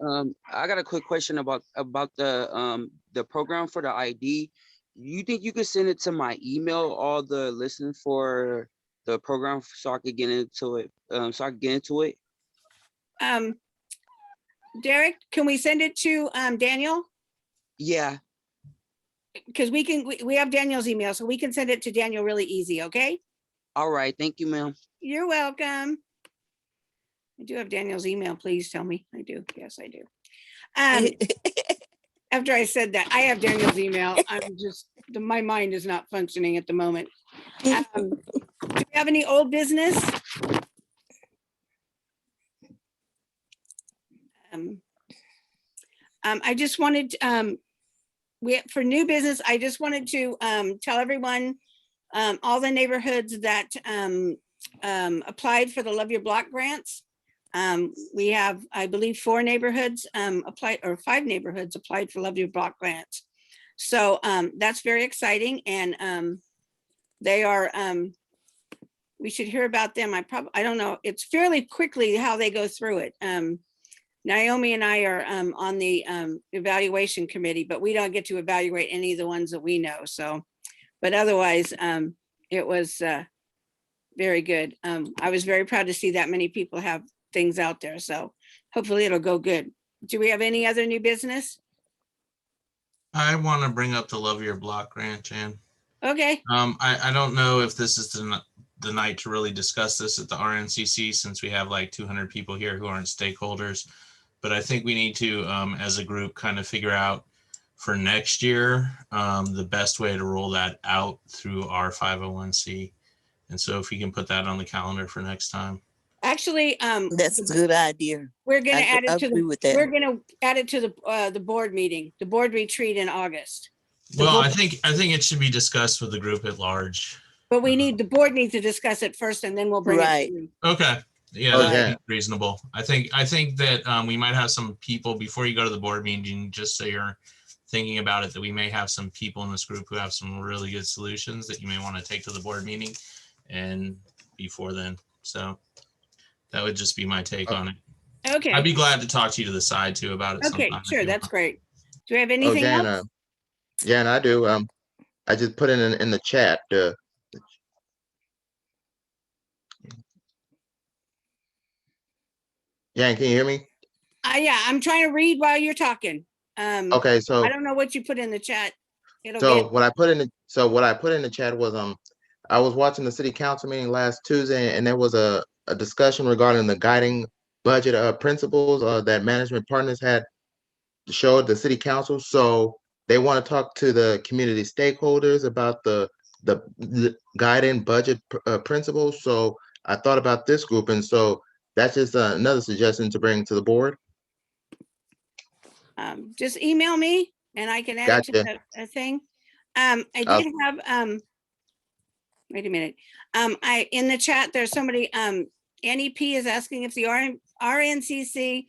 Speaker 23: I got a quick question about the program for the ID. You think you could send it to my email, all the listing for the program, so I could get into it?
Speaker 1: Derek, can we send it to Daniel?
Speaker 23: Yeah.
Speaker 1: Because we have Daniel's email, so we can send it to Daniel really easy, okay?
Speaker 23: All right, thank you, ma'am.
Speaker 1: You're welcome. I do have Daniel's email, please tell me. I do, yes, I do. After I said that, I have Daniel's email. I'm just, my mind is not functioning at the moment. Do we have any old business? I just wanted, for new business, I just wanted to tell everyone, all the neighborhoods that applied for the Love Your Block grants. We have, I believe, 4 neighborhoods applied, or 5 neighborhoods applied for Love Your Block grants. So that's very exciting, and they are, we should hear about them. I don't know, it's fairly quickly how they go through it. Naomi and I are on the evaluation committee, but we don't get to evaluate any of the ones that we know. So, but otherwise, it was very good. I was very proud to see that many people have things out there. So hopefully it'll go good. Do we have any other new business?
Speaker 15: I want to bring up the Love Your Block grant, Jan.
Speaker 1: Okay.
Speaker 15: I don't know if this is the night to really discuss this at the RNCC, since we have like 200 people here who aren't stakeholders. But I think we need to, as a group, kind of figure out for next year, the best way to roll that out through our 501c. And so if we can put that on the calendar for next time.
Speaker 1: Actually,
Speaker 9: that's a good idea.
Speaker 1: We're going to add it to
Speaker 9: we're
Speaker 1: going to add it to the board meeting, the board retreat in August.
Speaker 15: Well, I think it should be discussed with the group at large.
Speaker 1: But the board needs to discuss it first, and then we'll bring it to you.
Speaker 15: Okay. Yeah,
Speaker 1: Okay.
Speaker 15: that'd be reasonable. I think that we might have some people before you go to the board meeting, just so you're thinking about it, that we may have some people in this group who have some really good solutions that you may want to take to the board meeting and before then. So that would just be my take on it.
Speaker 1: Okay.
Speaker 15: I'd be glad to talk to you to the side too about it.
Speaker 1: Okay,
Speaker 15: sometime if
Speaker 1: sure.
Speaker 15: you
Speaker 1: That's
Speaker 15: want.
Speaker 1: great. Do we have anything
Speaker 12: Jan,
Speaker 1: else?
Speaker 12: Jan, I do. I just put it in the chat. Jan, can you hear me?
Speaker 1: Yeah, I'm trying to read while you're talking.
Speaker 12: Okay, so
Speaker 1: I don't know what you put in the chat.
Speaker 12: what I put in the chat was I was watching the city council meeting last Tuesday, and there was a discussion regarding the guiding budget principles that management partners had showed the city council. So they want to talk to the community stakeholders about the guiding budget principles. So I thought about this group, and so that's just another suggestion to bring to the board.
Speaker 1: Just email me and I can add it to the thing. I did have, wait a minute. In the chat, there's somebody, Annie P is asking if the RNCC,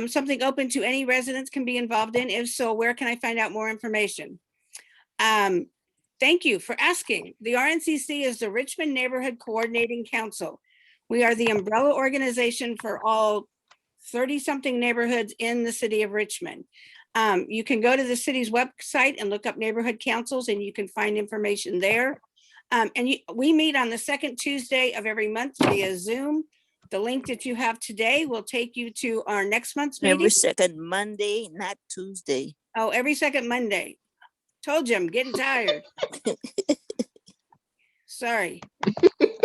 Speaker 1: something open to any residents can be involved in. If so, where can I find out more information? Thank you for asking. The RNCC is the Richmond Neighborhood Coordinating Council. We are the umbrella organization for all 30-something neighborhoods in the city of Richmond. You can go to the city's website and look up neighborhood councils, and you can find information there. We meet on the second Tuesday of every month via Zoom. The link that you have today will take you to our next month's meeting.
Speaker 9: Every second Monday, not Tuesday.
Speaker 1: Oh, every second Monday. Told you I'm getting tired. Sorry.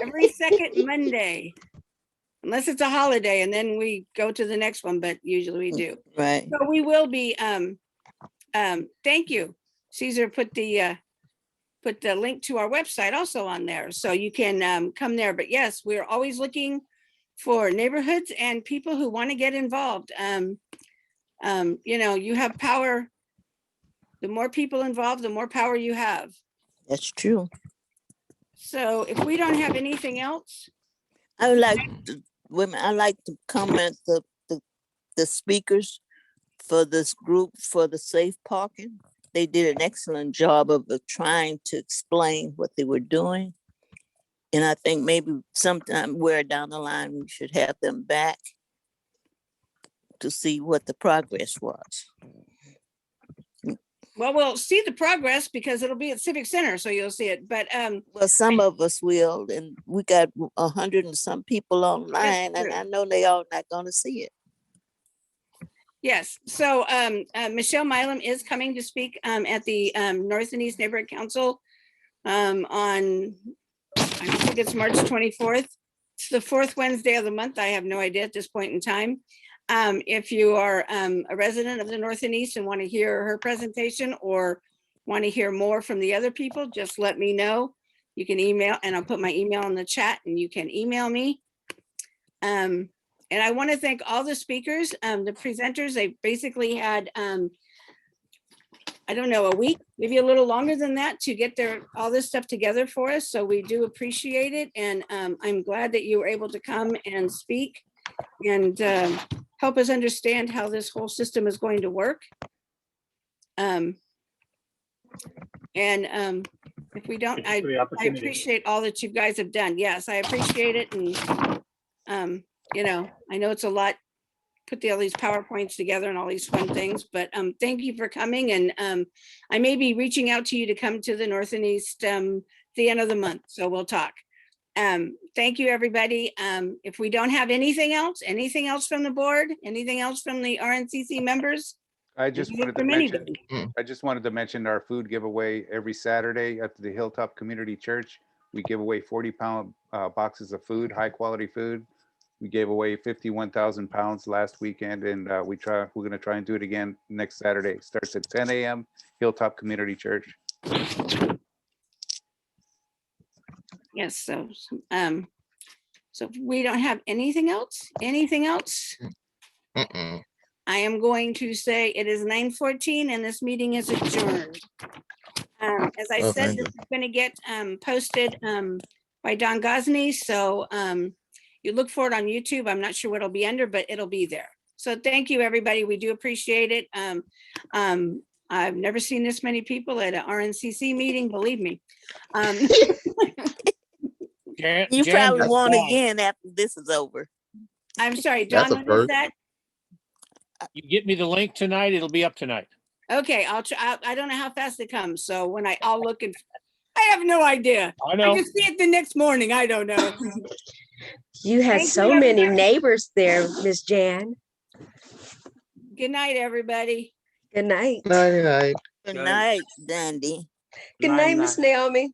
Speaker 1: Every second Monday, unless it's a holiday, and then we go to the next one, but usually we do.
Speaker 9: Right.
Speaker 1: So we will be, thank you. Caesar put the link to our website also on there, so you can come there. But yes, we're always looking for neighborhoods and people who want to get involved. You know, you have power. The more people involved, the more power you have.
Speaker 9: That's true.
Speaker 1: So if we don't have anything else,
Speaker 9: I would like to, women, I like to comment the speakers for this group for the safe parking. They did an excellent job of trying to explain what they were doing. And I think maybe sometime where down the line, we should have them back to see what the progress was.
Speaker 1: well, we'll see the progress because it'll be at Civic Center, so you'll see it. But
Speaker 9: Well, some of us will, and we got 100 and some people online, and I know they all not gonna see it.
Speaker 1: yes, so Michelle Milam is coming to speak at the North and East Neighborhood Council on, I think it's March 24th. It's the fourth Wednesday of the month. I have no idea at this point in time. If you are a resident of the North and East and want to hear her presentation or want to hear more from the other people, just let me know. You can email, and I'll put my email in the chat, and you can email me. And I want to thank all the speakers, the presenters. They basically had, I don't know, a week, maybe a little longer than that to get all this stuff together for us. So we do appreciate it. And I'm glad that you were able to come and speak and help us understand how this whole system is going to work. If we don't, I appreciate all that you guys have done. Yes, I appreciate it. And you know, I know it's a lot, put all these PowerPoints together and all these fun things, but thank you for coming. And I may be reaching out to you to come to the North and East the end of the month, so we'll talk. Thank you, everybody. If we don't have anything else from the board, anything else from the RNCC members?
Speaker 3: I just wanted to mention our food giveaway every Saturday at the Hilltop Community Church. We give away 40-pound boxes of food, high quality food. We gave away 51,000 pounds last weekend, and we're going to try and do it again next Saturday. It starts at 10 a.m. Hilltop Community Church.
Speaker 1: Yes, so if we don't have anything else, I am going to say it is 9:14 and this meeting is adjourned. As I said, this is going to get posted by Don Gosney, so you look for it on YouTube. I'm not sure what it'll be under, but it'll be there. So thank you, everybody. We do appreciate it. I've never seen this many people at an RNCC meeting, believe me.
Speaker 9: You probably won't again after this is over.
Speaker 1: I'm sorry, John, what is that?
Speaker 10: You get me the link tonight, it'll be up tonight.
Speaker 1: Okay, I'll try. I don't know how fast it comes, so when I'll look and I have no idea.
Speaker 10: I know.
Speaker 1: I just see it the next morning. I don't know.
Speaker 13: You had
Speaker 1: Thank
Speaker 13: so
Speaker 1: you,
Speaker 13: many
Speaker 1: everybody.
Speaker 13: neighbors there, Miss Jan.
Speaker 1: Good night, everybody.
Speaker 13: Good night.
Speaker 12: Night, night.
Speaker 9: Good night, Dandy.
Speaker 13: Good night, Miss Naomi.